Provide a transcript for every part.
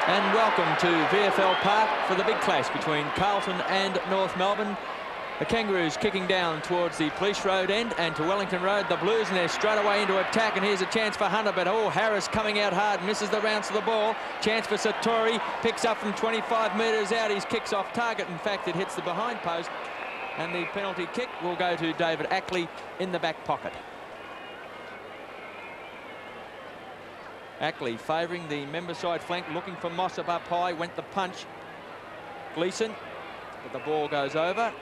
And welcome to VFL Park for the big clash between Carlton and North Melbourne. The Kangaroos kicking down towards the Police Road end and to Wellington Road. The Blues, and they're straight away into attack, and here's a chance for Hunter, but Harris coming out hard, misses the bounce of the ball. Chance for Satori, picks up from 25 metres out. His kick's off target. In fact, it hits the behind post, and the penalty kick will go to David Ackley in the back pocket. Ackley favouring the member side flank, looking for Mossop up high, went the punch. Gleeson, but the ball goes over,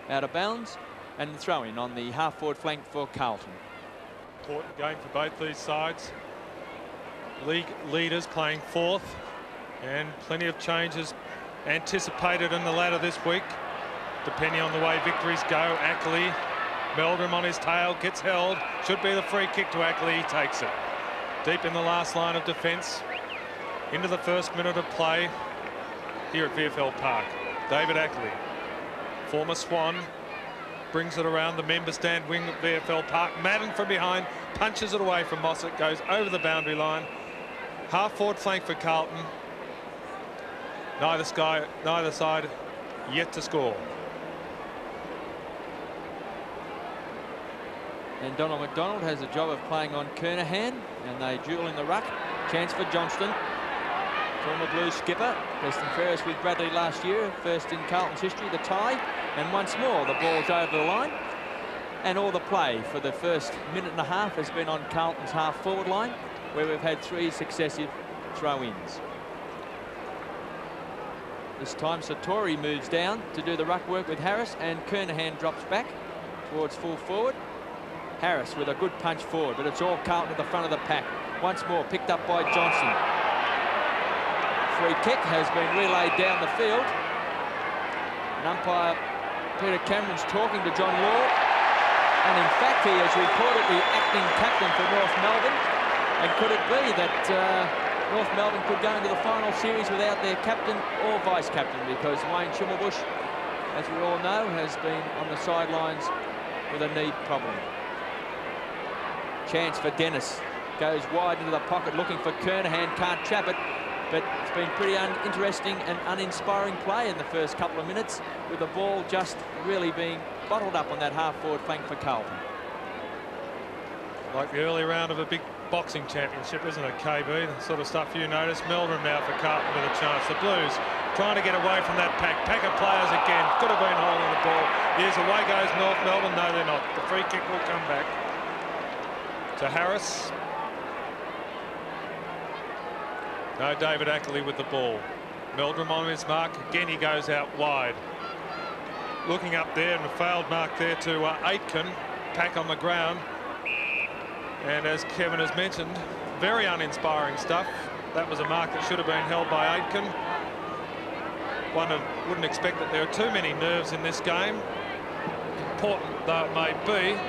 out of bounds, and the throw in on the half-forward flank for Carlton. Important game for both these sides. League leaders playing fourth, and plenty of changes anticipated in the ladder this week, depending on the way victories go. Ackley, Meldrum on his tail, gets held. Should be the free kick to Ackley, he takes it. Deep in the last line of defence, into the first minute of play here at VFL Park. David Ackley, former Swan, brings it around the member stand wing at VFL Park. Madden from behind, punches it away from Mossop, goes over the boundary line. Half-forward flank for Carlton. Neither side yet to score. And Donald McDonald has a job of playing on Kernahan, and they duel in the ruck. Chance for Johnston, former Blues skipper, best and fairest with Bradley last year, first in Carlton's history, the tie. And once more, the ball's over the line. And all the play for the first minute and a half has been on Carlton's half-forward line, where we've had 3 successive throw-ins. This time, Satori moves down to do the ruck work with Harris, and Kernahan drops back towards full forward. Harris with a good punch forward, but it's all Carlton at the front of the pack. Once more picked up by Johnson. Free kick has been relayed down the field. And umpire Peter Cameron's talking to John Law. And in fact, he has reportedly acting captain for North Melbourne. And could it be that North Melbourne could go into the final series without their captain or vice-captain? Because Wayne Schimmelbusch, as we all know, has been on the sidelines with a knee problem. Chance for Dennis, goes wide into the pocket looking for Kernahan, can't trap it, but it's been pretty interesting and uninspiring play in the first couple of minutes, with the ball just really being bottled up on that half-forward flank for Carlton. Like the early round of a big boxing championship, isn't it, KB? The sort of stuff you notice. Meldrum now for Carlton with a chance. The Blues trying to get away from that pack. Pack of players again. Could have been holding the ball. Here's away goes North Melbourne. No, they're not. The free kick will come back to Harris. No, David Ackley with the ball. Meldrum on his mark. Again, he goes out wide. Looking up there, and a failed mark there to Aitken. Pack on the ground. And as Kevin has mentioned, very uninspiring stuff. That was a mark that should have been held by Aitken. Wouldn't expect that there are too many nerves in this game. Important though it may be,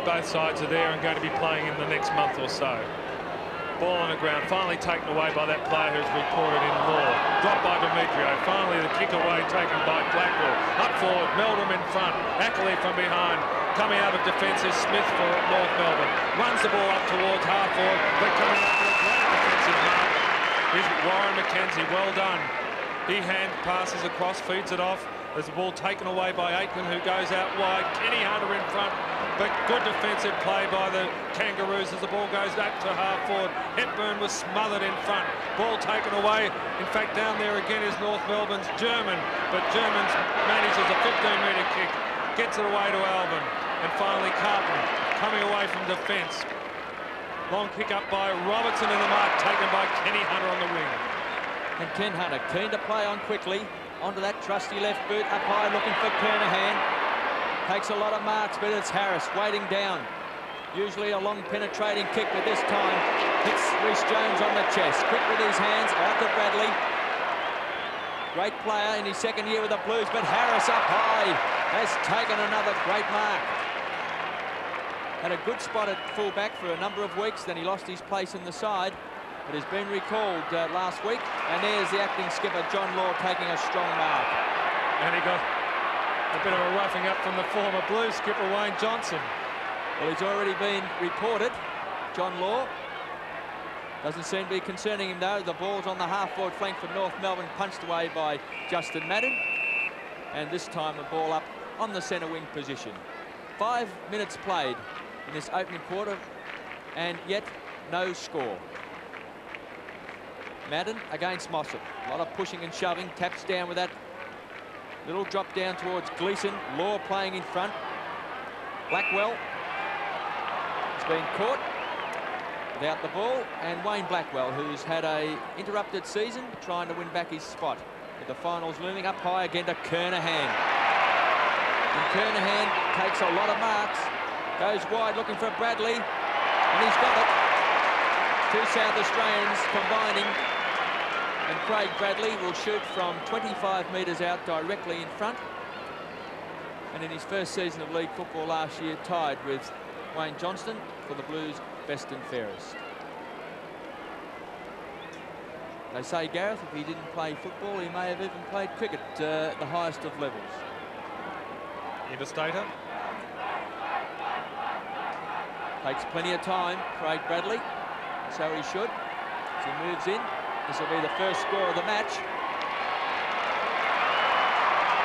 both sides are there and going to be playing in the next month or so. Ball on the ground, finally taken away by that player who's reported in Law. Dropped by Demetrio. Finally the kick away taken by Blackwell. Up forward, Meldrum in front. Ackley from behind. Coming out of defence is Smith for North Melbourne. Runs the ball up towards half-forward, but coming up with a great defensive mark is Warren McKenzie. Well done. He hand passes across, feeds it off. There's the ball taken away by Aitken, who goes out wide. Kenny Hunter in front, but good defensive play by the Kangaroos as the ball goes back to half-forward. Hepburn was smothered in front. Ball taken away. In fact, down there again is North Melbourne's German, but German manages a 15-metre kick, gets it away to Alvin. And finally Carlton coming away from defence. Long kick up by Robertson in the mark, taken by Kenny Hunter on the wing. And Ken Hunter keen to play on quickly. Onto that trusty left boot, up high looking for Kernahan. Takes a lot of marks, but it's Harris waiting down. Usually a long penetrating kick, but this time hits Rhys Jones on the chest. Quick with his hands, out to Bradley. Great player in his second year with the Blues, but Harris up high has taken another great mark. Had a good spot at full-back for a number of weeks, then he lost his place in the side, but has been recalled last week. And there's the acting skipper, John Law, taking a strong mark. And he got a bit of a roughing up from the former Blues skipper, Wayne Johnson. Well, he's already been reported, John Law. Doesn't seem to be concerning him, though. The ball's on the half-forward flank for North Melbourne, punched away by Justin Madden. And this time a ball up on the centre wing position. 5 minutes played in this opening quarter, and yet no score. Madden against Mossop. A lot of pushing and shoving. Taps down with that little drop down towards Gleeson. Law playing in front. Blackwell has been caught without the ball, and Wayne Blackwell, who's had a interrupted season, trying to win back his spot. With the finals looming, up high again to Kernahan. And Kernahan takes a lot of marks. Goes wide looking for Bradley, and he's got it. Two South Australians combining, and Craig Bradley will shoot from 25 metres out directly in front. And in his first season of league football last year, tied with Wayne Johnston for the Blues' best and fairest. They say, Gareth, if he didn't play football, he may have even played cricket at the highest of levels. Interstater. Takes plenty of time, Craig Bradley. So he should. As he moves in, this will be the first score of the match.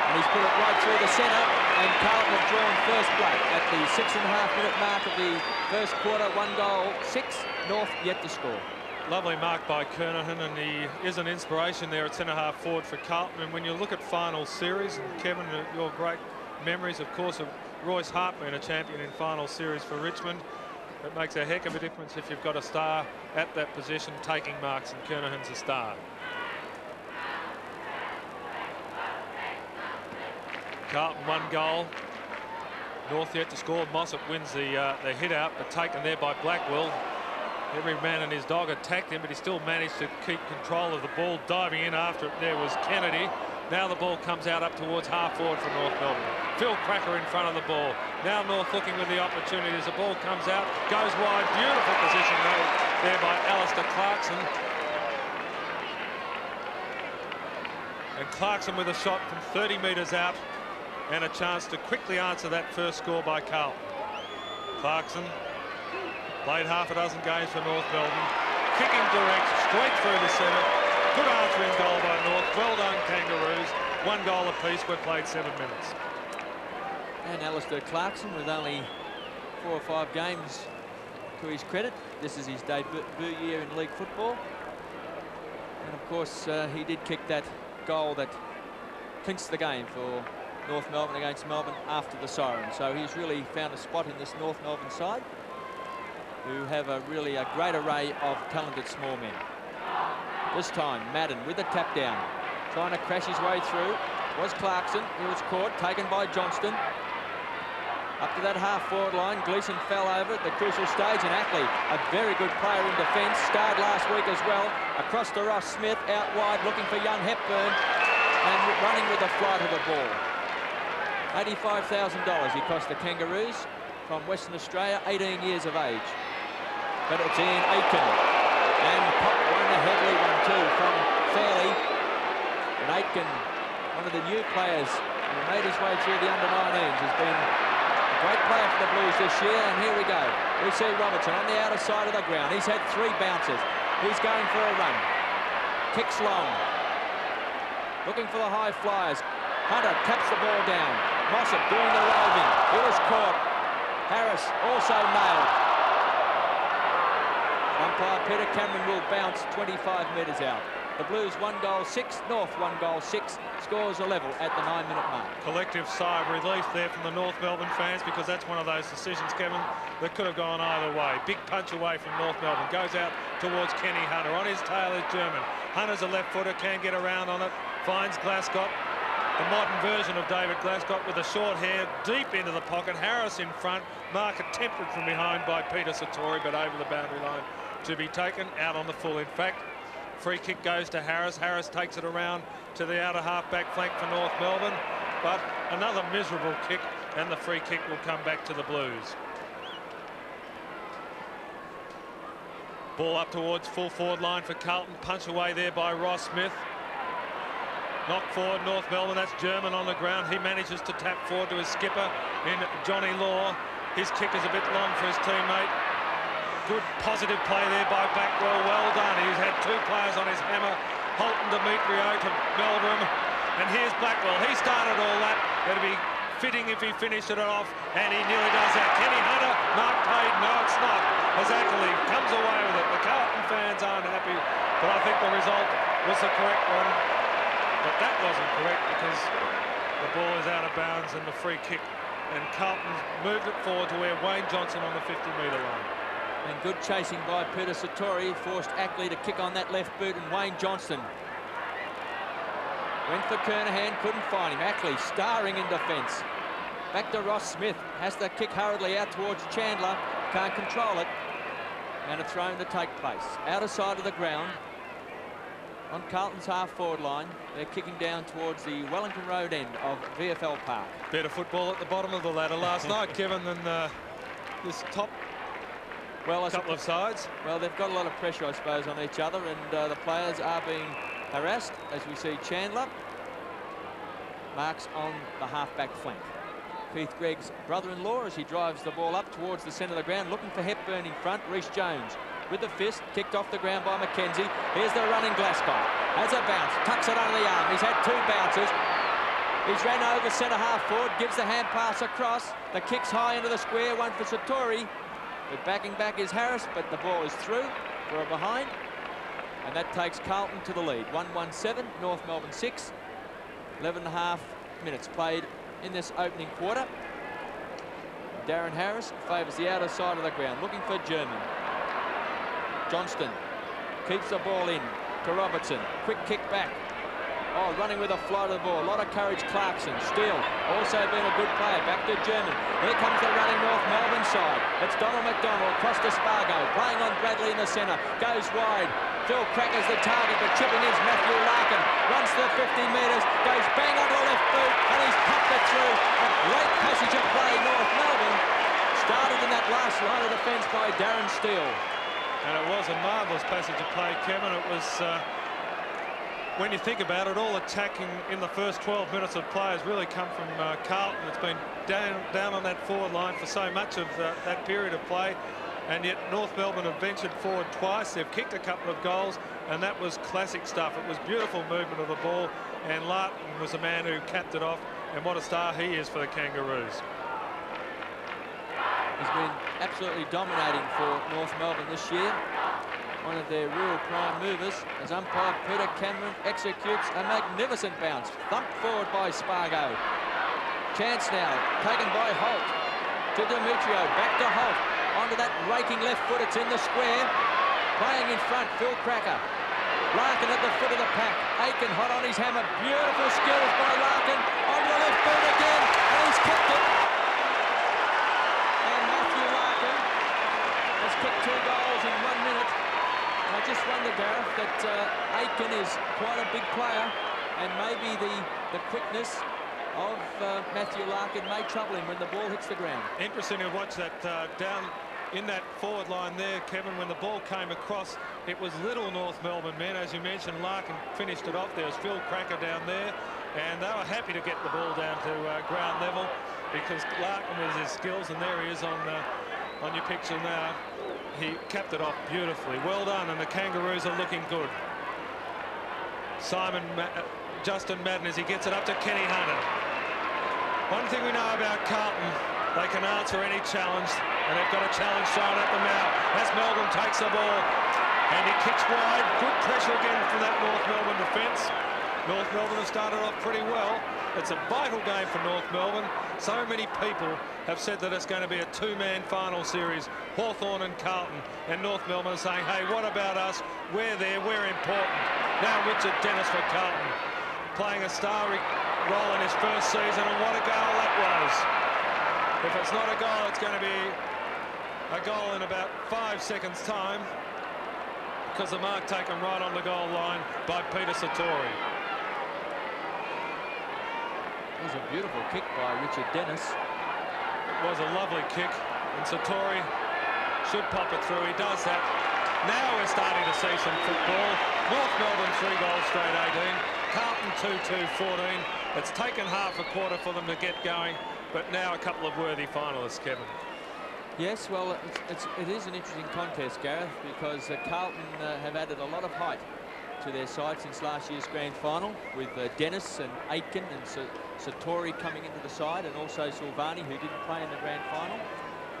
And he's put it right through the centre, and Carlton have drawn first blood at the 6.5-minute mark of the first quarter. 1 goal, 6. North yet to score. Lovely mark by Kernahan, and he is an inspiration there at centre-half forward for Carlton. And when you look at final series, and Kevin, your great memories, of course, of Royce Hart being a champion in final series for Richmond, it makes a heck of a difference if you've got a star at that position taking marks, and Kernahan's a star. Carlton 1 goal. North yet to score. Mossop wins the hit out, but taken there by Blackwell. Every man and his dog attacked him, but he still managed to keep control of the ball. Diving in after it there was Kennedy. Now the ball comes out up towards half forward for North Melbourne. Phil Cracker in front of the ball. Now North looking with the opportunity as the ball comes out, goes wide. Beautiful position there by Alistair Clarkson. And Clarkson with a shot from 30 metres out, and a chance to quickly answer that first score by Carlton. Clarkson played half a dozen games for North Melbourne. Kicking direct, straight through the centre. Good answering goal by North. Well done, Kangaroos. 1 goal apiece. We've played 7 minutes. And Alistair Clarkson, with only 4 or 5 games to his credit. This is his debut year in league football. And of course, he did kick that goal that clinched the game for North Melbourne against Melbourne after the siren. So he's really found a spot in this North Melbourne side, who have a great array of talented small men. This time, Madden with the tap down, trying to crash his way through. Was Clarkson. He was caught, taken by Johnston. Up to that half-forward line, Gleeson fell over at the crucial stage, and Ackley, a very good player in defence, starred last week as well. Across to Ross Smith, out wide, looking for young Hepburn, and running with the flight of the ball. $85,000 he cost the Kangaroos, from Western Australia, 18 years of age. But it's Ian Aitken, and Pop won a heavily one too from Fairley. And Aitken, one of the new players who made his way through the under-19s, has been a great player for the Blues this year. And here we go. We see Robertson on the outer side of the ground. He's had 3 bounces. He's going for a run. Kicks long. Looking for the high flyers. Hunter taps the ball down. Mossop doing the roving. He was caught. Harris also nailed. Umpire Peter Cameron will bounce 25 metres out. The Blues 1 goal 6, North 1 goal 6, scores a level at the 9-minute mark. Collective sigh of relief there from the North Melbourne fans, because that's one of those decisions, Kevin, that could have gone either way. Big punch away from North Melbourne. Goes out towards Kenny Hunter. On his tail is German. Hunter's a left footer, can get around on it. Finds Glasgow. The modern version of David Glasgow with the short hair deep into the pocket. Harris in front. Mark attempted from behind by Peter Satori, but over the boundary line to be taken out on the full. In fact, free kick goes to Harris. Harris takes it around to the outer half-back flank for North Melbourne, but another miserable kick, and the free kick will come back to the Blues. Ball up towards full forward line for Carlton. Punch away there by Ross Smith. Knocked forward North Melbourne. That's German on the ground. He manages to tap forward to his skipper in Johnny Law. His kick is a bit long for his teammate. good positive play there by Blackwell. Well done. He's had 2 players on his hammer. Holton Demetrio to Melbourne. And here's Blackwell. He started all that. It'd be fitting if he finished it off, and he nearly does that. Kenny Hunter, Mark Payne, no, it's not. As Ackley comes away with it. The Carlton fans aren't happy, but I think the result was the correct one. But that wasn't correct because the ball is out of bounds and the free kick, and Carlton's moved it forward to where Wayne Johnson on the 50-metre line. And good chasing by Peter Satori forced Ackley to kick on that left boot, and Wayne Johnston went for Kernahan, couldn't find him. Ackley starring in defence. Back to Ross Smith, has to kick hurriedly out towards Chandler, can't control it, and a throw to take place. Outer side of the ground, on Carlton's half-forward line. They're kicking down towards the Wellington Road end of VFL Park. Better football at the bottom of the ladder last night, Kevin, than this top couple of sides. Well, they've got a lot of pressure, I suppose, on each other, and the players are being harassed, as we see Chandler marks on the half-back flank. Keith Gregg's brother-in-law as he drives the ball up towards the centre of the ground, looking for Hepburn in front. Rhys Jones with the fist, kicked off the ground by McKenzie. Here's the running Glasgow. Has a bounce, tucks it under the arm. He's had 2 bounces. He's ran over centre half forward, gives the hand pass across. The kick's high into the square, one for Satori. But backing back is Harris, but the ball is through for a behind. And that takes Carlton to the lead. 1-1-7, North Melbourne 6. 11.5 minutes played in this opening quarter. Darren Harris favours the outer side of the ground, looking for German. Johnston keeps the ball in to Robertson. Quick kick back. Oh, running with a flow to the ball. A lot of courage, Clarkson. Steele also been a good player. Back to German. Here comes the running North Melbourne side. It's Donald McDonald across to Spargo. Playing on Bradley in the centre. Goes wide. Phil Cracker's the target, but chipping is Matthew Larkin. Runs to the 50 metres. Goes bang onto the left boot, and he's popped it through. A great passage of play, North Melbourne. Started in that last line of defence by Darren Steele. And it was a marvellous passage of play, Kevin. It was, when you think about it, all attacking in the first 12 minutes of play has really come from Carlton. It's been down on that forward line for so much of that period of play. And yet North Melbourne have ventured forward twice. They've kicked a couple of goals, and that was classic stuff. It was beautiful movement of the ball, and Larkin was the man who capped it off. And what a star he is for the Kangaroos. He's been absolutely dominating for North Melbourne this year. One of their real prime movers as umpire Peter Cameron executes a magnificent bounce. Thumped forward by Spargo. Chance now taken by Holt to Demetrio. Back to Holt. Onto that raking left foot. It's in the square. Playing in front, Phil Cracker. Larkin at the foot of the pack. Aiken hot on his hammer. Beautiful skills by Larkin. Onto the left foot again. And he's kicked it. Kicked 2 goals in 1 minute. And I just wonder, Gareth, that Aiken is quite a big player, and maybe the quickness of Matthew Larkin may trouble him when the ball hits the ground. Interesting to watch that down in that forward line there, Kevin. When the ball came across, it was little North Melbourne men. As you mentioned, Larkin finished it off. There was Phil Cracker down there, and they were happy to get the ball down to ground level because Larkin was his skills, and there he is on your picture now. He capped it off beautifully. Well done, and the Kangaroos are looking good. Justin Madden as he gets it up to Kenny Hunter. One thing we know about Carlton, they can answer any challenge, and they've got a challenge thrown at them now. As Melbourne takes the ball, and he kicks wide. Good pressure again from that North Melbourne defence. North Melbourne have started off pretty well. It's a vital game for North Melbourne. So many people have said that it's going to be a 2-man final series, Hawthorn and Carlton, and North Melbourne are saying, hey, what about us? We're there, we're important. Now Richard Dennis for Carlton, playing a star role in his first season, and what a goal that was. If it's not a goal, it's going to be a goal in about 5 seconds' time, because the mark taken right on the goal line by Peter Satori. It was a beautiful kick by Richard Dennis. It was a lovely kick, and Satori should pop it through. He does that. Now we're starting to see some football. North Melbourne 3 goals straight 18. Carlton 2-2-14. It's taken half a quarter for them to get going, but now a couple of worthy finalists, Kevin. Yes, well, it is an interesting contest, Gareth, because Carlton have added a lot of height to their side since last year's grand final, with Dennis and Aitken and Satori coming into the side, and also Silvani, who didn't play in the grand final.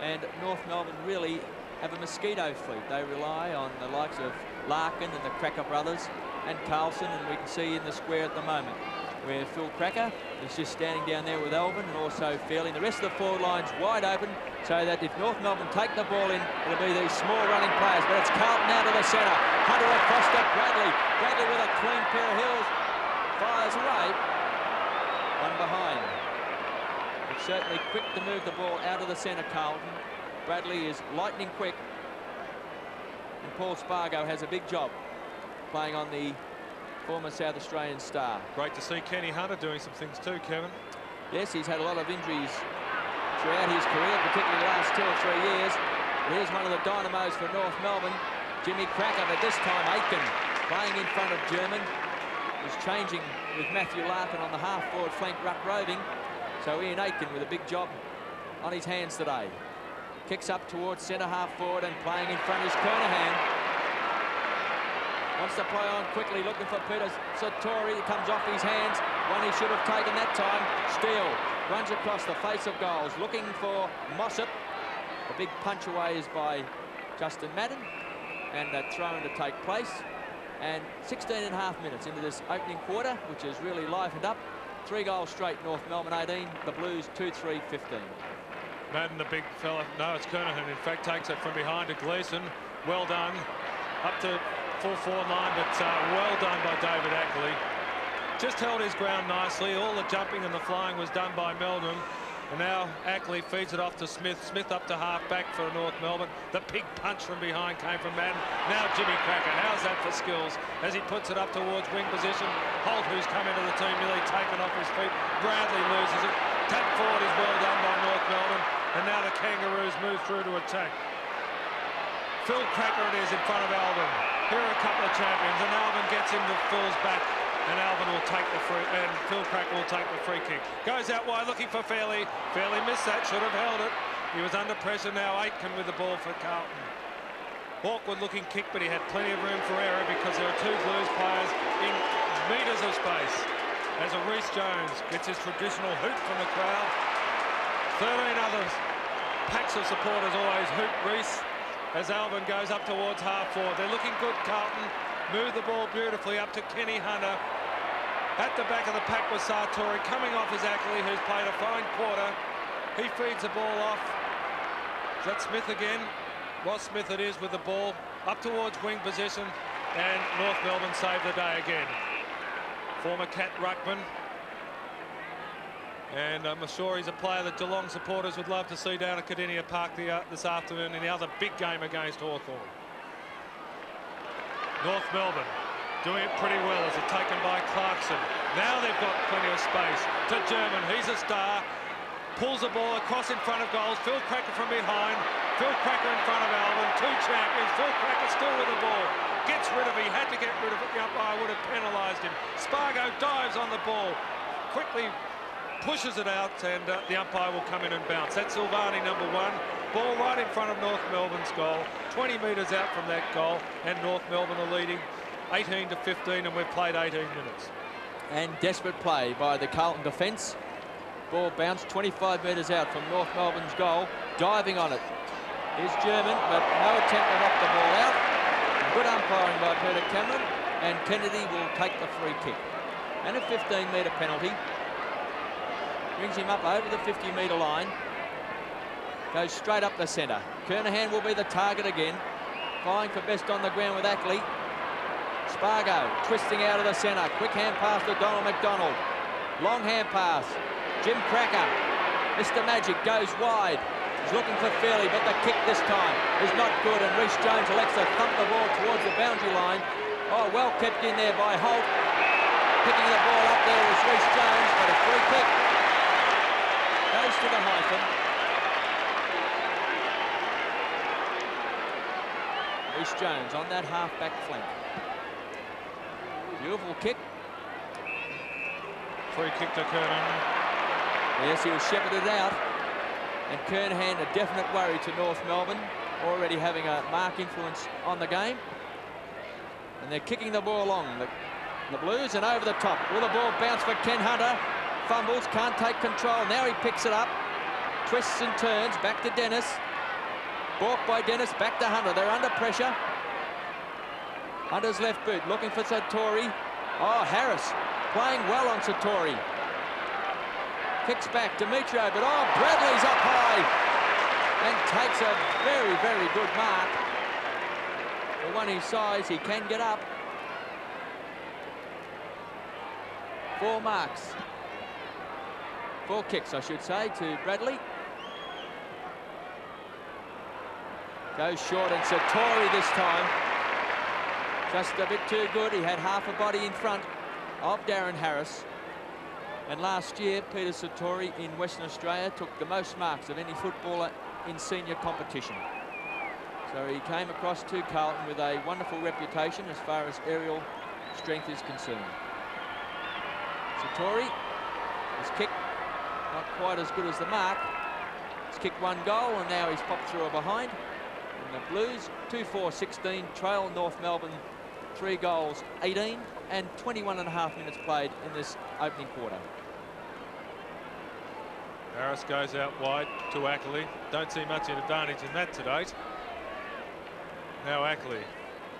And North Melbourne really have a mosquito fleet. They rely on the likes of Larkin and the Cracker brothers and Carlton, and we can see in the square at the moment where Phil Cracker is just standing down there with Alvin and also Fairley. The rest of the forward line's wide open, so that if North Melbourne take the ball in, it'll be these small running players. But it's Carlton out to the centre. Hunter across to Bradley. Bradley with a clean pair of heels. Fires away. One behind. It's certainly quick to move the ball out of the centre, Carlton. Bradley is lightning quick. And Paul Spargo has a big job playing on the former South Australian star. Great to see Kenny Hunter doing some things too, Kevin. Yes, he's had a lot of injuries throughout his career, particularly the last 2 or 3 years. But here's one of the dynamos for North Melbourne, Jimmy Cracker, but this time Aitken playing in front of German. Is changing with Matthew Larkin on the half-forward flank, ruck roving. So Ian Aitken with a big job on his hands today. Kicks up towards centre half-forward, and playing in front is Kernahan. Wants to play on quickly, looking for Peter Satori. It comes off his hands. One he should have taken that time. Steele runs across the face of goals, looking for Mossop. The big punch away is by Justin Madden, and that throw-in to take place. And 16.5 minutes into this opening quarter, which has really livened up. 3 goals straight, North Melbourne 18, the Blues 2-3-15. Madden, the big fella. No, it's Kernahan. In fact, takes it from behind to Gleeson. Well done. Up to full forward line, but well done by David Ackley. Just held his ground nicely. All the jumping and the flying was done by Meldrum. And now Ackley feeds it off to Smith. Smith up to half-back for North Melbourne. The big punch from behind came from Madden. Now Jimmy Cracker. How's that for skills? As he puts it up towards wing position. Holt, who's come into the team, nearly taken off his feet. Bradley loses it. Tap forward is well done by North Melbourne. And now the Kangaroos move through to attack. Phil Cracker it is in front of Alvin. Here are a couple of champions, and Alvin gets into Phil's back, and Alvin will take the free, and Phil Cracker will take the free kick. Goes out wide looking for Fairley. Fairley missed that, should have held it. He was under pressure now. Aitken with the ball for Carlton. Awkward looking kick, but he had plenty of room for error because there are 2 Blues players in metres of space. As a Reece Jones gets his traditional hoot from the crowd. 13 others. Packs of supporters always hoot Reece. As Alvin goes up towards half-forward. They're looking good, Carlton. Move the ball beautifully up to Kenny Hunter. At the back of the pack was Sartori. Coming off is Ackley, who's played a fine quarter. He feeds the ball off. Is that Smith again? Ross Smith it is with the ball. Up towards wing position. And North Melbourne saved the day again. Former Cat Ruckman. And I'm sure he's a player that Geelong supporters would love to see down at Cardinia Park this afternoon in the other big game against Hawthorn. North Melbourne doing it pretty well as it's taken by Clarkson. Now they've got plenty of space to German. He's a star. Pulls the ball across in front of goals. Phil Cracker from behind. Phil Cracker in front of Alvin. 2 champions. Phil Cracker still with the ball. Gets rid of it. He had to get rid of it. The umpire would have penalised him. Spargo dives on the ball. Quickly pushes it out, and the umpire will come in and bounce. That's Silvani, number 1. Ball right in front of North Melbourne's goal. 20 metres out from that goal, and North Melbourne are leading 18-15, and we've played 18 minutes. And desperate play by the Carlton defence. Ball bounced 25 metres out from North Melbourne's goal. Diving on it is German, but no attempt to knock the ball out. Good umpiring by Peter Cameron, and Kennedy will take the free kick. And a 15-metre penalty. Brings him up over the 50-metre line. Goes straight up the centre. Kernahan will be the target again. Vying for best on the ground with Ackley. Spargo twisting out of the centre. Quick hand pass to Donald McDonald. Long hand pass. Jim Cracker. Mr. Magic goes wide. He's looking for Fairley, but the kick this time is not good, and Reece Jones elects to thump the ball towards the boundary line. Oh, well kept in there by Holt. Picking the ball up there was Reece Jones, but a free kick. Goes to the hyphen. Reece Jones on that half-back flank. Beautiful kick. Free kick to Kernan. Yes, he was shepherded out. And Kernahan, a definite worry to North Melbourne, already having a mark influence on the game. And they're kicking the ball along, the Blues, and over the top. Will the ball bounce for Ken Hunter? Fumbles, can't take control. Now he picks it up, twists and turns, back to Dennis. Balked by Dennis, back to Hunter. They're under pressure. Hunter's left boot, looking for Satori. Oh, Harris playing well on Satori. Kicks back, Demetrio, but oh, Bradley's up high and takes a very, very good mark. For one his size, he can get up. 4 marks. 4 kicks, I should say, to Bradley. Goes short, and Satori this time. Just a bit too good. He had half a body in front of Darren Harris. And last year, Peter Satori in Western Australia took the most marks of any footballer in senior competition. So he came across to Carlton with a wonderful reputation as far as aerial strength is concerned. Satori, his kick not quite as good as the mark. He's kicked 1 goal, and now he's popped through a behind. And the Blues, 2-4-16, trail North Melbourne 3 goals, 18, and 21.5 minutes played in this opening quarter. Harris goes out wide to Ackley. Don't see much advantage in that to date. Now Ackley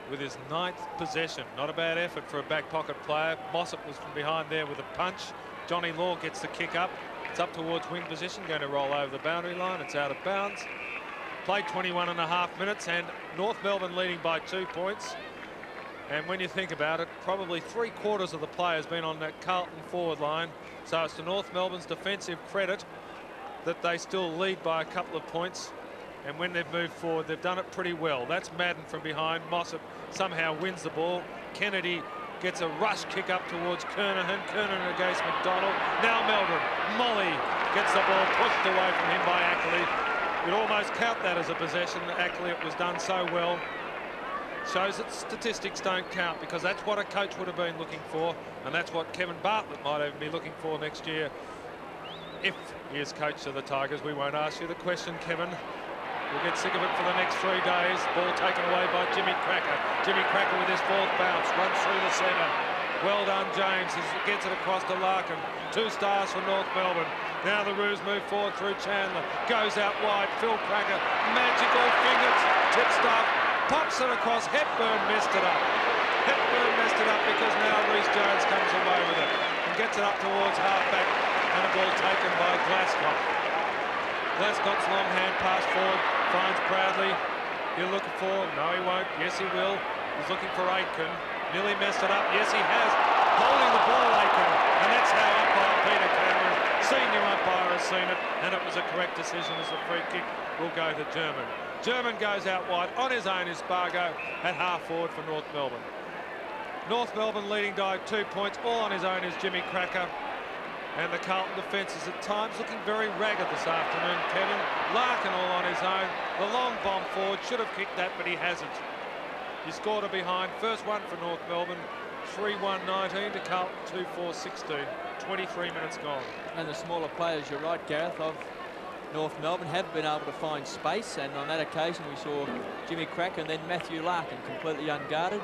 with his 9th possession. Not a bad effort for a back pocket player. Mossop was from behind there with a punch. Johnny Law gets the kick up. It's up towards wing position, going to roll over the boundary line. It's out of bounds. Played 21.5 minutes, and North Melbourne leading by 2 points. And when you think about it, probably 3/4 of the players been on that Carlton forward line. So it's to North Melbourne's defensive credit that they still lead by a couple of points. And when they've moved forward, they've done it pretty well. That's Madden from behind. Mossop somehow wins the ball. Kennedy gets a rush kick up towards Kernahan. Kernahan against McDonald. Now Melbourne. Molly gets the ball pushed away from him by Ackley. You'd almost count that as a possession. Ackley, it was done so well. Shows that statistics don't count, because that's what a coach would have been looking for, and that's what Kevin Bartlett might even be looking for next year if he is coach of the Tigers. We won't ask you the question, Kevin. We'll get sick of it for the next 3 days. Ball taken away by Jimmy Cracker. Jimmy Cracker with his 4th bounce, runs through the centre. Well done, James, as he gets it across to Larkin. 2 stars for North Melbourne. Now the Roos move forward through Chandler. Goes out wide, Phil Cracker. Magical fingers, tip stuff. Pops it across. Hepburn messed it up. Hepburn messed it up because now Reece Jones comes away with it and gets it up towards half-back, and a ball taken by Glasgow. Glasgow's long hand pass forward, finds Bradley. He'll look for, no he won't, yes he will. He's looking for Aitken. Nearly messed it up, yes he has. Holding the ball, Aitken, and that's how umpire Peter Cameron, senior umpire, has seen it, and it was a correct decision as the free kick will go to German. German goes out wide on his own is Spargo at half forward for North Melbourne. North Melbourne leading by 2 points. All on his own is Jimmy Cracker. And the Carlton defence is at times looking very ragged this afternoon, Kevin. Larkin all on his own. The long bomb forward should have kicked that, but he hasn't. He scored a behind. First one for North Melbourne. 3-1-19 to Carlton 2-4-16. 23 minutes gone. And the smaller players, you're right, Gareth, of North Melbourne have been able to find space, and on that occasion we saw Jimmy Crack and then Matthew Larkin completely unguarded.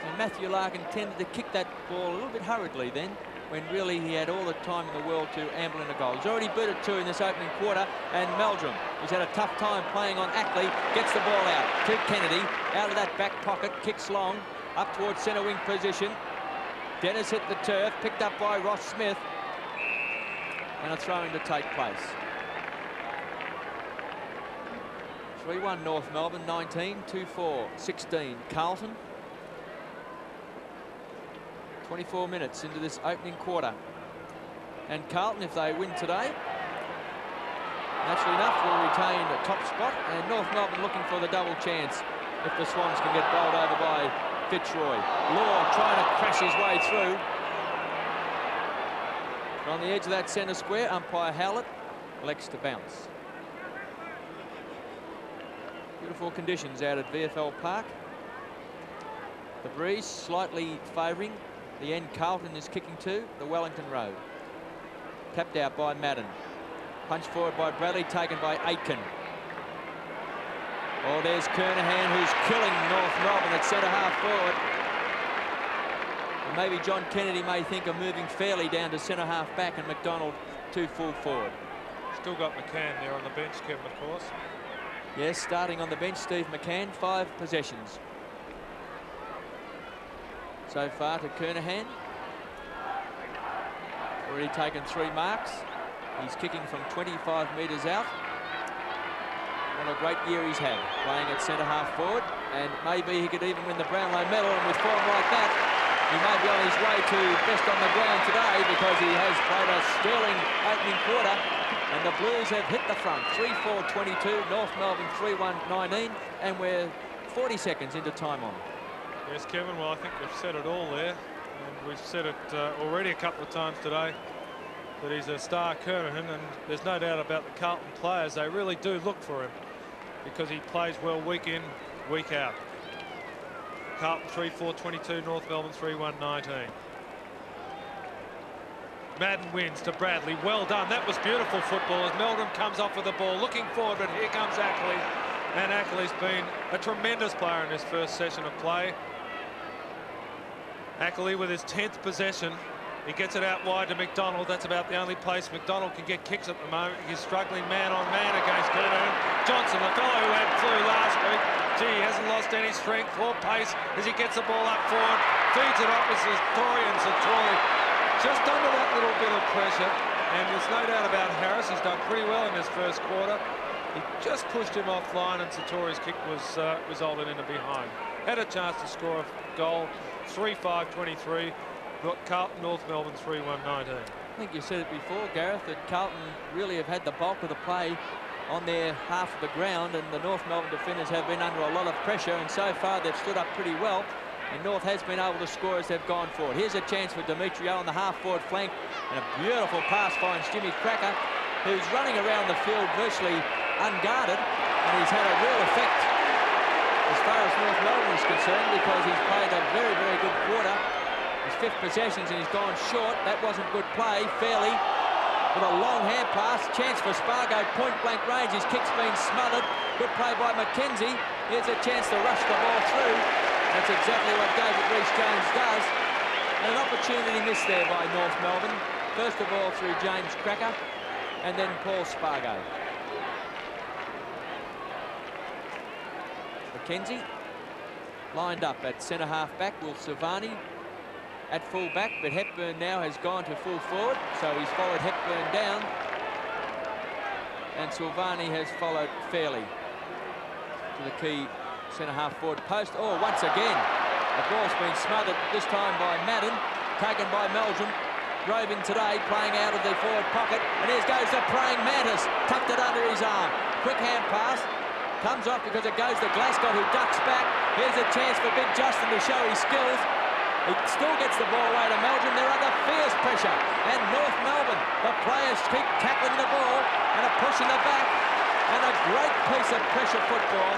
And Matthew Larkin tended to kick that ball a little bit hurriedly then, when really he had all the time in the world to amble in a goal. He's already booted 2 in this opening quarter, and Meldrum, who's had a tough time playing on Ackley, gets the ball out to Kennedy, out of that back pocket, kicks long, up towards centre wing position. Dennis hit the turf, picked up by Ross Smith, and a throw-in to take place. 3-1 North Melbourne, 19, 2-4-16 Carlton. 24 minutes into this opening quarter. And Carlton, if they win today, naturally enough, will retain the top spot. And North Melbourne looking for the double chance if the Swans can get bowled over by Fitzroy. Law trying to crash his way through. But on the edge of that centre square, umpire Howlett elects to bounce. Beautiful conditions out at VFL Park. The breeze slightly favouring the end Carlton is kicking to, the Wellington Road. Tapped out by Madden. Punch forward by Bradley, taken by Aitken. Oh, there's Kernahan, who's killing North Melbourne at centre-half forward. And maybe John Kennedy may think of moving Fairley down to centre-half back and McDonald to full forward. Still got McCann there on the bench, Kevin, of course. Yes, starting on the bench, Steve McCann, 5 possessions so far to Kernahan. Already taken 3 marks. He's kicking from 25 metres out. What a great year he's had, playing at centre-half forward, and maybe he could even win the Brownlow medal, and with form like that, he may be on his way to best on the ground today, because he has played a sterling opening quarter, and the Blues have hit the front. 3-4-22, North Melbourne 3-1-19, and we're 40 seconds into time on. Yes, Kevin, well, I think we've said it all there, and we've said it already a couple of times today, that he's a star Kernahan, and there's no doubt about the Carlton players. They really do look for him, because he plays well week in, week out. Carlton 3-4-22, North Melbourne 3-1-19. Madden wins to Bradley. Well done. That was beautiful football as Meldrum comes off with the ball, looking forward, but here comes Ackley. And Ackley's been a tremendous player in his first session of play. Ackley with his 10th possession. He gets it out wide to McDonald. That's about the only place McDonald can get kicks at the moment. He's struggling man on man against Kernahan. Johnson, the fellow who had flu last week. Gee, he hasn't lost any strength or pace as he gets the ball up forward. Feeds it off as Satori, and Satori just under that little bit of pressure. And there's no doubt about Harris. He's done pretty well in this first quarter. He just pushed him offline, and Satori's kick was resulted in a behind. Had a chance to score a goal. 3-5-23. Carlton, North Melbourne 3-1-19. I think you said it before, Gareth, that Carlton really have had the bulk of the play on their half of the ground, and the North Melbourne defenders have been under a lot of pressure, and so far they've stood up pretty well, and North has been able to score as they've gone forward. Here's a chance for Demetrio on the half-forward flank, and a beautiful pass finds Jimmy Cracker, who's running around the field virtually unguarded, and he's had a real effect as far as North Melbourne is concerned, because he's played a very, very good quarter. His 5th possessions, and he's gone short. That wasn't good play. Fairley with a long hand pass. Chance for Spargo, point-blank range. His kick's been smothered. Good play by McKenzie. Here's a chance to rush the ball through. That's exactly what David Rees-Jones does. And an opportunity missed there by North Melbourne. First of all through James Cracker, and then Paul Spargo. McKenzie lined up at centre-half back. Will Silvani at full back, but Hepburn now has gone to full forward, so he's followed Hepburn down, and Silvani has followed Fairley to the key centre-half forward post. Oh, once again, the ball's been smothered, this time by Madden, taken by Meldrum. Drove in today, playing out of the forward pocket, and here goes the praying mantis, tucked it under his arm. Quick hand pass, comes off because it goes to Glasgow, who ducks back. Here's a chance for Big Justin to show his skills. He still gets the ball away to Meldrum. They're under fierce pressure. And North Melbourne, the players keep tackling the ball and are pushing it back. And a great piece of pressure football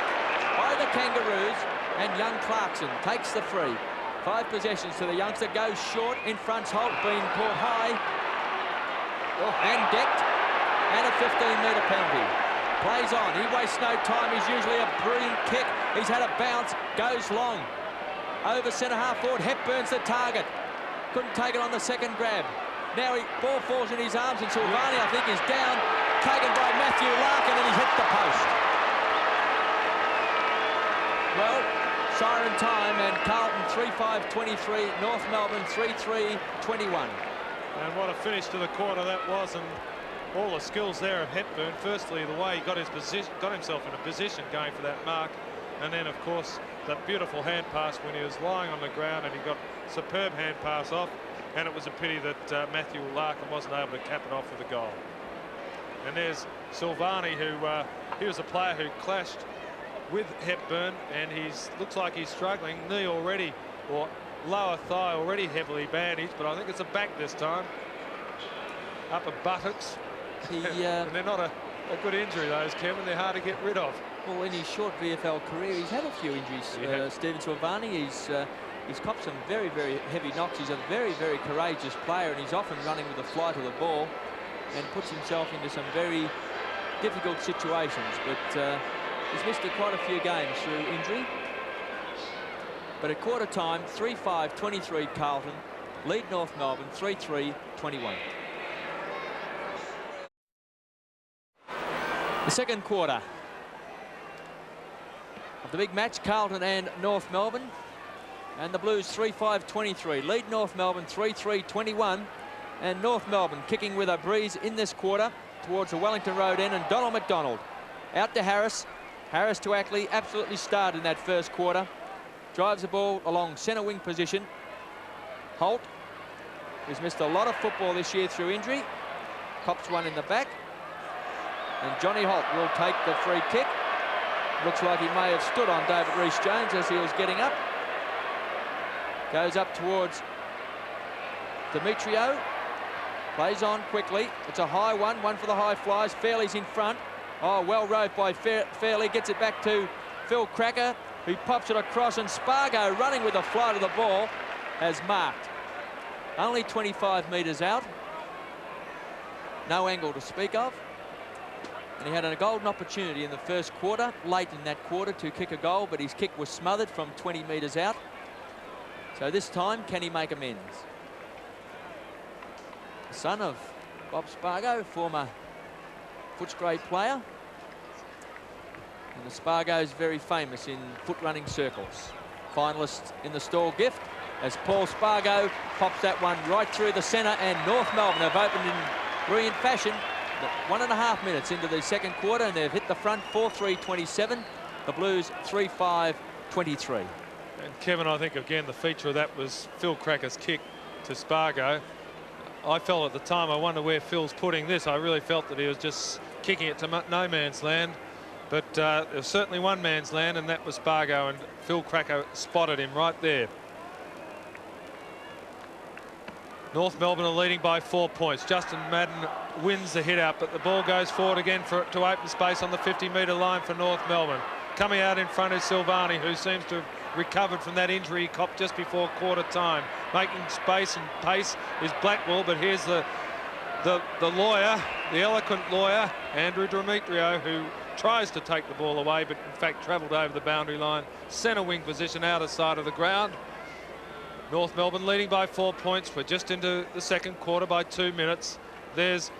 by the Kangaroos. And young Clarkson takes the free. 5 possessions to the youngster. Goes short. In front's Holt, being caught high. And decked. And a 15-metre penalty. Plays on. He wastes no time. He's usually a brilliant kick. He's had a bounce. Goes long. Over centre-half forward, Hepburn's the target. Couldn't take it on the second grab. Now ball falls in his arms, and Silvani, I think, is down. Taken by Matthew Larkin, and he's hit the post. Well, siren time, and Carlton 3-5-23, North Melbourne 3-3-21. And what a finish to the quarter that was, and all the skills there of Hepburn. Firstly, the way he got himself in a position going for that mark, and then, of course, that beautiful hand pass when he was lying on the ground, and he got superb hand pass off, and it was a pity that Matthew Larkin wasn't able to cap it off with a goal. And there's Silvani, who he was a player who clashed with Hepburn, and looks like he's struggling. Knee already, or lower thigh already heavily bandaged, but I think it's a back this time. Upper buttocks. And they're not a good injury, those, Kevin. They're hard to get rid of. Well, in his short VFL career, he's had a few injuries. Stephen Silvani, he's copped some very, very heavy knocks. He's a very, very courageous player, and he's often running with the flight of the ball. and puts himself into some very difficult situations. But he's missed quite a few games through injury. But at quarter time, 3-5-23 Carlton lead North Melbourne 3-3-21. The second quarter of the big match, Carlton and North Melbourne, and the Blues 3-5-23 lead North Melbourne 3-3-21, and North Melbourne kicking with a breeze in this quarter towards the Wellington Road end, and Donald McDonald out to Harris to Ackley, absolutely starred in that first quarter, drives the ball along centre wing position. Holt, who's missed a lot of football this year through injury, cops one in the back, and Johnny Holt will take the free kick. Looks like he may have stood on David Rees-Jones as he was getting up. Goes up towards Demetrio. Plays on quickly. It's a high one for the high flyers. Fairley's in front. Oh, well rode by Fairley. Gets it back to Phil Cracker, who pops it across, and Spargo, running with the flight of the ball, has marked. Only 25 metres out. No angle to speak of. And he had a golden opportunity in the first quarter, late in that quarter, to kick a goal, but his kick was smothered from 20 metres out. So this time, can he make amends? The son of Bob Spargo, former Footscray player. And the Spargo's very famous in foot running circles. Finalist in the Stall gift, as Paul Spargo pops that one right through the centre, and North Melbourne have opened in brilliant fashion. 1.5 minutes into the second quarter, and they've hit the front 4-3-27. The Blues 3-5-23. And Kevin, I think again the feature of that was Phil Cracker's kick to Spargo. I felt at the time, I wonder where Phil's putting this. I really felt that he was just kicking it to no man's land, but there was certainly one man's land, and that was Spargo, and Phil Cracker spotted him right there. North Melbourne are leading by 4 points. Justin Madden wins the hit out, but the ball goes forward again to open space on the 50-metre line for North Melbourne. Coming out in front is Silvani, who seems to have recovered from that injury he copped just before quarter time. Making space and pace is Blackwell, but here's the lawyer, the eloquent lawyer, Andrew Demetrio, who tries to take the ball away, but in fact travelled over the boundary line. Centre wing position, outer side of the ground. North Melbourne leading by 4 points. We're just into the second quarter by 2 minutes. There's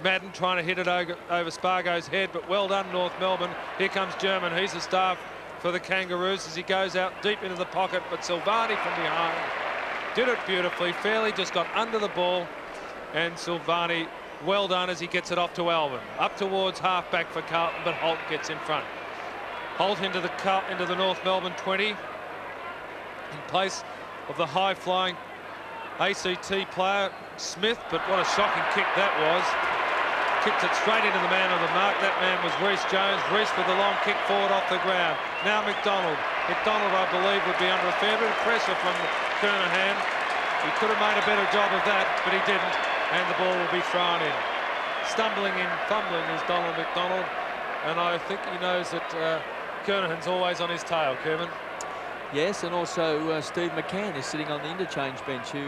Madden trying to hit it over Spargo's head, but well done, North Melbourne. Here comes German. He's the star for the Kangaroos as he goes out deep into the pocket, but Silvani from behind did it beautifully. Fairley just got under the ball, and Silvani, well done as he gets it off to Alvin. Up towards half-back for Carlton, but Holt gets in front. Holt into the North Melbourne 20 in place of the high-flying ACT player Smith, but what a shocking kick that was. Kicked it straight into the man on the mark. That man was Rees-Jones. Rees with the long kick forward off the ground. Now McDonald. McDonald, I believe, would be under a fair bit of pressure from Kernahan. He could have made a better job of that, but he didn't, and the ball will be thrown in. Stumbling in, fumbling is Donald McDonald, and I think he knows that Kernahan's always on his tail, Kevin. Yes, and also Steve McCann is sitting on the interchange bench, who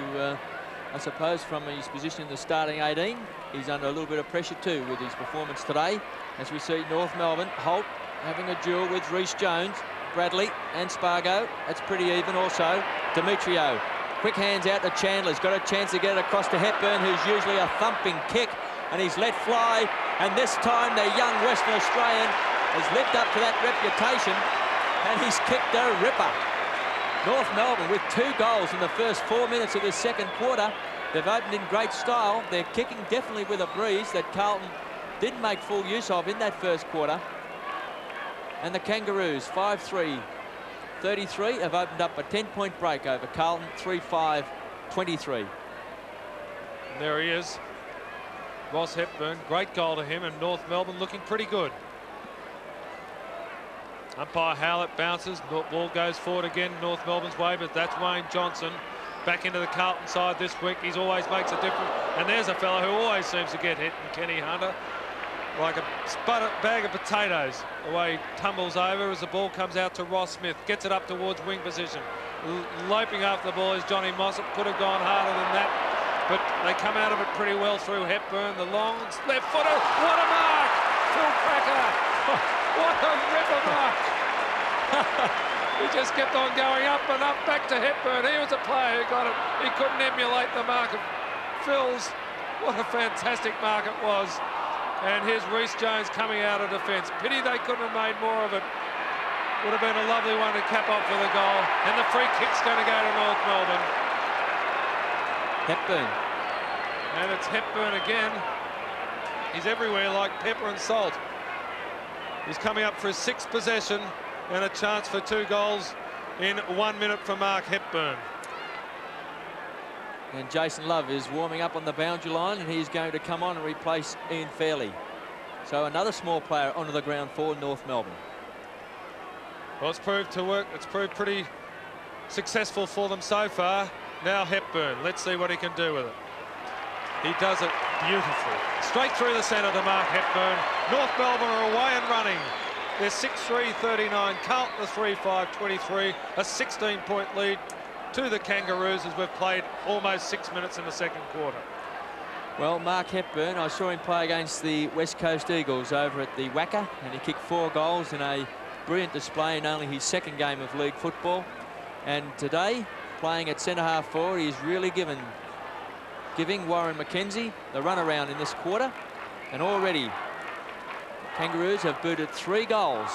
I suppose from his position in the starting 18, he's under a little bit of pressure too with his performance today. As we see North Melbourne, Holt having a duel with Rees-Jones, Bradley and Spargo. That's pretty even also. Demetrio, quick hands out to Chandler. He's got a chance to get it across to Hepburn, who's usually a thumping kick, and he's let fly. And this time the young Western Australian has lived up to that reputation, and he's kicked a ripper. North Melbourne with 2 goals in the first 4 minutes of this second quarter. They've opened in great style. They're kicking definitely with a breeze that Carlton didn't make full use of in that first quarter. And the Kangaroos, 5-3-33, have opened up a 10-point break over Carlton, 3-5-23. And there he is, Ross Hepburn. Great goal to him, and North Melbourne looking pretty good. Umpire Howlett bounces. Ball goes forward again North Melbourne's way, but that's Wayne Johnson back into the Carlton side this week. He always makes a difference. And there's a fella who always seems to get hit, and Kenny Hunter, like a bag of potatoes. The way he tumbles over as the ball comes out to Ross Smith. Gets it up towards wing position. Loping after the ball is Johnny Mossop. Could have gone harder than that. but they come out of it pretty well through Hepburn. The long left footer. What a mark! Phil Cracker. What a ripper mark. He just kept on going up and up, back to Hepburn. He was a player who got it. He couldn't emulate the mark of Phil's. What a fantastic mark it was. And here's Rhys Jones coming out of defence. Pity they couldn't have made more of it. Would have been a lovely one to cap off for the goal. And the free kick's going to go to North Melbourne. Hepburn. And it's Hepburn again. He's everywhere like pepper and salt. He's coming up for his 6th possession and a chance for 2 goals in 1 minute for Mark Hepburn. And Jason Love is warming up on the boundary line, and he's going to come on and replace Ian Fairley. So another small player onto the ground for North Melbourne. Well, it's proved to work. It's proved pretty successful for them so far. Now Hepburn. Let's see what he can do with it. He does it beautifully. Straight through the centre to Mark Hepburn. North Melbourne are away and running. They're 6-3-39. Carlton the 3-5-23. A 16-point lead to the Kangaroos as we've played almost 6 minutes in the second quarter. Well, Mark Hepburn, I saw him play against the West Coast Eagles over at the Wacker, and he kicked 4 goals in a brilliant display in only his 2nd game of league football. And today, playing at centre-half forward, he's really giving Warren McKenzie the runaround in this quarter. And already, Kangaroos have booted 3 goals,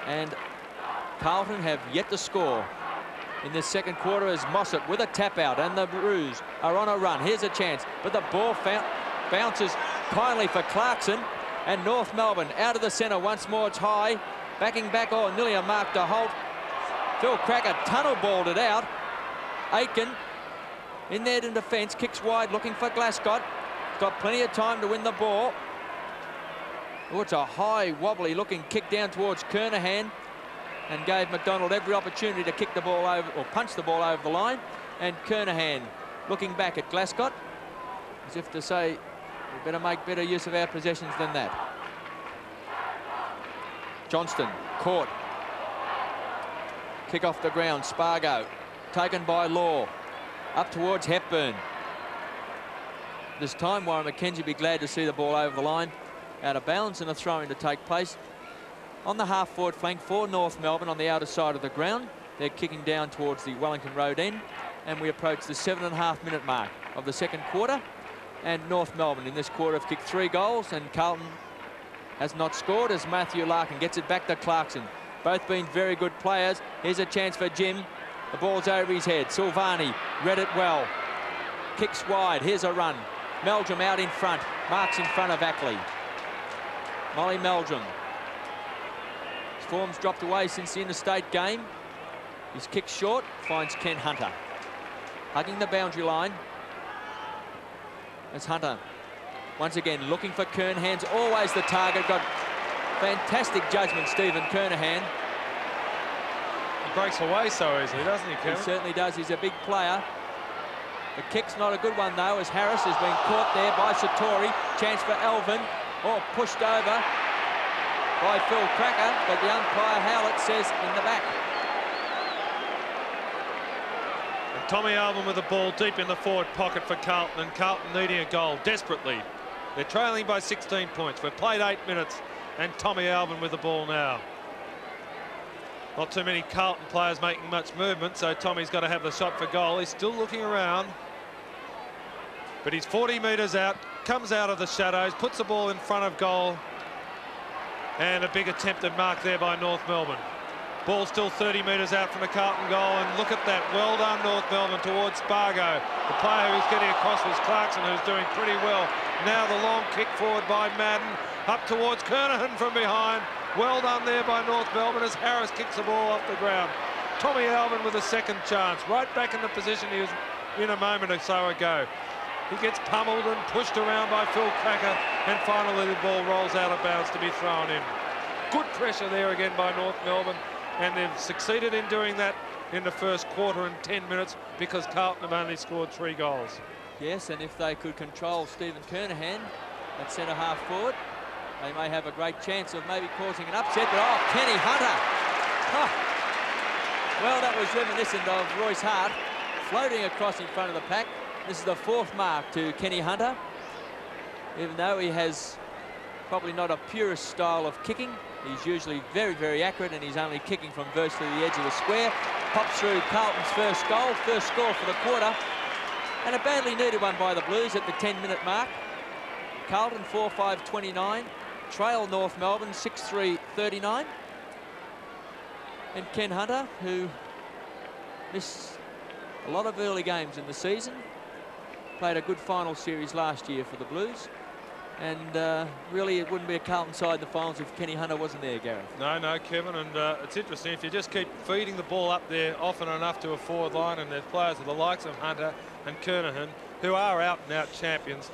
and Carlton have yet to score in this second quarter as Mossop with a tap out, and the Roos are on a run. Here's a chance, but the ball bounces kindly for Clarkson, and North Melbourne out of the centre once more. It's high, backing back, nearly a mark to Holt. Phil Cracker tunnel balled it out. Aitken in there in defence, kicks wide, looking for Glascott. Got plenty of time to win the ball. Oh, it's a high, wobbly looking kick down towards Kernahan, and gave McDonald every opportunity to kick the ball over, or punch the ball over the line. And Kernahan looking back at Glascott as if to say, we better make better use of our possessions than that. Johnston caught. Kick off the ground. Spargo taken by Law. Up towards Hepburn. This time Warren McKenzie be glad to see the ball over the line. Out of bounds, and a throw-in to take place on the half-forward flank for North Melbourne on the outer side of the ground. They're kicking down towards the Wellington Road end, and we approach the 7.5-minute mark of the second quarter. And North Melbourne in this quarter have kicked 3 goals, and Carlton has not scored as Matthew Larkin gets it back to Clarkson. Both been very good players. Here's a chance for Jim. The ball's over his head. Silvani read it well. Kicks wide. Here's a run. Meldrum out in front. Marks in front of Ackley. Molly Meldrum. His form's dropped away since the interstate game. His kick short. Finds Ken Hunter. Hugging the boundary line. As Hunter once again looking for Kernahan's always the target. Got fantastic judgment, Stephen Kernahan. He breaks away so easily, doesn't he, Kevin? He certainly does. He's a big player. The kick's not a good one, though, as Harris has been caught there by Satori. Chance for Alvin. Pushed over by Phil Cracker, but the umpire, Howlett, says in the back. And Tommy Alvin with the ball deep in the forward pocket for Carlton, and Carlton needing a goal desperately. They're trailing by 16 points. We've played 8 minutes, and Tommy Alvin with the ball now. Not too many Carlton players making much movement, so Tommy's got to have the shot for goal. He's still looking around, but he's 40 metres out, comes out of the shadows, puts the ball in front of goal, and a big attempted mark there by North Melbourne. Ball still 30 metres out from the Carlton goal, and look at that. Well done, North Melbourne, towards Spargo. The player who's getting across was Clarkson, who's doing pretty well. Now the long kick forward by Madden, up towards Kernahan from behind. Well done there by North Melbourne as Harris kicks the ball off the ground. Tommy Alvin with a second chance, right back in the position he was in a moment or so ago. He gets pummeled and pushed around by Phil Cracker, and finally the ball rolls out of bounds to be thrown in. Good pressure there again by North Melbourne, and they've succeeded in doing that in the first quarter and 10 minutes because Carlton have only scored 3 goals. Yes, and if they could control Stephen Kernahan at centre-half forward, they may have a great chance of maybe causing an upset. But Kenny Hunter. Well, that was reminiscent of Royce Hart floating across in front of the pack. This is the 4th mark to Kenny Hunter, even though he has probably not a purist style of kicking. He's usually very, very accurate, and he's only kicking from virtually the edge of the square. Pops through Carlton's first goal, first score for the quarter, and a badly needed one by the Blues at the 10-minute mark. Carlton 4-5-29, trail North Melbourne 6-3-39. And Ken Hunter, who missed a lot of early games in the season, played a good final series last year for the Blues. And really, it wouldn't be a Carlton side in the finals if Kenny Hunter wasn't there, Gareth. No, Kevin, and it's interesting. If you just keep feeding the ball up there often enough to a forward line, and there's players of the likes of Hunter and Kernahan, who are out-and-out champions,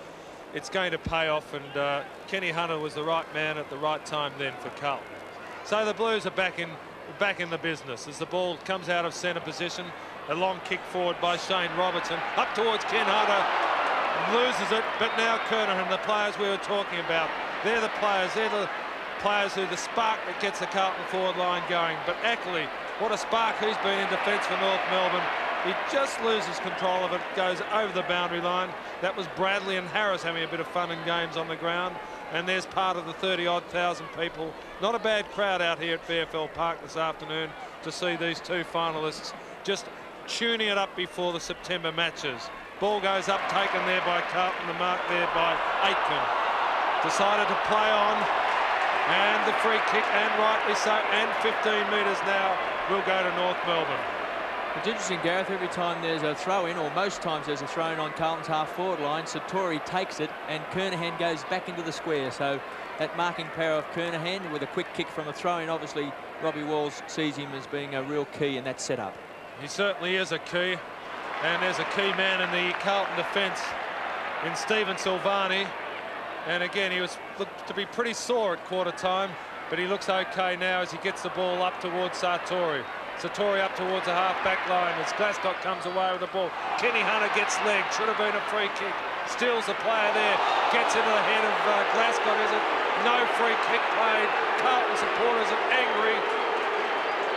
it's going to pay off, and Kenny Hunter was the right man at the right time then for Carlton. So the Blues are back in the business as the ball comes out of centre position. A long kick forward by Shane Robertson, up towards Ken Hunter. Loses it, but now Kernahan, the players we were talking about, they're the players who the spark that gets the Carlton forward line going. But Ackley, what a spark he's been in defence for North Melbourne. He just loses control of it, goes over the boundary line. That was Bradley and Harris having a bit of fun and games on the ground, and there's part of the 30-odd thousand people. Not a bad crowd out here at VFL Park this afternoon to see these two finalists just tuning it up before the September matches. Ball goes up, taken there by Carlton, the mark there by Aitken. Decided to play on, and the free kick, and rightly so, and 15 metres now will go to North Melbourne. It's interesting, Gareth, every time there's a throw-in, or most times there's a throw-in on Carlton's half-forward line, Satori takes it, and Kernahan goes back into the square. So that marking power of Kernahan with a quick kick from a throw-in, obviously Robbie Walls sees him as being a real key in that setup. He certainly is a key. And there's a key man in the Carlton defence in Stephen Silvani. And again, he looked to be pretty sore at quarter time, but he looks okay now as he gets the ball up towards Satori. Satori up towards the half-back line as Glasgow comes away with the ball. Kenny Hunter gets legged, should have been a free kick. Steals the player there, gets into the head of Glasgow. Is it? No free kick played. Carlton supporters are angry.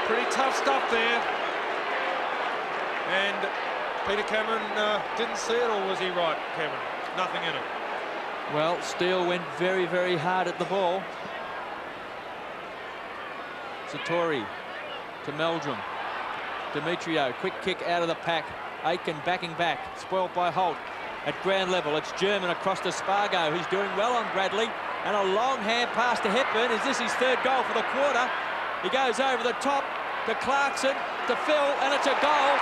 Pretty tough stuff there. And Peter Cameron didn't see it, or was he right, Cameron? Nothing in it. Well, Steele went very, very hard at the ball. Satori to Meldrum. Demetrio, quick kick out of the pack. Aitken backing back, spoiled by Holt. At ground level, it's German across to Spargo, who's doing well on Bradley. And a long hand pass to Hepburn. Is this his 3rd goal for the quarter? He goes over the top to Clarkson, to Phil, and it's a goal.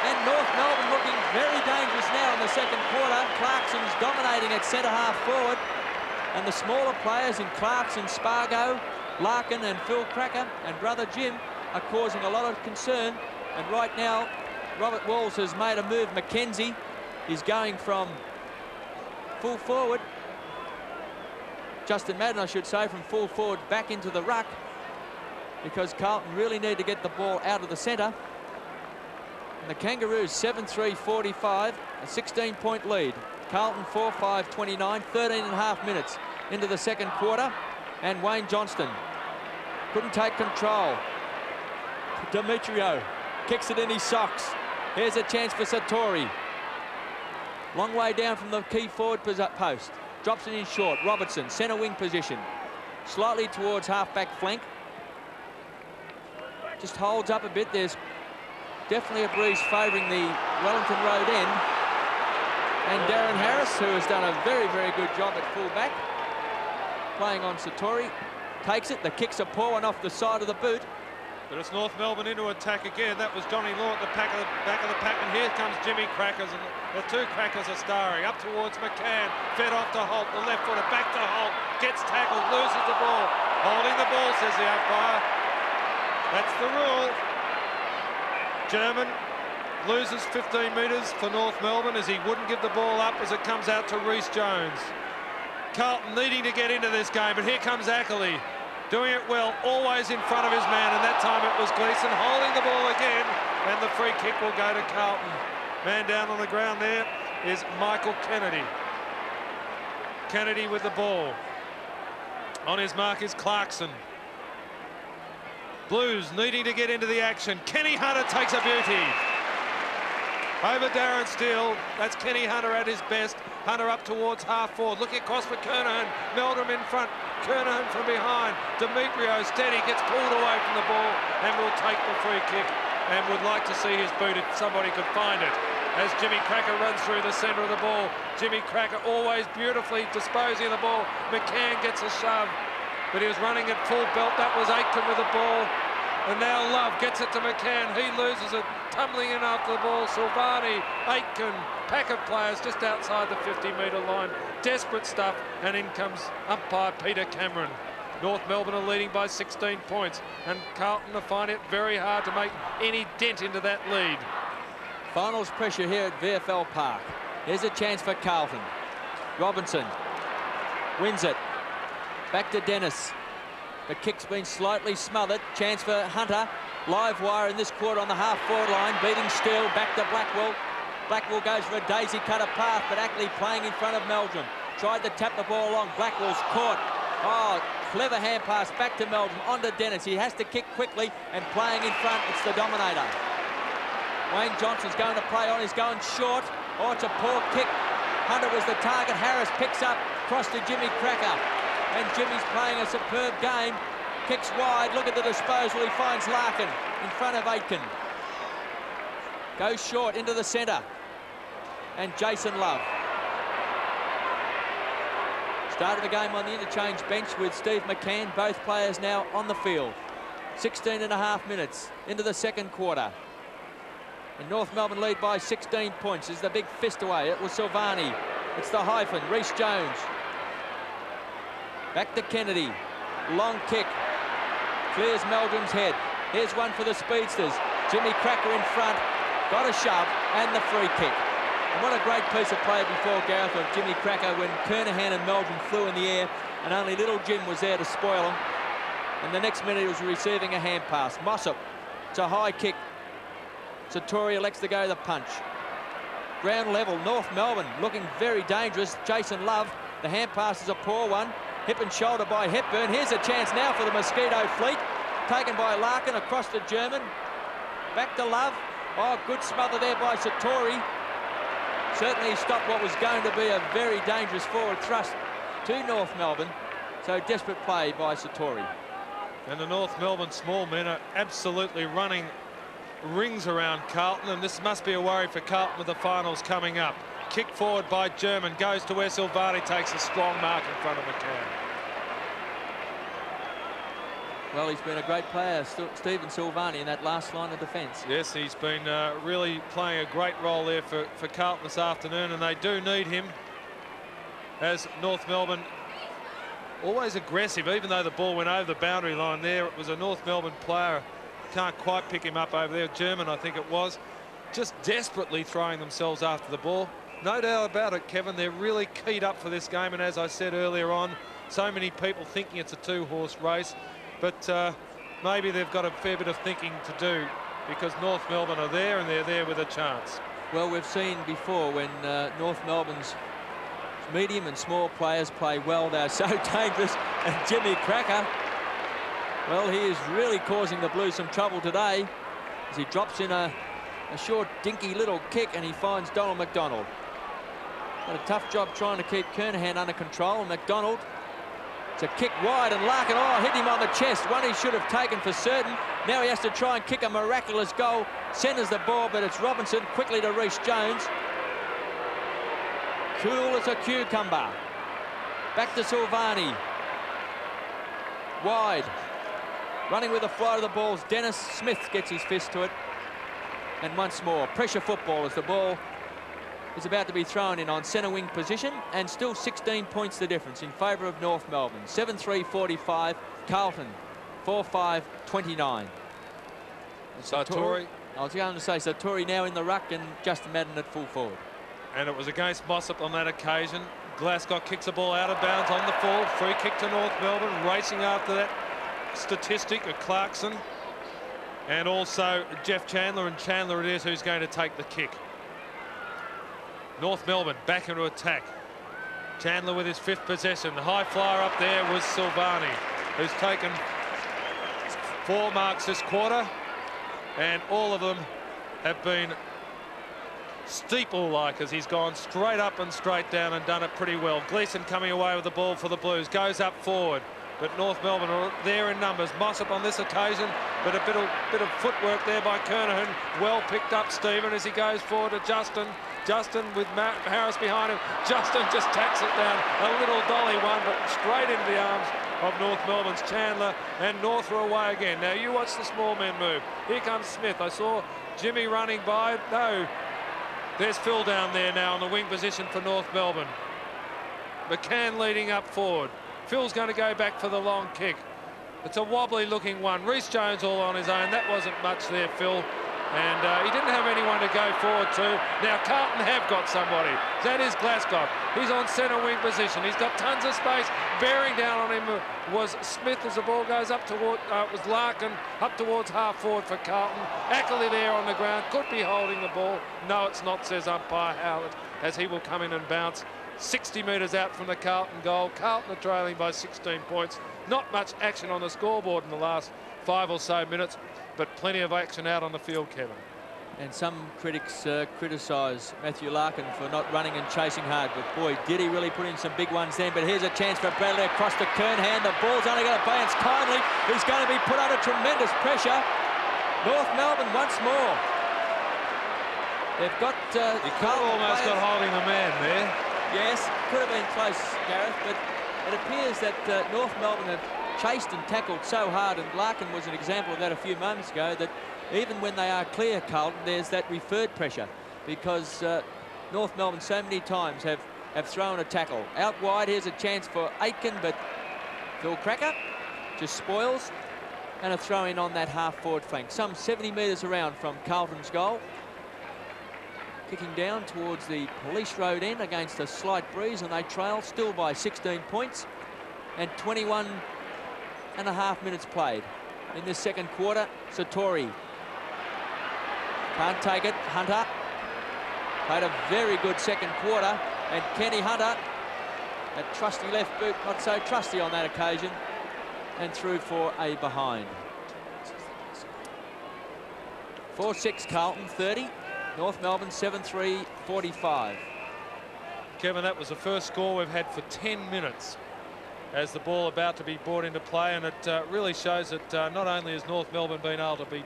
And North Melbourne looking very dangerous now in the 2nd quarter. Clarkson's dominating at centre-half forward. And the smaller players in Clarkson, Spargo, Larkin and Phil Cracker and brother Jim are causing a lot of concern. And right now, Robert Walls has made a move. McKenzie is going from full forward. Justin Madden, I should say, from full forward back into the ruck, because Carlton really need to get the ball out of the centre. And the Kangaroos 7-3-45, a 16-point lead. Carlton 4-5-29, 13.5 minutes into the 2nd quarter. And Wayne Johnston couldn't take control. Demetrio kicks it in his socks. Here's a chance for Satori. Long way down from the key forward post. Drops it in short. Robertson, centre wing position. Slightly towards half-back flank. Just holds up a bit. There's definitely a breeze favouring the Wellington Road end. And Darren Harris, who has done a very, very good job at full-back, playing on Satori, takes it. The kick's a poor one off the side of the boot. But it's North Melbourne into attack again. That was Johnny Law at the back of the pack, and here comes Jimmy Crackers, and the 2 Crackers are starring. Up towards McCann, fed off to Holt, the left footer, back to Holt, gets tackled, loses the ball. Holding the ball, says the umpire. That's the rule. German loses 15 metres for North Melbourne as he wouldn't give the ball up as it comes out to Rhys Jones. Carlton needing to get into this game, but here comes Ackley, doing it well, always in front of his man, and that time it was Gleeson holding the ball again, and the free kick will go to Carlton. Man down on the ground there is Michael Kennedy. Kennedy with the ball. On his mark is Clarkson. Blues needing to get into the action. Kenny Hunter takes a beauty. over Darren Steele. That's Kenny Hunter at his best. Hunter up towards half forward, looking across for Kernahan. Meldrum in front, Kernahan from behind. Demetrio steady, gets pulled away from the ball and will take the free kick, and would like to see his boot if somebody could find it. As Jimmy Cracker runs through the centre of the ball. Jimmy Cracker always beautifully disposing of the ball. McCann gets a shove, but he was running at full belt. That was Aitken with the ball. And now Love gets it to McCann. He loses it, tumbling in after the ball. Silvani, Aitken, pack of players just outside the 50-metre line. Desperate stuff, and in comes umpire Peter Cameron. North Melbourne are leading by 16 points, and Carlton are finding it very hard to make any dent into that lead. Finals pressure here at VFL Park. Here's a chance for Carlton. Robinson wins it. Back to Dennis. The kick's been slightly smothered. Chance for Hunter. Live wire in this quarter on the half-forward line. Beating Steele. Back to Blackwell. Blackwell goes for a daisy cutter path, but Ackley playing in front of Meldrum. Tried to tap the ball along. Blackwell's caught. Oh, clever hand pass back to Meldrum. On to Dennis. He has to kick quickly, and playing in front, it's the Dominator. Wayne Johnson's going to play on. He's going short. Oh, it's a poor kick. Hunter was the target. Harris picks up. Cross to Jimmy Cracker. And Jimmy's playing a superb game. Kicks wide. Look at the disposal. He finds Larkin in front of Aitken. Goes short into the centre. And Jason Love. Started the game on the interchange bench with Steve McCann. Both players now on the field. 16.5 minutes into the second quarter. And North Melbourne lead by 16 points. Is the big fist away. It was Silvani. It's the hyphen. Rhys Jones. Back to Kennedy. Long kick. Clears Meldrum's head. Here's one for the speedsters. Jimmy Cracker in front. Got a shove and the free kick. And what a great piece of play before Gareth of Jimmy Cracker when Kernahan and Meldrum flew in the air and only little Jim was there to spoil them. And the next minute he was receiving a hand pass. Mossop. It's a high kick. Satori elects to go the punch. Ground level, North Melbourne looking very dangerous. Jason Love, the hand pass is a poor one. Hip and shoulder by Hepburn. Here's a chance now for the Mosquito fleet. Taken by Larkin across to German. Back to Love. Oh, good smother there by Satori. Certainly stopped what was going to be a very dangerous forward thrust to North Melbourne. So desperate play by Satori. And the North Melbourne small men are absolutely running rings around Carlton, and this must be a worry for Carlton with the finals coming up. Kick forward by German, goes to where Silvani takes a strong mark in front of McCann. Well, he's been a great player, Stephen Silvani, in that last line of defence. Yes, he's been really playing a great role there for Carlton this afternoon, and they do need him, as North Melbourne always aggressive. Even though the ball went over the boundary line there, it was a North Melbourne player. Can't quite pick him up over there. German, I think it was, just desperately throwing themselves after the ball. No doubt about it, Kevin, they're really keyed up for this game, and as I said earlier on, so many people thinking it's a two-horse race, but maybe they've got a fair bit of thinking to do, because North Melbourne are there and they're there with a chance. Well, we've seen before when North Melbourne's medium and small players play well, they're so dangerous. And Jimmy Cracker, well, he is really causing the Blues some trouble today as he drops in a short, dinky little kick, and he finds Donald McDonald. Got a tough job trying to keep Kernahan under control. McDonald, it's a kick wide, and Larkin, oh, hit him on the chest. One he should have taken for certain. Now he has to try and kick a miraculous goal. Centres the ball, but it's Robinson quickly to Rhys Jones. Cool as a cucumber. Back to Silvani. Wide. Running with the flight of the balls. Dennis Smith gets his fist to it. And once more, pressure football as the ball is about to be thrown in on centre wing position, and still 16 points the difference in favour of North Melbourne. 7-3-45, Carlton 4-5-29. Satori. I was going to say Satori now in the ruck and Justin Madden at full forward. And it was against Mossop on that occasion. Glasgow kicks the ball out of bounds on the full. Free kick to North Melbourne, racing after that statistic of Clarkson. And also Jeff Chandler, and Chandler it is who's going to take the kick. North Melbourne back into attack. Chandler with his fifth possession. The high flyer up there was Silvani, who's taken 4 marks this quarter, and all of them have been steeple-like as he's gone straight up and straight down and done it pretty well. Gleeson coming away with the ball for the Blues, goes up forward, but North Melbourne are there in numbers. Mossop on this occasion, but a bit of footwork there by Kernahan. Well picked up, Stephen, as he goes forward to Justin. Justin with Matt Harris behind him. Justin just tacks it down. A little dolly one, but straight into the arms of North Melbourne's Chandler, and North are away again. Now you watch the small men move. Here comes Smith. I saw Jimmy running by. No. There's Phil down there now in the wing position for North Melbourne. McCann leading up forward. Phil's going to go back for the long kick. It's a wobbly looking one. Reece Jones all on his own. That wasn't much there, Phil. And he didn't have anyone to go forward to. Now Carlton have got somebody. That is Glasgow. He's on centre wing position. He's got tons of space. Bearing down on him was Smith as the ball goes up toward, it was Larkin up towards half forward for Carlton. Ackley there on the ground, could be holding the ball. No, it's not, says umpire Howard, as he will come in and bounce 60 metres out from the Carlton goal. Carlton are trailing by 16 points. Not much action on the scoreboard in the last 5 or so minutes, but plenty of action out on the field, Kevin. And some critics criticise Matthew Larkin for not running and chasing hard, but boy, did he really put in some big ones then. But here's a chance for Bradley across to Kernhan. The ball's only going to bounce kindly. He's going to be put under tremendous pressure. North Melbourne once more. They've got... he could have almost got holding the man there. Yes, could have been close, Gareth, but it appears that North Melbourne have chased and tackled so hard, and Larkin was an example of that a few moments ago, that even when they are clear, Carlton, there's that referred pressure, because North Melbourne so many times have thrown a tackle. Out wide, here's a chance for Aitken, but Phil Cracker just spoils, and a throw in on that half-forward flank. Some 70 metres around from Carlton's goal. Kicking down towards the Police Road end against a slight breeze, and they trail still by 16 points, and 21 and a half minutes played in this second quarter. Satori can't take it. Hunter played a very good second quarter, and Kenny Hunter, that trusty left boot, not so trusty on that occasion, and through for a behind. 4-6 Carlton, 30. North Melbourne 7-3, 45. Kevin, that was the first score we've had for 10 minutes as the ball about to be brought into play, and it really shows that not only has North Melbourne been able to be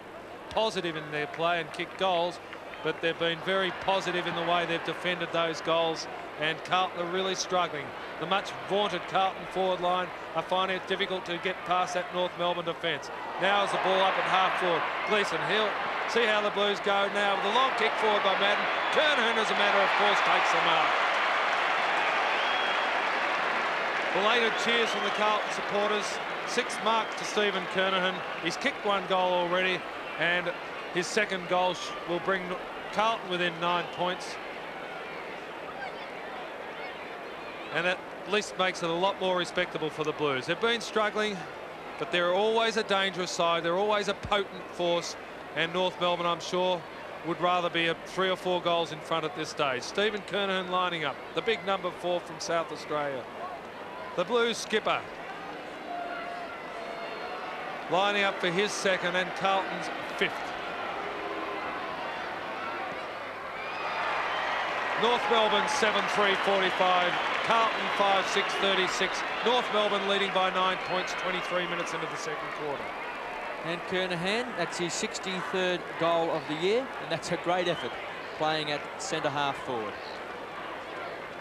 positive in their play and kick goals, but they've been very positive in the way they've defended those goals, and Carlton are really struggling. The much vaunted Carlton forward line are finding it difficult to get past that North Melbourne defence. Now is the ball up at half forward. Gleeson, he'll see how the Blues go now with a long kick forward by Madden. Kernahan, as a matter of course, takes the mark. Belated cheers from the Carlton supporters. 6 marks to Stephen Kernahan. He's kicked 1 goal already, and his second goal will bring Carlton within 9 points. And at least makes it a lot more respectable for the Blues. They've been struggling, but they're always a dangerous side. They're always a potent force. And North Melbourne, I'm sure, would rather be 3 or 4 goals in front at this stage. Stephen Kernahan lining up, the big number 4 from South Australia. The Blues skipper lining up for his second and Carlton's 5th. North Melbourne 7-3, 45. Carlton 5-6, 36. North Melbourne leading by 9 points, 23 minutes into the second quarter. And Kernahan, that's his 63rd goal of the year, and that's a great effort playing at centre half forward.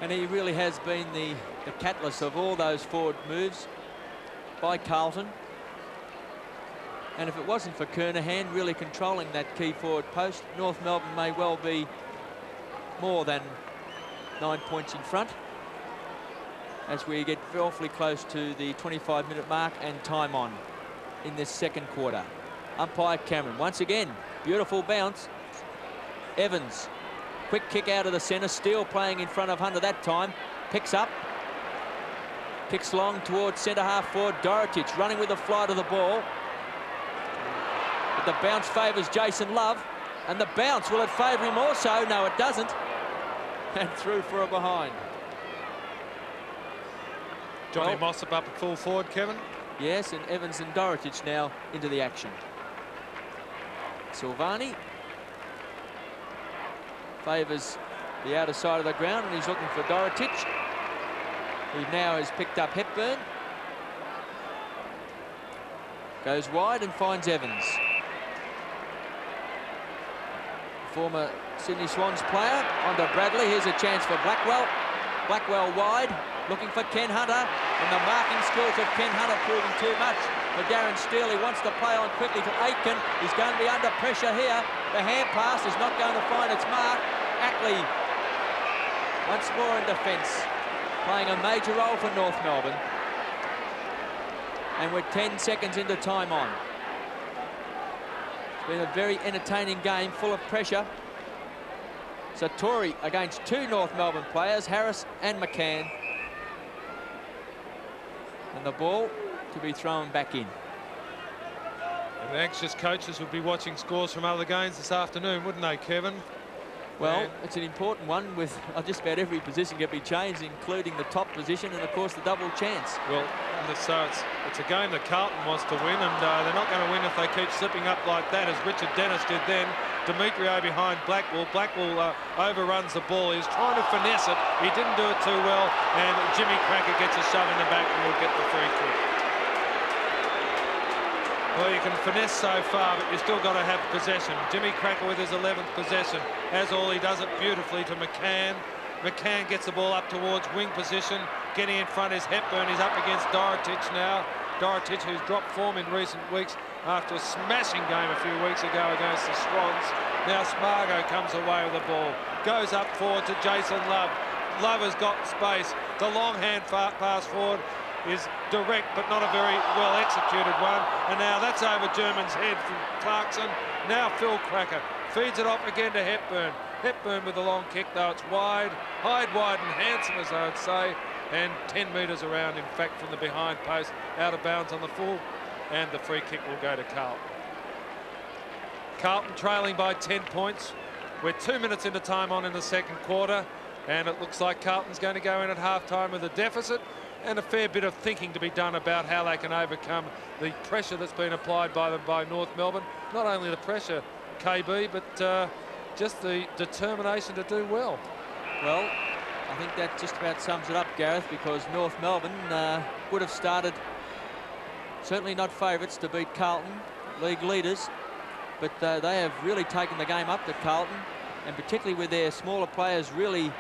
And he really has been the catalyst of all those forward moves by Carlton. And if it wasn't for Kernahan really controlling that key forward post, North Melbourne may well be more than 9 points in front as we get awfully close to the 25-minute mark and time on in this second quarter. Umpire Cameron, once again, beautiful bounce. Evans, quick kick out of the centre, Steele playing in front of Hunter that time, picks up, kicks long towards centre half forward. Dorotic running with the flight of the ball, but the bounce favours Jason Love, and the bounce, will it favour him also? No, it doesn't, and through for a behind. Johnny Mossop up at full forward, Kevin. Yes, and Evans and Dorotic now into the action. Silvani. favours the outer side of the ground, and he's looking for Dorotic, who now has picked up Hepburn. Goes wide and finds Evans. Former Sydney Swans player onto Bradley. Here's a chance for Blackwell. Blackwell wide, looking for Ken Hunter, and the marking skills of Ken Hunter proving too much for Darren Steele. He wants to play on quickly to Aitken. He's going to be under pressure here. The hand pass is not going to find its mark. Ackley once more in defence, playing a major role for North Melbourne. And we're 10 seconds into time on. It's been a very entertaining game, full of pressure. Satori against two North Melbourne players, Harris and McCann. And the ball to be thrown back in. And the anxious coaches would be watching scores from other games this afternoon, wouldn't they, Kevin? Well, it's an important one with just about every position can be changed, including the top position and, of course, the double chance. Well, so it's a game that Carlton wants to win, and they're not going to win if they keep slipping up like that, as Richard Dennis did then. Demetrio behind Blackwell. Blackwell overruns the ball. He's trying to finesse it. He didn't do it too well, and Jimmy Cracker gets a shove in the back and will get the free kick. Well, you can finesse so far, but you've still got to have possession. Jimmy Cracker with his 11th possession. As all, he does it beautifully to McCann. McCann gets the ball up towards wing position. Getting in front is Hepburn. He's up against Dorotic now. Dorotic, who's dropped form in recent weeks after a smashing game a few weeks ago against the Swans. Now Spargo comes away with the ball. Goes up forward to Jason Love. Love has got space. The long hand pass forward is direct, but not a very well executed one. And now that's over German's head from Clarkson. Now Phil Cracker feeds it off again to Hepburn. Hepburn with the long kick, though it's wide, wide and handsome, as I would say, and 10 metres around, in fact, from the behind post, out of bounds on the full, and the free kick will go to Carlton. Carlton trailing by 10 points. We're 2 minutes into time on in the second quarter, and it looks like Carlton's going to go in at half-time with a deficit, and a fair bit of thinking to be done about how they can overcome the pressure that's been applied by them by North Melbourne. Not only the pressure, KB, but just the determination to do well. Well, I think that just about sums it up, Gareth, because North Melbourne would have started, certainly not favourites to beat Carlton, league leaders, but they have really taken the game up to Carlton, and particularly with their smaller players really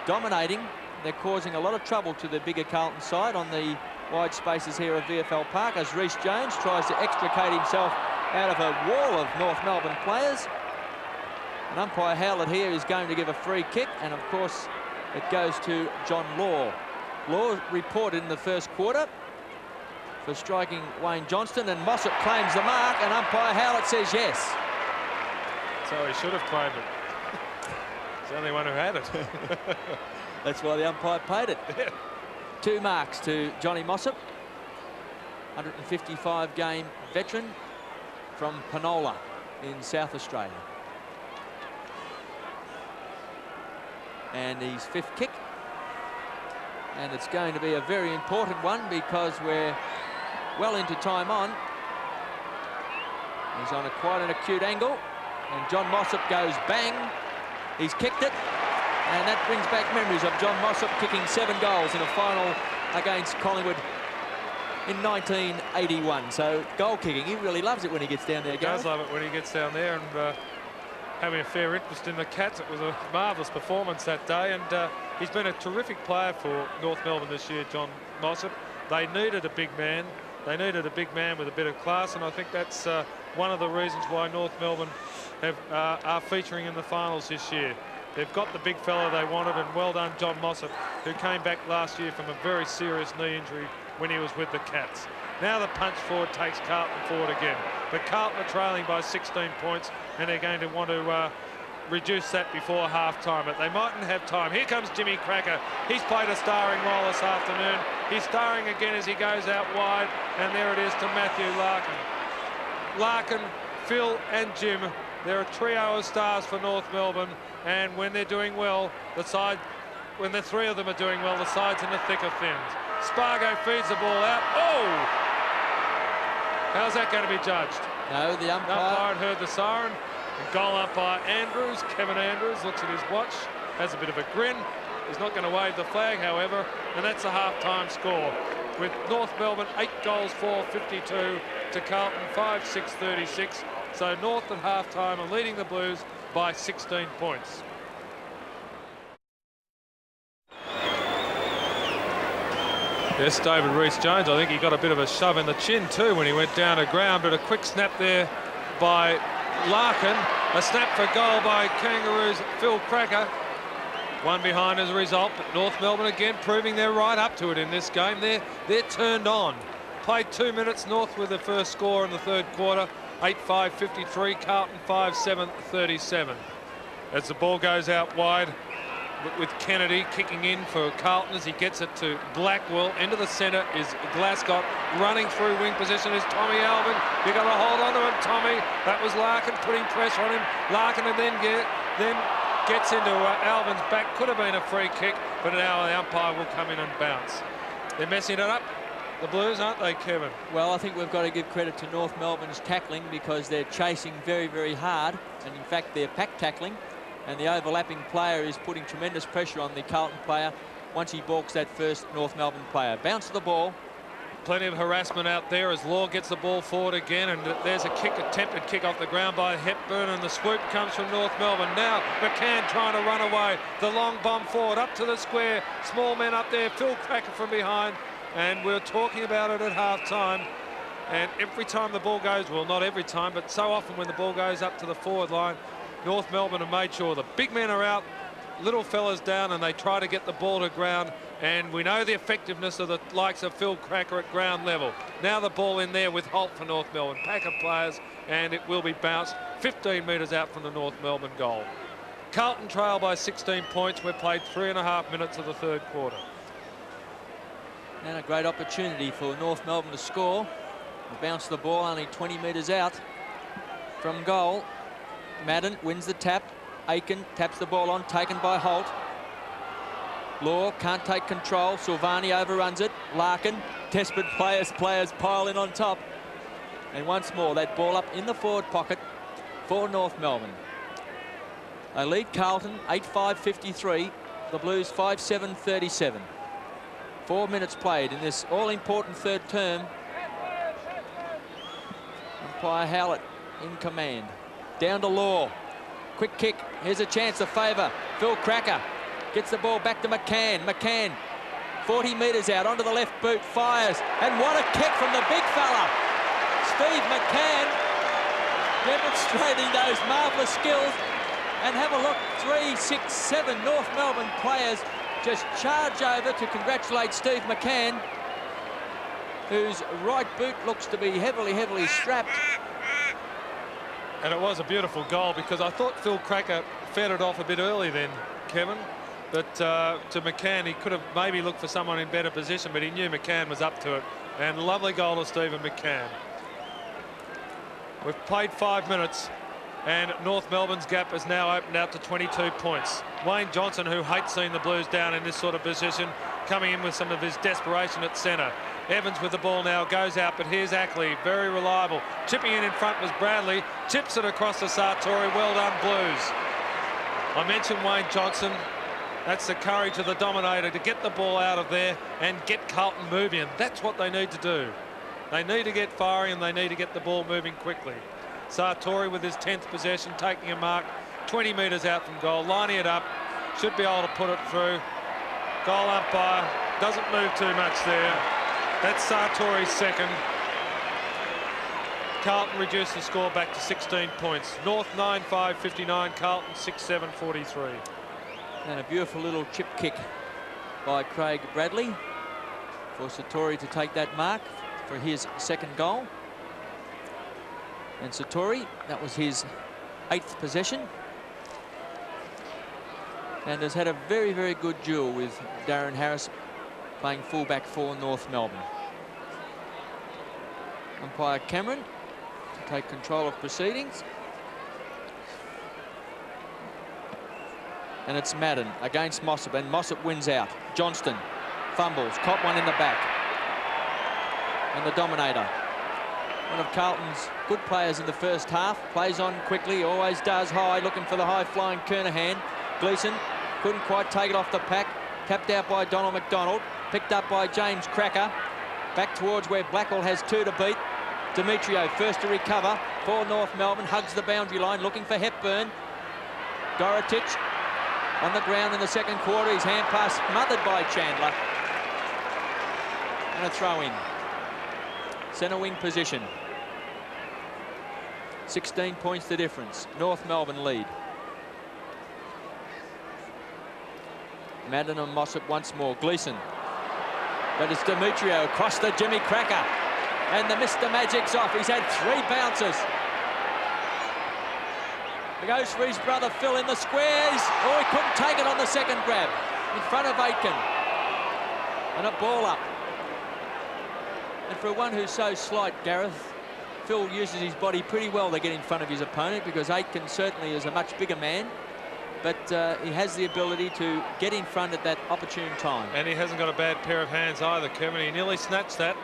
dominating. They're causing a lot of trouble to the bigger Carlton side on the wide spaces here of VFL Park as Rhys Jones tries to extricate himself out of a wall of North Melbourne players. And umpire Howlett here is going to give a free kick, and of course it goes to John Law. Law reported in the first quarter for striking Wayne Johnston, and Mossop claims the mark, and umpire Howlett says yes. So he should have claimed it. He's the only one who had it. That's why the umpire paid it. 2 marks to Johnny Mossop, 155 game veteran from Penola in South Australia. And his 5th kick, and it's going to be a very important one because we're well into time on. He's on quite an acute angle, and John Mossop goes bang. He's kicked it, and that brings back memories of John Mossop kicking 7 goals in a final against Collingwood in 1981. So goal kicking, he really loves it when he gets down there. He does love it when he gets down there, and having a fair interest in the Cats. It was a marvellous performance that day, and he's been a terrific player for North Melbourne this year, John Mossop. They needed a big man. They needed a big man with a bit of class, and I think that's one of the reasons why North Melbourne are featuring in the finals this year. They've got the big fella they wanted, and well done John Mossop, who came back last year from a very serious knee injury when he was with the Cats. Now the punch forward takes Carlton forward again, but Carlton are trailing by 16 points, and they're going to want to reduce that before half-time, but they mightn't have time. Here comes Jimmy Cracker. He's played a starring role this afternoon. He's starring again as he goes out wide, and there it is to Matthew Larkin. Larkin, Phil and Jim, they're a trio of stars for North Melbourne, and when they're doing well, when the 3 of them are doing well, the side's in the thick of things. Spargo feeds the ball out. Oh! How's that going to be judged? No, the umpire had heard the siren. Goal up by Andrews. Kevin Andrews looks at his watch, has a bit of a grin. He's not going to wave the flag, however, and that's a half-time score. With North Melbourne 8 goals for 52 to Carlton 5-6-36. So North at half-time are leading the Blues by 16 points. Yes, David Rees-Jones, I think he got a bit of a shove in the chin too when he went down to ground, but a quick snap there by Larkin. A snap for goal by Kangaroos' Phil Cracker. One behind as a result, but North Melbourne again proving they're right up to it in this game. They're turned on. Played 2 minutes, North with the first score in the third quarter. 8-5-53, Carlton 5-7-37. As the ball goes out wide, with Kennedy kicking in for Carlton as he gets it to Blackwell. Into the centre is Glasgow. Running through wing position is Tommy Alvin. You've got to hold on to him, Tommy. That was Larkin putting pressure on him. Larkin and then gets into Alvin's back. Could have been a free kick, but now the umpire will come in and bounce. They're messing it up, the Blues, aren't they, Kevin? Well, I think we've got to give credit to North Melbourne's tackling because they're chasing very, very hard. And in fact, they're pack tackling. And the overlapping player is putting tremendous pressure on the Carlton player once he balks that first North Melbourne player. Bounce of the ball. Plenty of harassment out there as Law gets the ball forward again, and there's a attempted kick off the ground by Hepburn, and the swoop comes from North Melbourne. Now McCann trying to run away. The long bomb forward up to the square. Small men up there. Phil Cracker from behind, and we're talking about it at half-time. And every time the ball goes, well, not every time, but so often when the ball goes up to the forward line, North Melbourne have made sure the big men are out, little fellas down, and they try to get the ball to ground. And we know the effectiveness of the likes of Phil Cracker at ground level. Now the ball in there with Holt for North Melbourne. Pack of players, and it will be bounced 15 metres out from the North Melbourne goal. Carlton trail by 16 points. We've played 3.5 minutes of the third quarter. And a great opportunity for North Melbourne to score. They bounce the ball only 20 metres out from goal. Madden wins the tap. Aiken taps the ball on, taken by Holt. Law can't take control. Silvani overruns it. Larkin, desperate players pile in on top. And once more, that ball up in the forward pocket for North Melbourne. They lead Carlton 8-5-53. The Blues 5-7-37. 4 minutes played in this all-important third term. Umpire Howlett in command. Down to Law. Quick kick. Here's a chance to favour Phil Cracker. Gets the ball back to McCann. McCann, 40 metres out onto the left boot, fires. And what a kick from the big fella. Steve McCann demonstrating those marvellous skills. And have a look, 3, 6, 7 North Melbourne players just charge over to congratulate Steve McCann, whose right boot looks to be heavily strapped. And it was a beautiful goal because I thought Phil Cracker fed it off a bit early then, Kevin. But to McCann, he could have maybe looked for someone in better position, but he knew McCann was up to it. And lovely goal to Stephen McCann. We've played 5 minutes, and North Melbourne's gap has now opened out to 22 points. Wayne Johnson, who hates seeing the Blues down in this sort of position, coming in with some of his desperation at centre. Evans with the ball now, goes out, but here's Ackley, very reliable. Chipping in front was Bradley, chips it across to Sartori. Well done, Blues. I mentioned Wayne Johnson. That's the courage of the Dominator to get the ball out of there and get Carlton moving. And that's what they need to do. They need to get firing and they need to get the ball moving quickly. Sartori with his 10th possession, taking a mark 20 metres out from goal, lining it up, should be able to put it through. Goal umpire doesn't move too much there. That's Sartori's second. Carlton reduced the score back to 16 points. North 9-5-59, Carlton 6-7-43. And a beautiful little chip kick by Craig Bradley for Sartori to take that mark for his second goal. And Sartori, that was his 8th possession. And has had a very good duel with Darren Harris playing fullback for North Melbourne. Umpire Cameron to take control of proceedings. And it's Madden against Mossop, and Mossop wins out. Johnston fumbles, caught one in the back. And the Dominator one of Carlton's good players in the first half. Plays on quickly, always does high, looking for the high-flying Kernahan. Gleeson couldn't quite take it off the pack. Capped out by Donald McDonald. Picked up by James Cracker. Back towards where Blackwell has 2 to beat. Demetrio first to recover for North Melbourne. Hugs the boundary line, looking for Hepburn. Dorotich on the ground in the second quarter. His hand pass smothered by Chandler. And a throw in. Centre wing position. 16 points the difference. North Melbourne lead. Madden and Mossop once more. Gleeson. But it's Demetrio across the Jimmy Cracker. And the Mr. Magic's off. He's had 3 bounces. He goes for his brother Phil in the squares. Oh, he couldn't take it on the second grab. In front of Aitken. And a ball up. And for one who's so slight, Gareth, Phil uses his body pretty well to get in front of his opponent, because Aitken certainly is a much bigger man. But he has the ability to get in front at that opportune time. And he hasn't got a bad pair of hands either, Kevin. He nearly snatched that.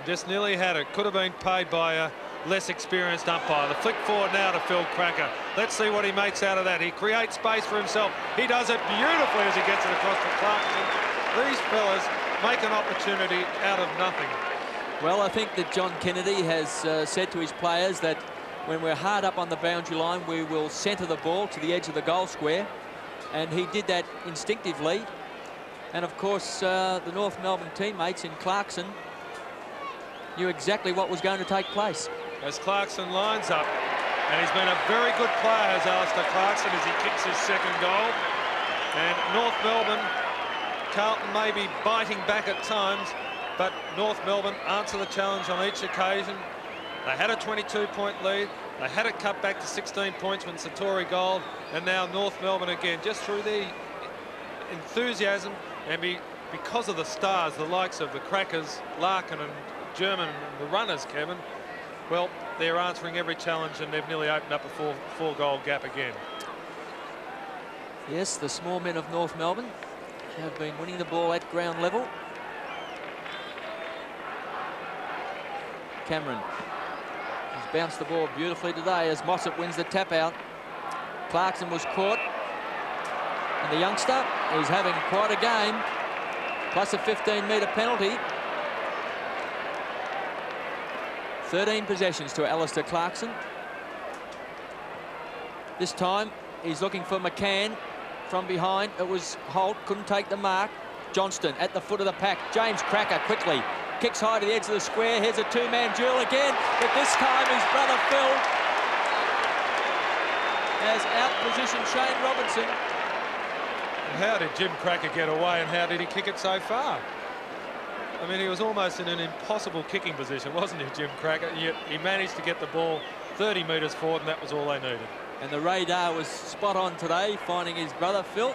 Just nearly had it. Could have been paid by a less experienced umpire. The flick forward now to Phil Cracker. Let's see what he makes out of that. He creates space for himself. He does it beautifully as he gets it across to Clarkson. These fellas make an opportunity out of nothing. Well, I think that John Kennedy has said to his players that when we're hard up on the boundary line, we will centre the ball to the edge of the goal square. And he did that instinctively. And of course, the North Melbourne teammates in Clarkson knew exactly what was going to take place. As Clarkson lines up, and he's been a very good player, as Alistair Clarkson, as he kicks his second goal. And North Melbourne, Carlton may be biting back at times, but North Melbourne answer the challenge on each occasion. They had a 22-point lead. They had it cut back to 16 points when Satori goaled, and now North Melbourne again, just through the enthusiasm and because of the stars, the likes of the Crackers, Larkin and German, and the runners, Kevin. Well, they're answering every challenge, and they've nearly opened up a four-goal gap again. Yes, the small men of North Melbourne have been winning the ball at ground level. Cameron has bounced the ball beautifully today as Mossop wins the tap out. Clarkson was caught, and the youngster is having quite a game, plus a 15-metre penalty. 13 possessions to Alistair Clarkson. This time he's looking for McCann from behind. It was Holt, couldn't take the mark. Johnston at the foot of the pack. James Cracker quickly kicks high to the edge of the square. Here's a 2-man duel again, but this time his brother Phil has out-positioned Shane Robinson. How did Jim Cracker get away, and how did he kick it so far? I mean, he was almost in an impossible kicking position, wasn't he, Jim Cracker? Yet he managed to get the ball 30 metres forward, and that was all they needed. And the radar was spot on today, finding his brother Phil,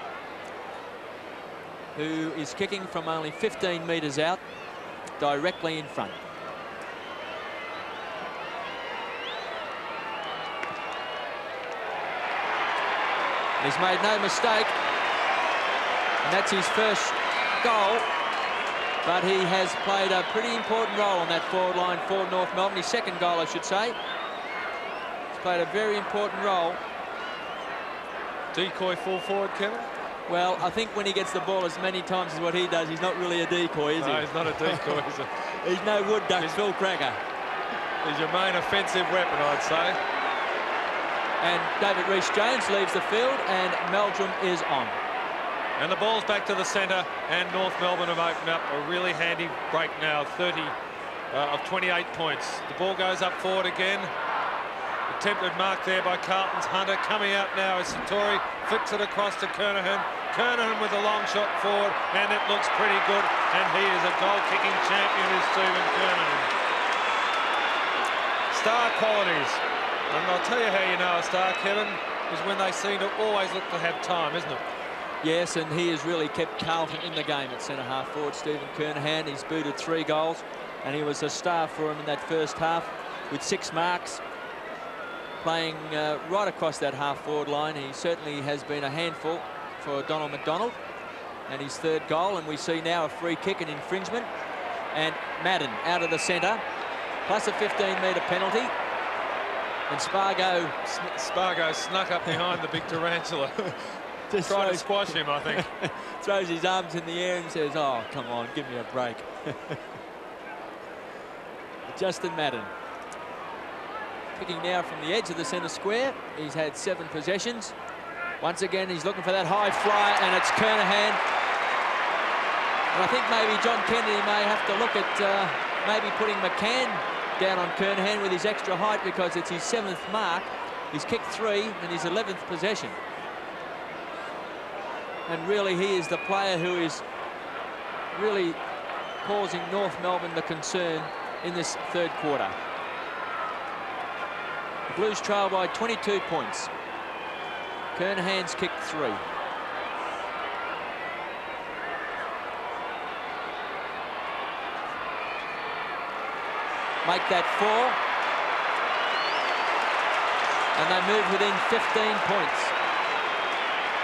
who is kicking from only 15 metres out, directly in front. He's made no mistake, and that's his first goal. But he has played a pretty important role on that forward line for North Melbourne. His second goal, I should say. He's played a very important role. Decoy full forward, Kevin? Well, I think when he gets the ball as many times as what he does, he's not really a decoy, is he? No, he's not a decoy, is he? He's no wood duck, Phil Cracker. He's your main offensive weapon, I'd say. And David Rhys-Jones leaves the field, and Meldrum is on. And the ball's back to the centre, and North Melbourne have opened up a really handy break now, 30 of 28 points. The ball goes up forward again. Attempted mark there by Carlton's Hunter. Coming out now is Satori, flicks it across to Kernahan. Kernahan with a long shot forward, and it looks pretty good. And he is a goal-kicking champion, is Stephen Kernahan. Star qualities. And I'll tell you how you know a star, Kevin, is when they seem to always look to have time, isn't it? Yes, and he has really kept Carlton in the game at centre-half forward. Stephen Kernahan, he's booted 3 goals, and he was a star for him in that first half with 6 marks, playing right across that half-forward line. He certainly has been a handful for Donald McDonald, and his 3rd goal, and we see now a free kick and infringement. And Madden out of the centre. plus a 15-metre penalty. And Spargo snuck up behind the big tarantula. Just tried to squash him, I think. Throws his arms in the air and says, "Oh, come on, give me a break." Justin Madden. Picking now from the edge of the centre square. He's had 7 possessions. Once again, he's looking for that high fly, and it's Kernahan. And I think maybe John Kennedy may have to look at maybe putting McCann down on Kernahan with his extra height, because it's his 7th mark. He's kicked 3 and his 11th possession. And really, he is the player who is really causing North Melbourne the concern in this third quarter. The Blues trail by 22 points. Kernahan's kicked 3. Make that 4. And they move within 15 points.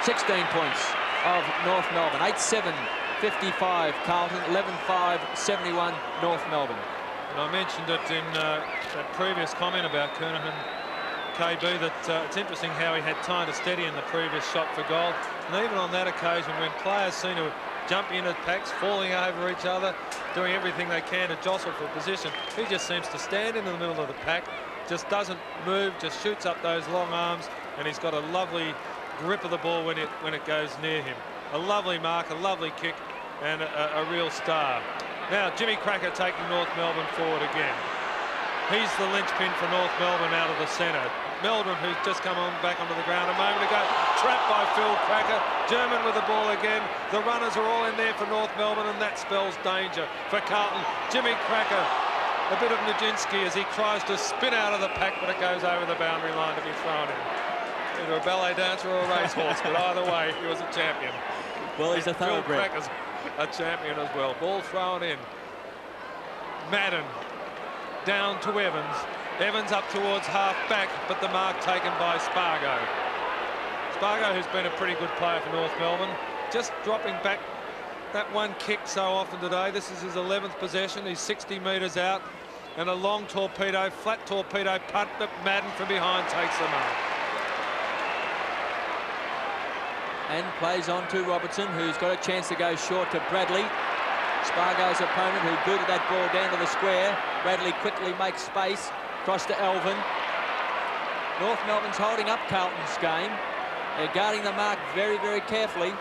16 points of North Melbourne. 8-7, 55 Carlton, 11-5, 71 North Melbourne. And I mentioned it in that previous comment about Kernahan, KB, that it's interesting how he had time to steady in the previous shot for goal. And even on that occasion, when players seem to jump in at packs, falling over each other, doing everything they can to jostle for position, he just seems to stand in the middle of the pack, just doesn't move, just shoots up those long arms, and he's got a lovely grip of the ball when it goes near him. A lovely mark, a lovely kick, and a real star. Now Jimmy Cracker taking North Melbourne forward again. He's the linchpin for North Melbourne out of the centre. Melbourne, who's just come back onto the ground a moment ago, trapped by Phil Cracker. German with the ball again. The runners are all in there for North Melbourne, and that spells danger for Carlton. Jimmy Cracker, a bit of Nijinsky as he tries to spin out of the pack, but it goes over the boundary line to be thrown in. Either a ballet dancer or a racehorse, but either way, he was a champion. Well, he's a thoroughbred. Phil Cracker's a champion as well. Ball thrown in. Madden down to Evans. Evans up towards half back, but the mark taken by Spargo. Spargo, who's been a pretty good player for North Melbourne, just dropping back that one kick so often today. This is his 11th possession. He's 60 metres out, and a long torpedo, flat torpedo punt, but Madden from behind takes the mark. And plays on to Robertson, who's got a chance to go short to Bradley. Spargo's opponent, who booted that ball down to the square. Bradley quickly makes space, across to Elvin. North Melbourne's holding up Carlton's game. They're guarding the mark very, very carefully.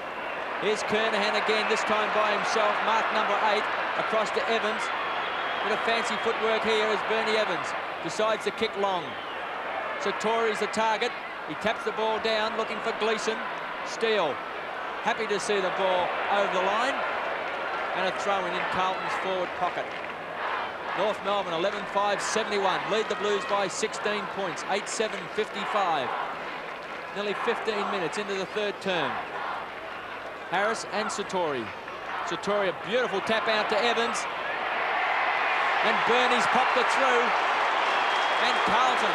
Here's Kernahan again, this time by himself. Mark number 8, across to Evans. Bit of fancy footwork here as Bernie Evans decides to kick long. Satori's the target. He taps the ball down, looking for Gleeson. Steele, happy to see the ball over the line, and a throw-in in Carlton's forward pocket. North Melbourne 11-5, 71, lead the Blues by 16 points, 8-7, 55. Nearly 15 minutes into the third term. Harris and Satori. Satori, a beautiful tap out to Evans, and Bernie's popped it through, and Carlton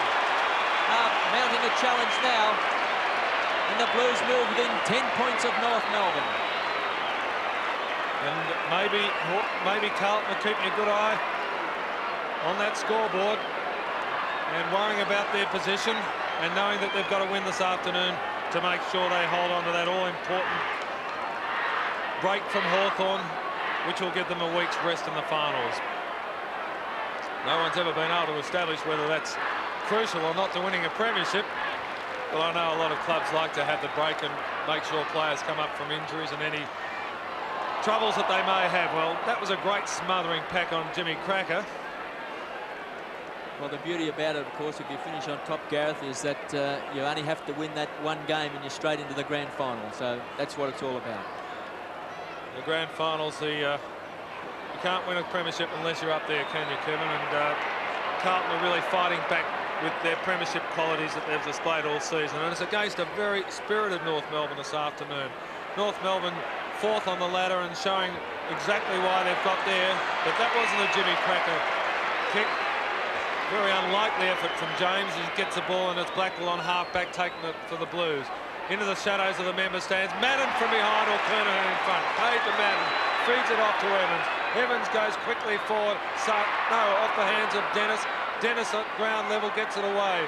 are mounting a challenge now. And the Blues move within 10 points of North Melbourne. And maybe Carlton are keeping a good eye on that scoreboard and worrying about their position and knowing that they've got to win this afternoon to make sure they hold on to that all-important break from Hawthorn, which will give them a week's rest in the finals. No one's ever been able to establish whether that's crucial or not to winning a premiership. Well, I know a lot of clubs like to have the break and make sure players come up from injuries and any troubles that they may have. Well, that was a great smothering pack on Jimmy Cracker. Well, the beauty about it, of course, if you finish on top, Gareth, is that you only have to win that one game and you're straight into the grand final. So that's what it's all about. The grand finals, you can't win a premiership unless you're up there, can you, Kevin? And Carlton are really fighting back with their premiership qualities that they've displayed all season, and it's against a very spirited North Melbourne this afternoon. North Melbourne 4th on the ladder and showing exactly why they've got there, but that wasn't a Jimmy Cracker kick. Very unlikely effort from James. He gets the ball, and it's Blackwell on half-back taking it for the Blues. Into the shadows of the member stands. Madden from behind, or Kernahan in front. Paid to Madden, feeds it off to Evans. Evans goes quickly forward. No, off the hands of Dennis. Dennis at ground level gets it away.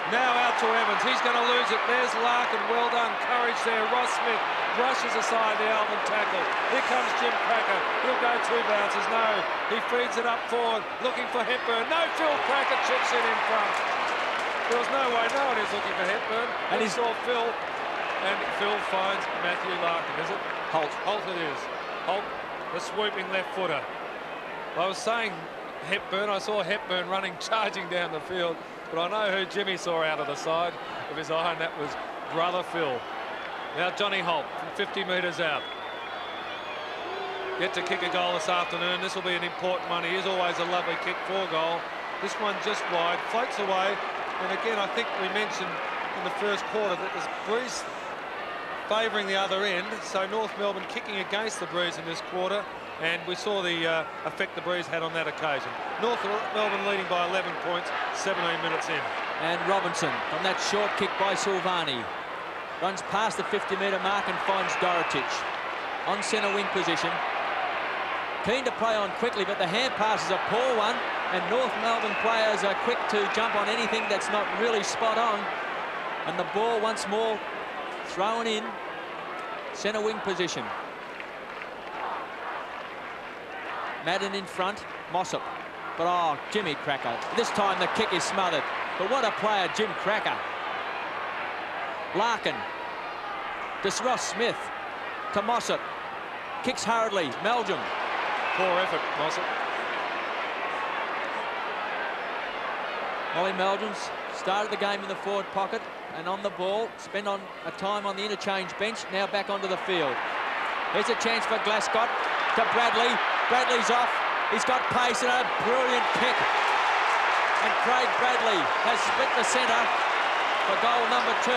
Now out to Evans. He's going to lose it. There's Larkin. Well done. Courage there. Ross Smith brushes aside the Alvin tackle. Here comes Jim Cracker. He'll go 2 bounces. No. He feeds it up forward. Looking for Hepburn. No, Phil Cracker chips in front. There was no way. No one is looking for Hepburn. And he saw Phil. And Phil finds Matthew Larkin. Is it? Holt. Holt it is. Holt, the swooping left footer. I was saying Hepburn. I saw Hepburn running, charging down the field. But I know who Jimmy saw out of the side of his eye, and that was brother Phil. Now Johnny Holt from 50 metres out. Yet to kick a goal this afternoon. This will be an important one. He is always a lovely kick for goal. This one just wide, floats away. And again, I think we mentioned in the first quarter that there's breeze favouring the other end. So North Melbourne kicking against the breeze in this quarter. And we saw the effect the breeze had on that occasion. North Melbourne leading by 11 points, 17 minutes in. And Robinson from that short kick by Silvani. Runs past the 50-metre mark and finds Dorotic on centre wing position. Keen to play on quickly, but the hand pass is a poor one. And North Melbourne players are quick to jump on anything that's not really spot on. And the ball once more thrown in centre wing position. Madden in front, Mossop. But oh, Jimmy Cracker. This time the kick is smothered. But what a player, Jim Cracker. Larkin. To Ross Smith. To Mossop. Kicks hurriedly. Meldrum. Poor effort, Mossop. Ollie Meldrum's started the game in the forward pocket and on the ball. Spent on a time on the interchange bench. Now back onto the field. Here's a chance for Glascott. To Bradley. Bradley's off. He's got pace and a brilliant kick. And Craig Bradley has split the centre for goal number 2.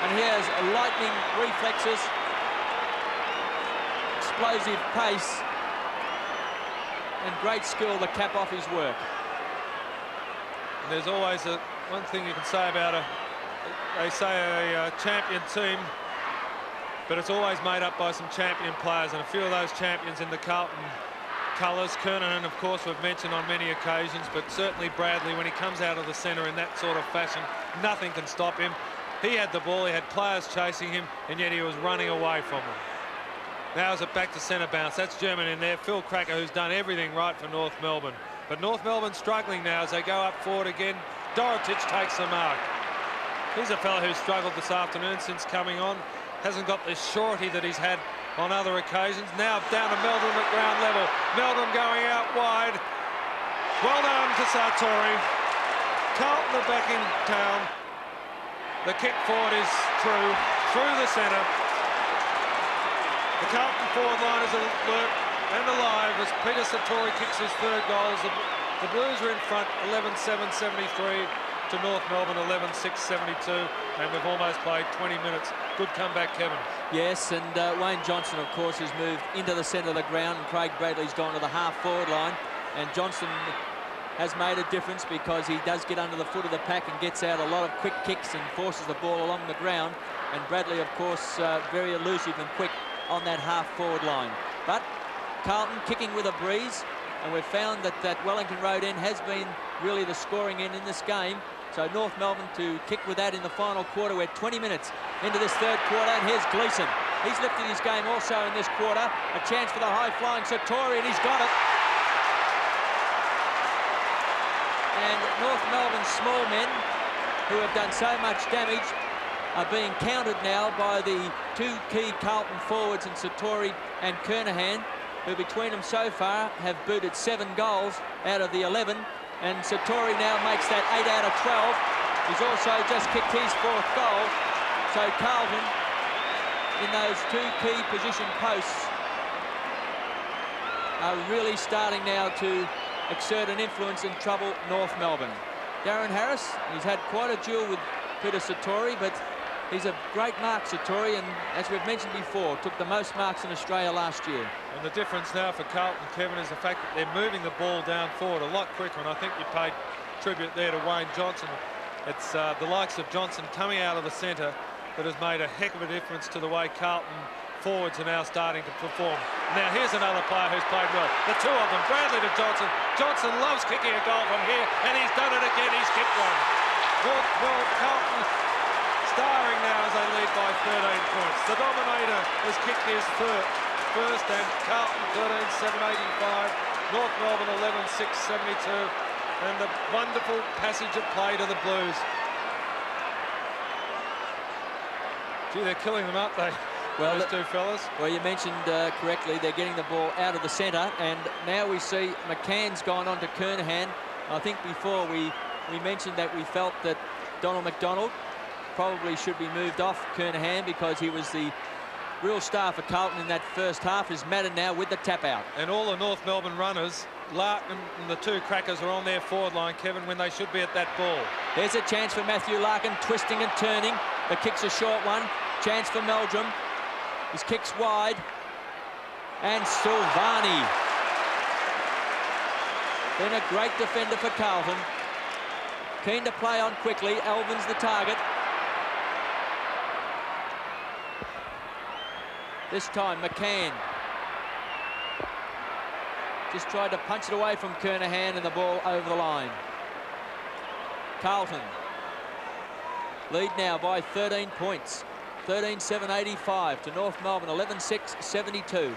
And he has lightning reflexes, explosive pace, and great skill to cap off his work. And there's always one thing you can say about a champion team. But it's always made up by some champion players, and a few of those champions in the Carlton colours. Kernahan, of course, we've mentioned on many occasions, but certainly Bradley, when he comes out of the centre in that sort of fashion, nothing can stop him. He had the ball, he had players chasing him, and yet he was running away from them. Now is it back to centre bounce. That's German in there. Phil Cracker, who's done everything right for North Melbourne. But North Melbourne struggling now as they go up forward again. Dorotic takes the mark. He's a fellow who's struggled this afternoon since coming on. Hasn't got the surety that he's had on other occasions. Now down to Meldrum at ground level. Meldrum going out wide. Well done to Sartori. Carlton are back in town. The kick forward is through the centre. The Carlton forward line is alert and alive as Peter Sartori kicks his 3rd goal. The Blues are in front, 11-7-73. To North Melbourne, 11-6-72, and we've almost played 20 minutes. Good comeback, Kevin. Yes, and Wayne Johnson, of course, has moved into the centre of the ground, and Craig Bradley's gone to the half-forward line. And Johnson has made a difference because he does get under the foot of the pack and gets out a lot of quick kicks and forces the ball along the ground. And Bradley, of course, very elusive and quick on that half-forward line. But Carlton kicking with a breeze, and we've found that Wellington Road end has been really the scoring end in this game. So North Melbourne to kick with that in the final quarter. We're 20 minutes into this 3rd quarter, and here's Gleeson. He's lifted his game also in this quarter. A chance for the high-flying Sartori, and he's got it. And North Melbourne's small men, who have done so much damage, are being countered now by the 2 key Carlton forwards in Sartori and Kernahan, who between them so far have booted 7 goals out of the 11. And Sartori now makes that 8 out of 12. He's also just kicked his 4th goal. So Carlton, in those 2 key position posts, are really starting now to exert an influence and trouble North Melbourne. Darren Harris, he's had quite a duel with Peter Sartori, but he's a great mark, Sartori, and as we've mentioned before, took the most marks in Australia last year. And the difference now for Carlton, Kevin, is the fact that they're moving the ball down forward a lot quicker, and I think you paid tribute there to Wayne Johnson. It's the likes of Johnson coming out of the centre that has made a heck of a difference to the way Carlton forwards are now starting to perform. Now here's another player who's played well. The two of them, Bradley to Johnson. Johnson loves kicking a goal from here, and he's done it again. He's kicked one. Well, Carlton starring now as they lead by 13 points. The Dominator has kicked his first, and Carlton 13-7-85. North Melbourne 11-6-72. And the wonderful passage of play to the Blues. Gee, they're killing them, aren't they? Well, those two fellas. Well, you mentioned correctly, they're getting the ball out of the centre, and now we see McCann's gone on to Kernahan. I think before we mentioned that we felt that Donald McDonald probably should be moved off Kernahan because he was the real star for Carlton in that first half. Is Madden now with the tap out. And all the North Melbourne runners, Larkin and the two crackers, are on their forward line, Kevin, when they should be at that ball. There's a chance for Matthew Larkin, twisting and turning. The kick's a short one. Chance for Meldrum. His kick's wide. And Silvani. Been a great defender for Carlton. Keen to play on quickly. Alvin's the target. This time, McCann just tried to punch it away from Kernahan, and the ball over the line. Carlton lead now by 13 points. 13-7-85 to North Melbourne, 11-6-72.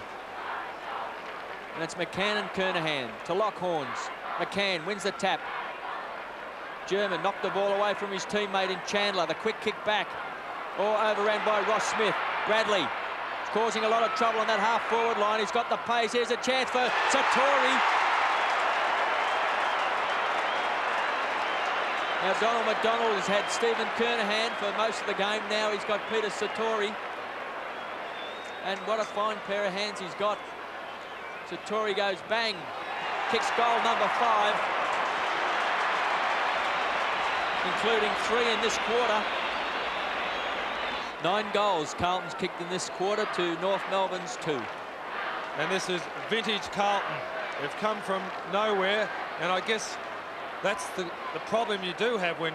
And it's McCann and Kernahan to Lockhorns. McCann wins the tap. German knocked the ball away from his teammate in Chandler. The quick kick back. Or overran by Ross Smith. Bradley causing a lot of trouble on that half-forward line. He's got the pace. Here's a chance for Satori. Now, Donald McDonald has had Stephen Kernahan for most of the game. Now he's got Peter Satori. And what a fine pair of hands he's got. Satori goes bang. Kicks goal number 5. Including 3 in this quarter. 9 goals Carlton's kicked in this quarter to North Melbourne's 2. And this is vintage Carlton. They've come from nowhere, and I guess that's the problem you do have when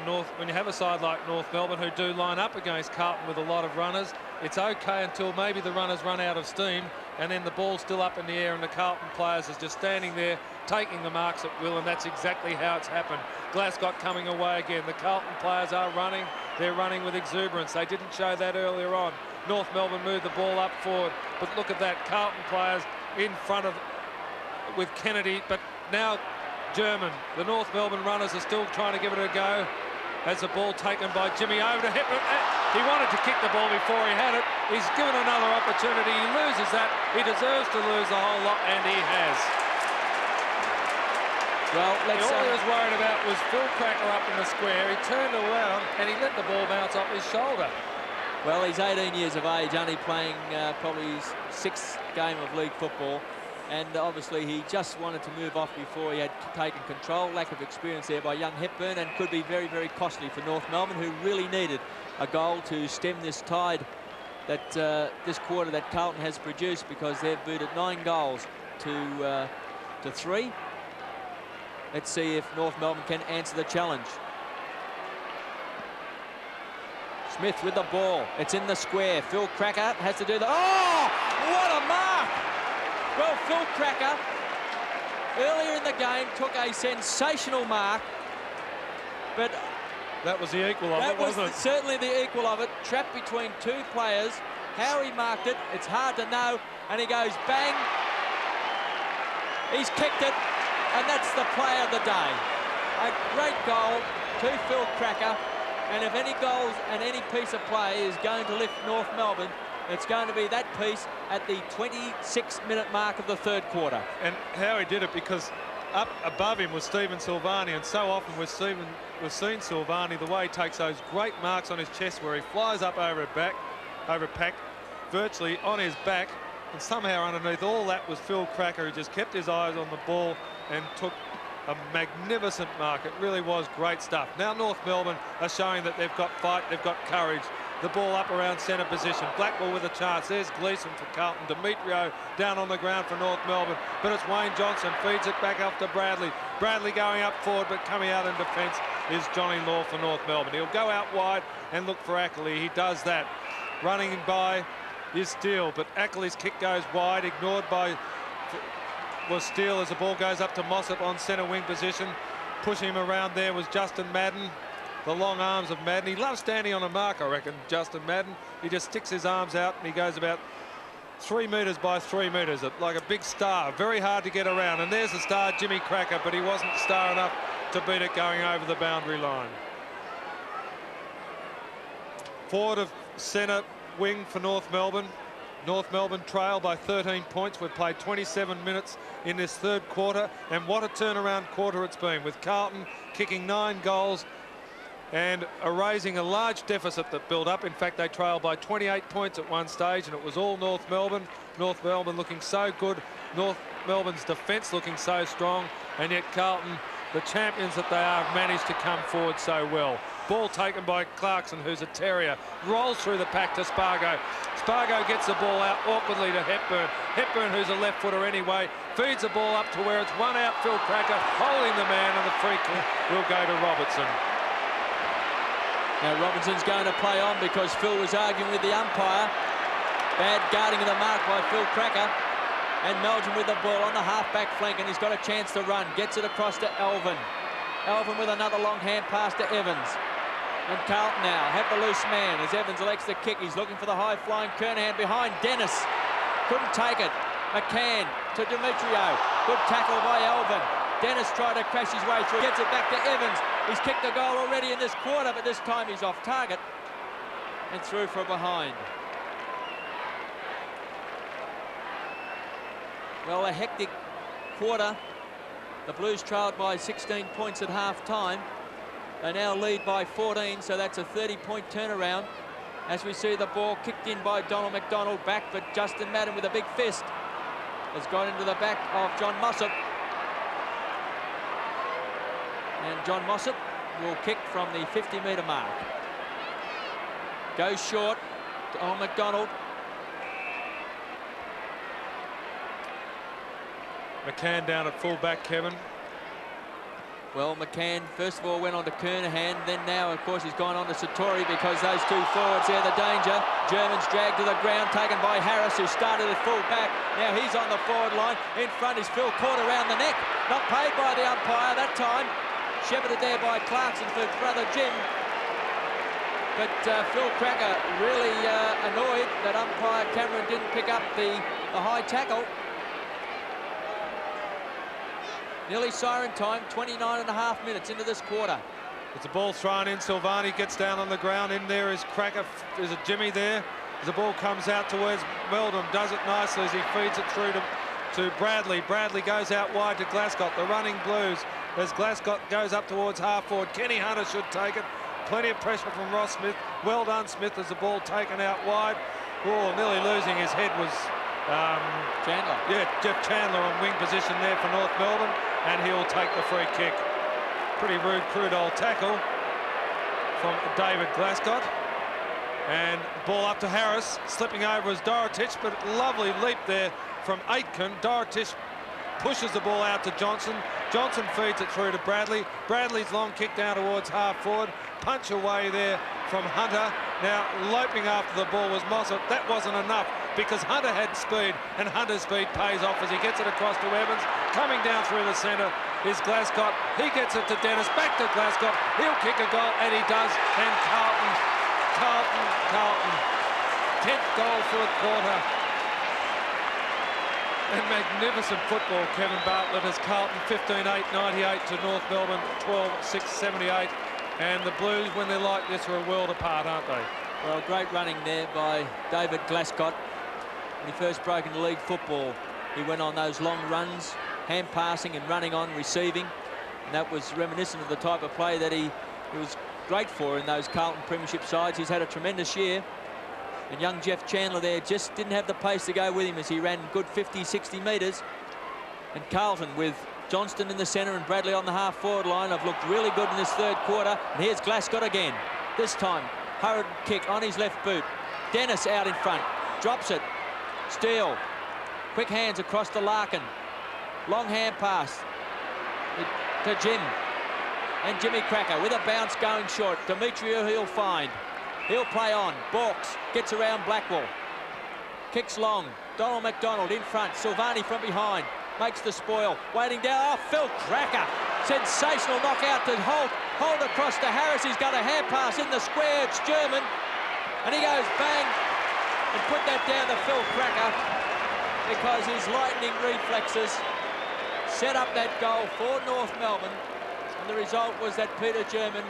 you have a side like North Melbourne who do line up against Carlton with a lot of runners. It's okay until maybe the runners run out of steam, and then the ball's still up in the air and the Carlton players is just standing there taking the marks at will, and that's exactly how it's happened. Glasgow coming away again. The Carlton players are running. They're running with exuberance. They didn't show that earlier on. North Melbourne moved the ball up forward, but look at that. Carlton players in front of with Kennedy, but now German. The North Melbourne runners are still trying to give it a go. As the ball taken by Jimmy over to Hipman. He wanted to kick the ball before he had it. He's given another opportunity. He loses that. He deserves to lose the whole lot, and he has. Well, all he was worried about was Phil Cracker up in the square. He turned around and he let the ball bounce off his shoulder. Well, he's 18 years of age, only playing probably his 6th game of league football. And obviously he just wanted to move off before he had taken control. Lack of experience there by young Hepburn, and could be very, very costly for North Melbourne, who really needed a goal to stem this tide that this quarter that Carlton has produced, because they've booted 9 goals to 3. Let's see if North Melbourne can answer the challenge. Smith with the ball. It's in the square. Phil Cracker has to do the... Oh! What a mark! Well, Phil Cracker, earlier in the game, took a sensational mark, but... That was the equal of it, wasn't it? Certainly the equal of it. Trapped between 2 players. How he marked it, it's hard to know. And he goes bang. He's kicked it, and that's the play of the day. A great goal to Phil Cracker. And if any goals and any piece of play is going to lift North Melbourne, it's going to be that piece at the 26-minute mark of the 3rd quarter. And how he did it, because up above him was Stephen Silvani, and so often we've seen Silvani, the way he takes those great marks on his chest where he flies up over a pack, virtually on his back, and somehow underneath all that was Phil Cracker, who just kept his eyes on the ball and took a magnificent mark. It really was great stuff. Now North Melbourne are showing that they've got fight, they've got courage. The ball up around centre position. Blackwell with a chance. There's Gleeson for Carlton. Demetrio down on the ground for North Melbourne. But it's Wayne Johnson. Feeds it back up to Bradley. Bradley going up forward, but coming out in defence is Johnny Law for North Melbourne. He'll go out wide and look for Ackley. He does that. Running by is Steele, but Ackley's kick goes wide, ignored by was Steele as the ball goes up to Mossop on centre wing position. Pushing him around there was Justin Madden. The long arms of Madden. He loves standing on a mark, I reckon, Justin Madden. He just sticks his arms out and he goes about 3 metres by 3 metres, like a big star. Very hard to get around. And there's the star, Jimmy Cracker, but he wasn't star enough to beat it going over the boundary line. Forward of centre wing for North Melbourne. North Melbourne trail by 13 points. We've played 27 minutes in this third quarter, and what a turnaround quarter it's been, with Carlton kicking 9 goals and erasing a large deficit that built up. In fact, they trailed by 28 points at one stage, and it was all North Melbourne. North Melbourne looking so good. North Melbourne's defence looking so strong, and yet Carlton, the champions that they are, managed to come forward so well. Ball taken by Clarkson, who's a terrier, rolls through the pack to Spargo. Spargo gets the ball out awkwardly to Hepburn. Hepburn, who's a left footer anyway, feeds the ball up to where it's one out. Phil Cracker holding the man, and the free kick will go to Robertson. Now Robinson's going to play on because Phil was arguing with the umpire. Bad guarding of the mark by Phil Cracker. And Meldrum with the ball on the half-back flank, and he's got a chance to run. Gets it across to Elvin. Elvin with another long hand pass to Evans. And Carlton now have the loose man as Evans elects to kick. He's looking for the high-flying Kernahan behind Dennis. Couldn't take it. McCann to Demetrio. Good tackle by Elvin. Dennis tried to crash his way through. Gets it back to Evans. He's kicked a goal already in this quarter, but this time he's off target and through for a behind. Well, a hectic quarter. The Blues trailed by 16 points at half-time. They now lead by 14, so that's a 30-point turnaround. As we see the ball kicked in by Donald McDonald back, but Justin Madden with a big fist has got into the back of John Mossop. And John Mossop will kick from the 50-metre mark. Goes short on McDonald. McCann down at full-back, Kevin. Well, McCann first of all went on to Kernahan, then now, of course, he's gone on to Satori because those two forwards there, the danger. Germans dragged to the ground, taken by Harris, who started at full-back. Now he's on the forward line. In front is Phil, caught around the neck. Not paid by the umpire that time. Shepherded there by Clarkson for brother Jim. But Phil Cracker really annoyed that umpire Cameron didn't pick up the high tackle. Nearly siren time, 29.5 minutes into this quarter. It's a ball thrown in. Silvani gets down on the ground. In there is Cracker. There's a Jimmy there. As the ball comes out towards Meldrum, does it nicely as he feeds it through to Bradley. Bradley goes out wide to Glascott. The running Blues as Glascott goes up towards half forward. Kenny Hunter should take it. Plenty of pressure from Ross Smith. Well done, Smith, as the ball taken out wide. Oh, nearly losing his head was Chandler. Yeah, Jeff Chandler on wing position there for North Melbourne, and he'll take the free kick. Pretty rude, crude old tackle from David Glascott. And ball up to Harris, slipping over as Dorotich, but lovely leap there from Aitken. Dorotich pushes the ball out to Johnson. Johnson feeds it through to Bradley. Bradley's long kick down towards half forward. Punch away there from Hunter. Now loping after the ball was Mossop. That wasn't enough because Hunter had speed, and Hunter's speed pays off as he gets it across to Evans. Coming down through the centre is Glascott. He gets it to Dennis. Back to Glascott. He'll kick a goal, and he does. And Carlton. 10th goal for the quarter. And magnificent football, Kevin Bartlett, as Carlton 15-8, 98 to North Melbourne 12-6, 78. And the Blues, when they're like this, are a world apart, aren't they? Well, great running there by David Glascott. When he first broke into league football, he went on those long runs, hand passing and running on, receiving. And that was reminiscent of the type of play that he was great for in those Carlton Premiership sides. He's had a tremendous year. And young Jeff Chandler there just didn't have the pace to go with him as he ran good 50, 60 metres. And Carlton, with Johnston in the centre and Bradley on the half-forward line, have looked really good in this third quarter. And here's Glascott again. This time, hurried kick on his left boot. Dennis out in front, drops it. Steele, quick hands across to Larkin. Long hand pass to Jim. And Jimmy Cracker with a bounce going short. Demetrio he'll find. He'll play on. Borks gets around Blackwell. Kicks long. Donald McDonald in front. Silvani from behind. Makes the spoil. Waiting down. Oh, Phil Cracker. Sensational knockout to Holt. Holt across to Harris. He's got a hand pass in the square. It's German. And he goes bang. And put that down to Phil Cracker because his lightning reflexes set up that goal for North Melbourne. And the result was that Peter German,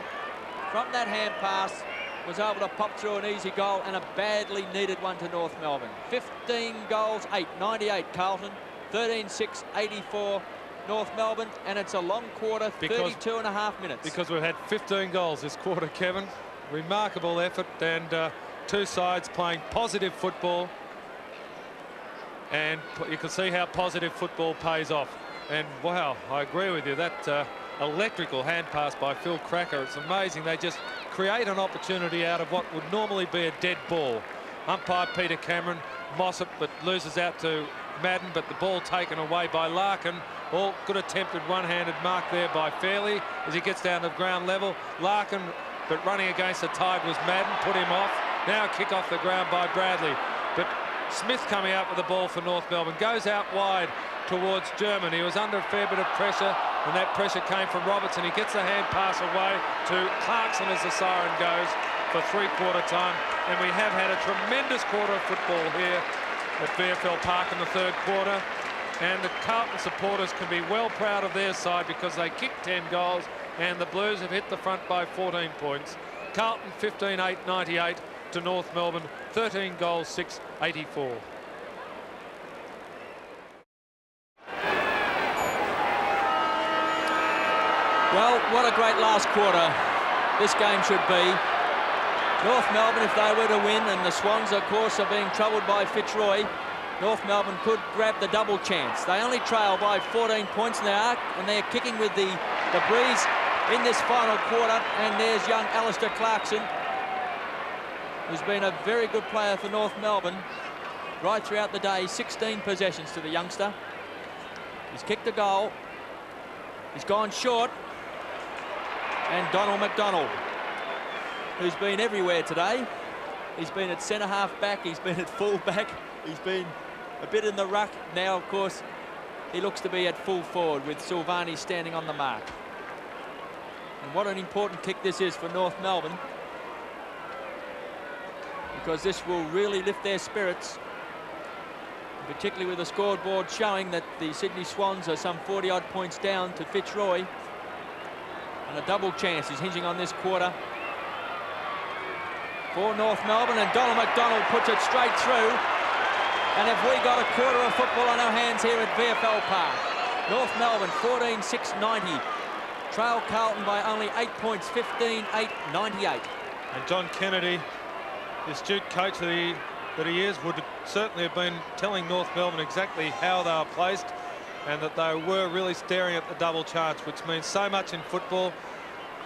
from that hand pass, was able to pop through an easy goal and a badly needed one to North Melbourne. 15 goals, 8, 98 Carlton, 13-6, 84 North Melbourne, and it's a long quarter, 32 and a half minutes. Because we've had 15 goals this quarter, Kevin. Remarkable effort, and two sides playing positive football. And you can see how positive football pays off. And wow, I agree with you, that electrical hand pass by Phil Cracker, it's amazing. They just create an opportunity out of what would normally be a dead ball. Umpire Peter Cameron, Mossop, but loses out to Madden, but the ball taken away by Larkin. All good attempted one-handed mark there by Fairley as he gets down to ground level. Larkin, but running against the tide was Madden, put him off. Now a kick off the ground by Bradley. But Smith coming out with the ball for North Melbourne, goes out wide towards German. He was under a fair bit of pressure, and that pressure came from Robertson. He gets the hand pass away to Clarkson as the siren goes for three-quarter time. And we have had a tremendous quarter of football here at VFL Park in the third quarter. And the Carlton supporters can be well proud of their side because they kicked 10 goals and the Blues have hit the front by 14 points. Carlton 15-8, 98 to North Melbourne, 13 goals, 6, 84. Well, what a great last quarter this game should be. North Melbourne, if they were to win, and the Swans, of course, are being troubled by Fitzroy, North Melbourne could grab the double chance. They only trail by 14 points now, and they're kicking with the breeze in this final quarter. And there's young Alistair Clarkson, who's been a very good player for North Melbourne right throughout the day. 16 possessions to the youngster. He's kicked a goal. He's gone short. And Donald McDonald, who's been everywhere today. He's been at centre-half back, he's been at full-back, he's been a bit in the ruck. Now, of course, he looks to be at full forward with Silvani standing on the mark. And what an important kick this is for North Melbourne, because this will really lift their spirits, particularly with the scoreboard showing that the Sydney Swans are some 40-odd points down to Fitzroy. And a double chance is hinging on this quarter for North Melbourne, and Donald McDonald puts it straight through. And have we got a quarter of football on our hands here at VFL Park? North Melbourne 14-6-90. Trail Carlton by only 8 points, 15-8-98. And John Kennedy, the astute coach that he is, would certainly have been telling North Melbourne exactly how they were placed, and that they were really staring at the double charge, which means so much in football.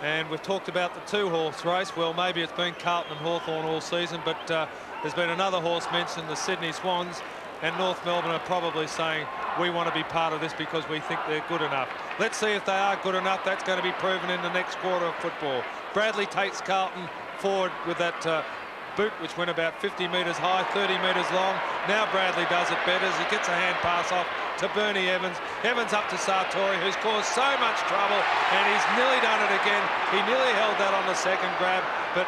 And we've talked about the two-horse race. Well, maybe it's been Carlton and Hawthorn all season, but there's been another horse mentioned, the Sydney Swans, and North Melbourne are probably saying, we want to be part of this because we think they're good enough. Let's see if they are good enough. That's going to be proven in the next quarter of football. Bradley takes Carlton forward with that boot, which went about 50 metres high, 30 metres long. Now Bradley does it better as he gets a hand pass off to Bernie Evans. Evans up to Sartori, who's caused so much trouble, and he's nearly done it again. He nearly held that on the second grab, but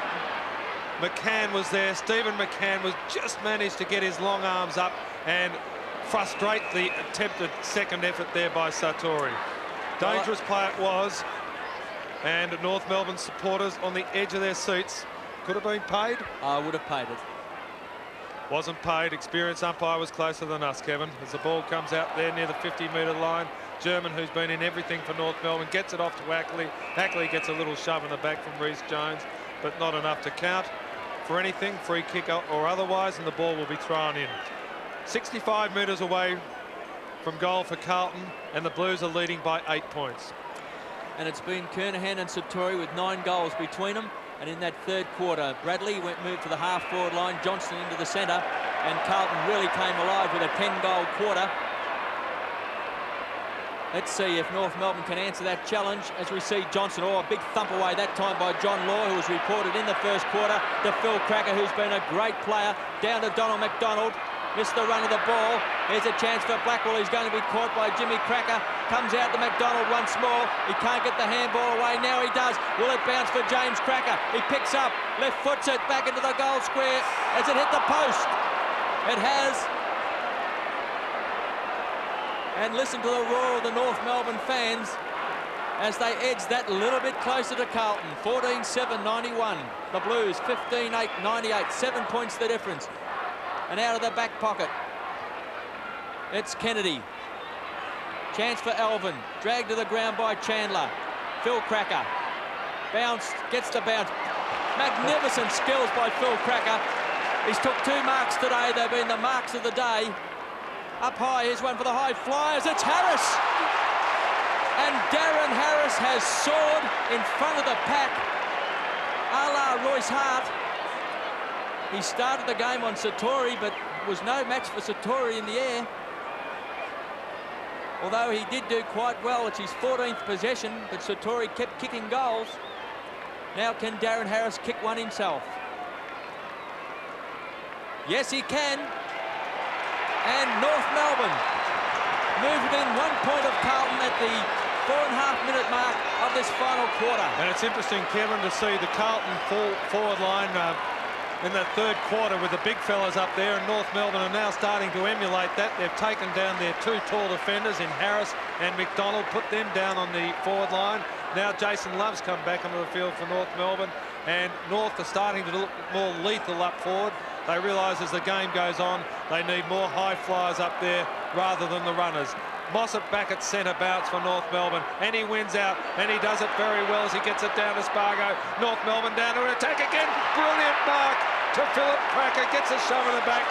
McCann was there. Stephen McCann was just managed to get his long arms up and frustrate the attempted second effort there by Sartori. Dangerous play it was, and North Melbourne supporters on the edge of their seats. Could have been paid. I would have paid it. Wasn't paid. Experienced umpire was closer than us, Kevin. As the ball comes out there near the 50-metre line, German, who's been in everything for North Melbourne, gets it off to Ackley. Ackley gets a little shove in the back from Rhys Jones, but not enough to count for anything, free kick or otherwise, and the ball will be thrown in. 65 metres away from goal for Carlton, and the Blues are leading by 8 points. And it's been Kernahan and Sartori with 9 goals between them. And in that third quarter, Bradley moved to the half-forward line, Johnston into the centre, and Carlton really came alive with a 10-goal quarter. Let's see if North Melbourne can answer that challenge as we see Johnson. Oh, a big thump away that time by John Law, who was reported in the first quarter, to Phil Cracker, who's been a great player, down to Donald McDonald. Missed the run of the ball. Here's a chance for Blackwell. He's going to be caught by Jimmy Cracker. Comes out to McDonald once more. He can't get the handball away. Now he does. Will it bounce for James Cracker? He picks up. Left foots it back into the goal square. Has it hit the post? It has. And listen to the roar of the North Melbourne fans as they edge that little bit closer to Carlton. 14-7-91. The Blues 15-8-98. 7 points the difference. And out of the back pocket, it's Kennedy. Chance for Alvin. Dragged to the ground by Chandler. Phil Cracker. Bounced, gets the bounce. Magnificent skills by Phil Cracker. He's took 2 marks today. They've been the marks of the day. Up high, here's one for the high flyers. It's Harris. And Darren Harris has soared in front of the pack, a la Royce Hart. He started the game on Satori, but was no match for Satori in the air. Although he did do quite well. It's his 14th possession, but Satori kept kicking goals. Now can Darren Harris kick one himself? Yes, he can. And North Melbourne move within 1 point of Carlton at the 4.5-minute mark of this final quarter. And it's interesting, Kevin, to see the Carlton forward line in the third quarter with the big fellas up there, and North Melbourne are now starting to emulate that. They've taken down their 2 tall defenders in Harris and McDonald, put them down on the forward line. Now Jason Love's come back onto the field for North Melbourne, and North are starting to look more lethal up forward. They realise as the game goes on, they need more high flyers up there rather than the runners. Mossop back at centre bounce for North Melbourne, and he wins out, and he does it very well as he gets it down to Spargo. North Melbourne down to an attack again. Brilliant mark to Philip Cracker, gets a shove in the back.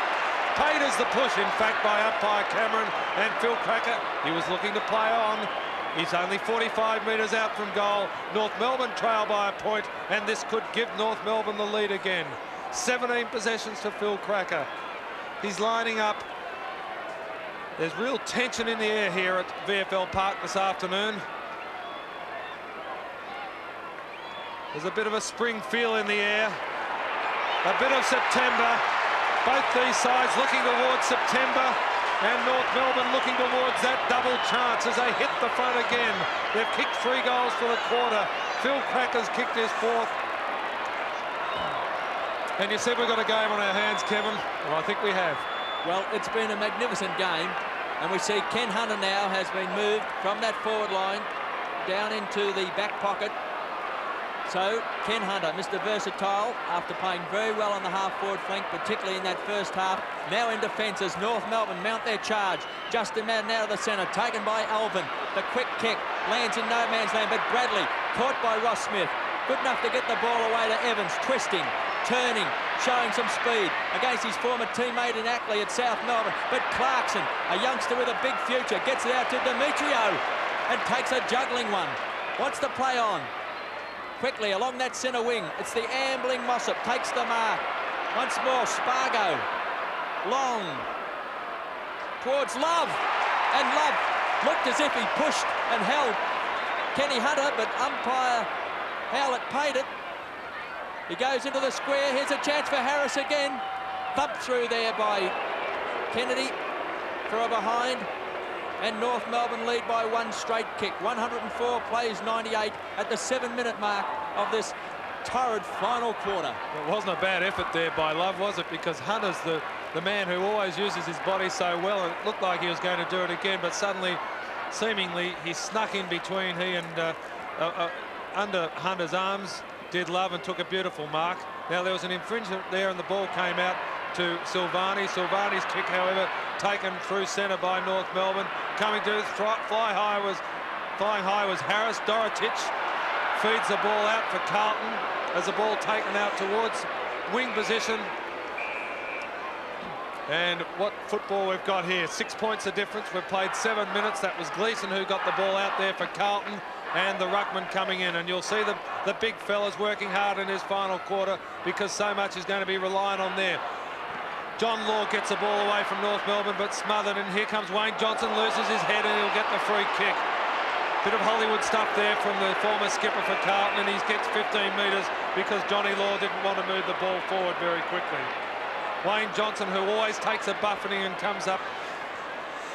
Paid as the push, in fact, by umpire Cameron, and Phil Cracker, he was looking to play on. He's only 45 metres out from goal. North Melbourne trail by a point, and this could give North Melbourne the lead again. 17 possessions to Phil Cracker. He's lining up. There's real tension in the air here at VFL Park this afternoon. There's a bit of a spring feel in the air. A bit of September. Both these sides looking towards September, and North Melbourne looking towards that double chance as they hit the front again. They've kicked 3 goals for the quarter. Phil Cracker's kicked his 4th. And you said we've got a game on our hands, Kevin. Well, I think we have. Well, it's been a magnificent game, and we see Ken Hunter now has been moved from that forward line down into the back pocket. So Ken Hunter, Mr. Versatile, after playing very well on the half-forward flank, particularly in that first half, now in defence as North Melbourne mount their charge. Justin Madden out of the centre, taken by Alvin. The quick kick lands in no man's land, but Bradley caught by Ross Smith. Good enough to get the ball away to Evans, twisting, turning, showing some speed against his former teammate in Ackley at South Melbourne. But Clarkson, a youngster with a big future, gets it out to Demetrio and takes a juggling one. Wants to play on. Quickly along that centre wing. It's the ambling Mossop, takes the mark. Once more, Spargo. Long. Towards Love. And Love looked as if he pushed and held Kenny Hunter, but umpire Howlett paid it. He goes into the square. Here's a chance for Harris again. Thumped through there by Kennedy for a behind. And North Melbourne lead by 1 straight kick. 104 plays 98 at the 7-minute mark of this torrid final quarter. It wasn't a bad effort there by Love, was it? Because Hunter's the man who always uses his body so well, and it looked like he was going to do it again, but suddenly, seemingly, he snuck in between he and under Hunter's arms, did Love, and took a beautiful mark. Now there was an infringement there, and the ball came out to Silvani. Silvani's kick, however, taken through centre by North Melbourne. Coming to flying high was Harris. Dorotich feeds the ball out for Carlton as the ball taken out towards wing position. And what football we've got here. 6 points of difference. We've played 7 minutes. That was Gleeson who got the ball out there for Carlton, and the ruckman coming in. And you'll see the big fellas working hard in his final quarter because so much is going to be relying on there. John Law gets the ball away from North Melbourne, but smothered, and here comes Wayne Johnson, loses his head, and he'll get the free kick. Bit of Hollywood stuff there from the former skipper for Carlton, and he gets 15 metres because Johnny Law didn't want to move the ball forward very quickly. Wayne Johnson, who always takes a buffeting and comes up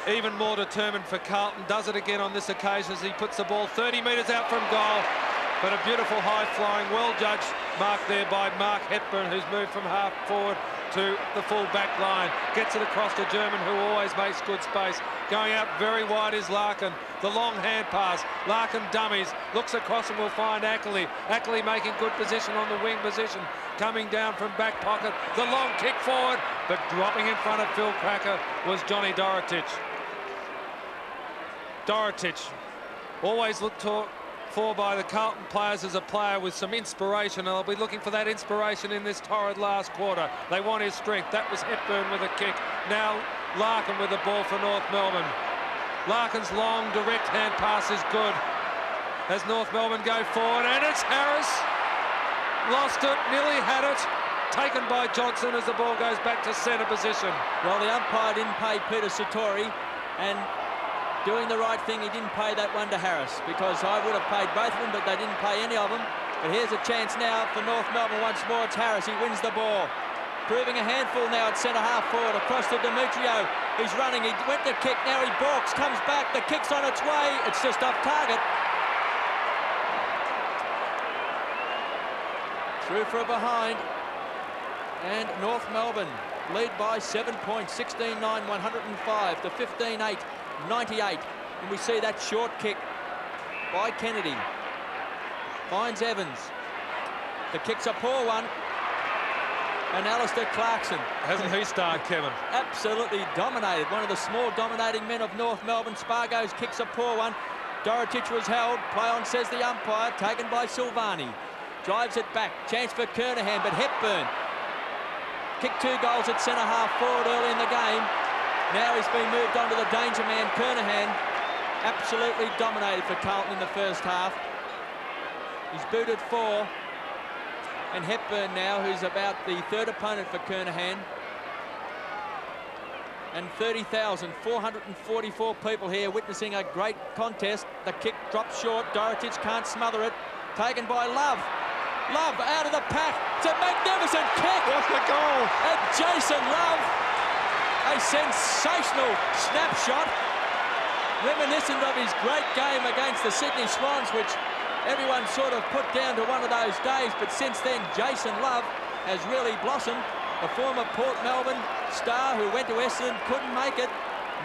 even more determined for Carlton, does it again on this occasion as he puts the ball 30 metres out from goal. But a beautiful high-flying, well-judged mark there by Mark Hepburn, who's moved from half forward to the full back line. Gets it across to German, who always makes good space. Going out very wide is Larkin. The long hand pass. Larkin dummies. Looks across and will find Ackley. Ackley making good position on the wing position. Coming down from back pocket. The long kick forward, but dropping in front of Phil Cracker was Johnny Dorotic. Dorotic, always looked for by the Carlton players as a player with some inspiration, and they'll be looking for that inspiration in this torrid last quarter. They want his strength. That was Hepburn with a kick. Now Larkin with the ball for North Melbourne. Larkin's long direct hand pass is good as North Melbourne go forward, and it's Harris. Lost it, nearly had it. Taken by Johnson as the ball goes back to centre position. Well, the umpire didn't pay Peter Satori, and doing the right thing, he didn't pay that one to Harris, because I would have paid both of them, but they didn't pay any of them. But here's a chance now for North Melbourne once more. It's Harris. He wins the ball. Proving a handful now at centre half forward. Across to Demetrio. He's running. He went to kick. Now he balks. Comes back. The kick's on its way. It's just off target. Through for a behind. And North Melbourne lead by 7 points. 16-9, 105 to 15-8. 98, and we see that short kick by Kennedy. Finds Evans. The kick's a poor one. And Alistair Clarkson. Hasn't he started, Kevin? Absolutely dominated. One of the small dominating men of North Melbourne. Spargo's kick's a poor one. Dorotic was held. Play on, says the umpire. Taken by Silvani. Drives it back. Chance for Kernahan, but Hepburn kicked 2 goals at centre half forward early in the game. Now he's been moved on to the danger man, Kernahan. Absolutely dominated for Carlton in the first half. He's booted 4. And Hepburn now, who's about the third opponent for Kernahan. And 30,444 people here witnessing a great contest. The kick drops short. Dorotic can't smother it. Taken by Love. Love out of the pack. It's a magnificent kick. What's the goal? And Jason Love. A sensational snapshot, reminiscent of his great game against the Sydney Swans, which everyone sort of put down to one of those days. But since then, Jason Love has really blossomed. The former Port Melbourne star who went to Essendon, couldn't make it.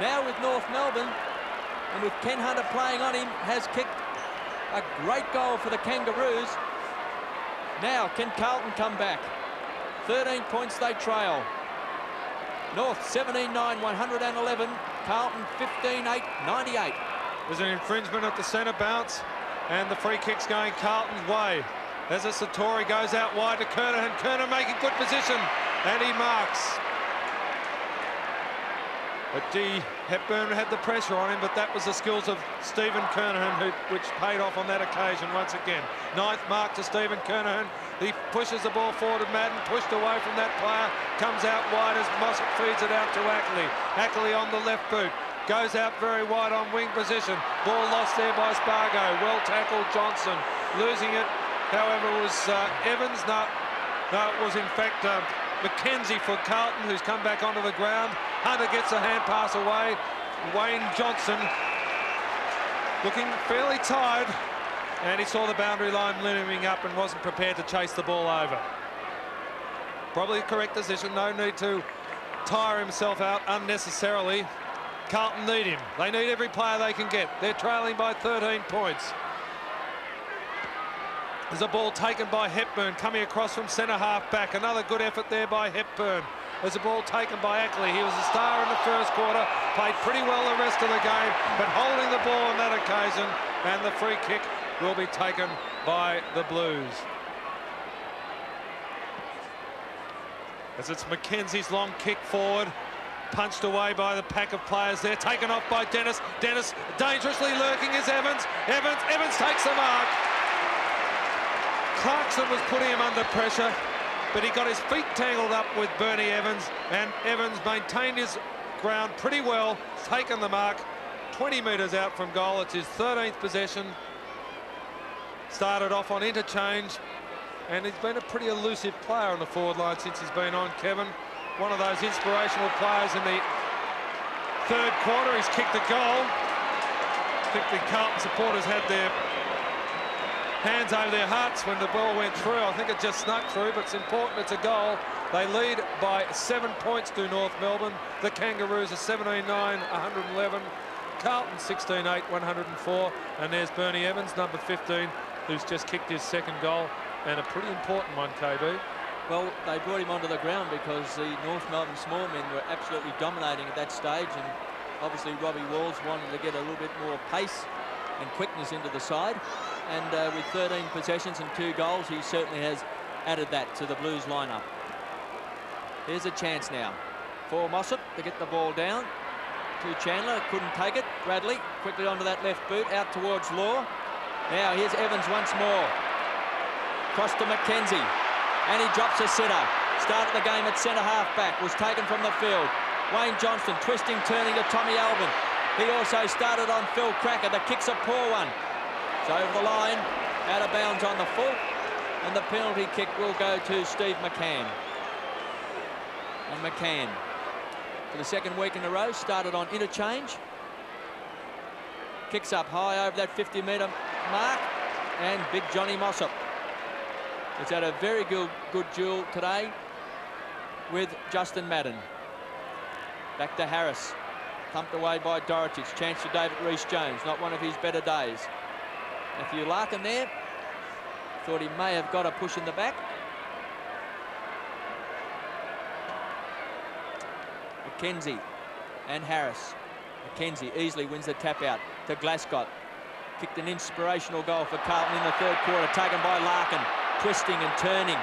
Now with North Melbourne, and with Ken Hunter playing on him, has kicked a great goal for the Kangaroos. Now, can Carlton come back? 13 points they trail. North 17-9, 111. Carlton 15-8, 98. There's an infringement at the centre bounce, and the free kick's going Carlton's way. As a Satori goes out wide to Kernahan. Kernahan making good position, and he marks. But Hepburn had the pressure on him, but that was the skills of Stephen Kernahan, which paid off on that occasion once again. 9th mark to Stephen Kernahan. He pushes the ball forward to Madden, pushed away from that player, comes out wide as Mossop feeds it out to Ackley. Ackley on the left boot, goes out very wide on wing position. Ball lost there by Spargo. Well tackled Johnson. Losing it, however, was Evans. No, it was in fact McKenzie for Carlton, who's come back onto the ground. Hunter gets a hand pass away. Wayne Johnson looking fairly tired, and he saw the boundary line looming up and wasn't prepared to chase the ball over. Probably a correct decision. No need to tire himself out unnecessarily. Carlton need him. They need every player they can get. They're trailing by 13 points. There's a ball taken by Hepburn coming across from centre half back. Another good effort there by Hepburn. There's a ball taken by Ackley. He was a star in the first quarter, played pretty well the rest of the game, but holding the ball on that occasion, and the free kick will be taken by the Blues. As it's Mackenzie's long kick forward, punched away by the pack of players there, taken off by Dennis. Dennis dangerously lurking is Evans. Evans takes the mark. Clarkson was putting him under pressure, but he got his feet tangled up with Bernie Evans, and Evans maintained his ground pretty well, taken the mark 20 metres out from goal. It's his 13th possession. Started off on interchange, and he's been a pretty elusive player on the forward line since he's been on, Kevin. one of those inspirational players in the third quarter. He's kicked the goal. I think the Carlton supporters had their hands over their hearts when the ball went through. I think it just snuck through, but it's important. It's a goal. They lead by 7 points to North Melbourne. The Kangaroos are 17-9, 111. Carlton 16-8, 104. And there's Bernie Evans, number 15, who's just kicked his second goal, and a pretty important one, KB. Well, they brought him onto the ground because the North Melbourne small men were absolutely dominating at that stage, and obviously Robbie Walls wanted to get a little bit more pace and quickness into the side, and with 13 possessions and 2 goals, he certainly has added that to the Blues lineup. Here's a chance now for Mossop to get the ball down to Chandler. Couldn't take it. Bradley quickly onto that left boot, out towards Law. Now here's Evans once more. Cross to Mackenzie, and he drops a sitter. Started the game at centre half back, was taken from the field. Wayne Johnston twisting, turning to Tommy Alvin. He also started on Phil Cracker. The kick's a poor one. It's over the line, out of bounds on the full, and the penalty kick will go to Steve McCann. And McCann, for the second week in a row, started on interchange. Kicks up high over that 50-metre mark, and big Johnny Mossop. It's had a very good duel today with Justin Madden. Back to Harris. Thumped away by Dorotich. Chance to David Rees-Jones. Not one of his better days. Matthew Larkin there. Thought he may have got a push in the back. Mackenzie and Harris. Mackenzie easily wins the tap out to Glasgow. Kicked an inspirational goal for Carlton in the third quarter. Taken by Larkin. Twisting and turning.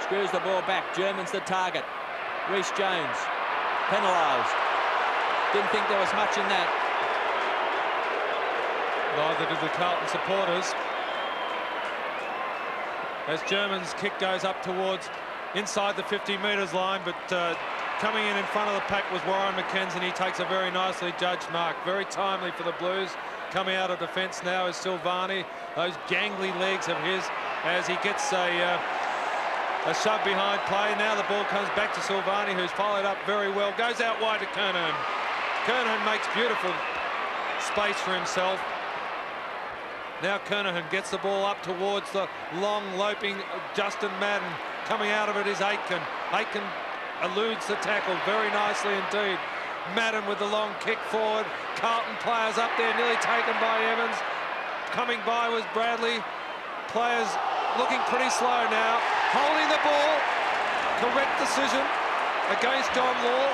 Screws the ball back. German's the target. Rees-Jones penalised. Didn't think there was much in that. Neither did the Carlton supporters. As German's kick goes up towards inside the 50 metres line, but coming in front of the pack was Warren McKenzie, and he takes a very nicely judged mark. Very timely for the Blues. Coming out of defence now is Silvani. Those gangly legs of his as he gets a shove behind play. Now the ball comes back to Silvani, who's followed up very well. Goes out wide to Kernahan. Kernahan makes beautiful space for himself. Now Kernahan gets the ball up towards the long loping Justin Madden. Coming out of it is Aitken. Aitken eludes the tackle very nicely indeed. Madden with the long kick forward. Carlton players up there, nearly taken by Evans. Coming by was Bradley. Players looking pretty slow now. Holding the ball. Correct decision against John Law.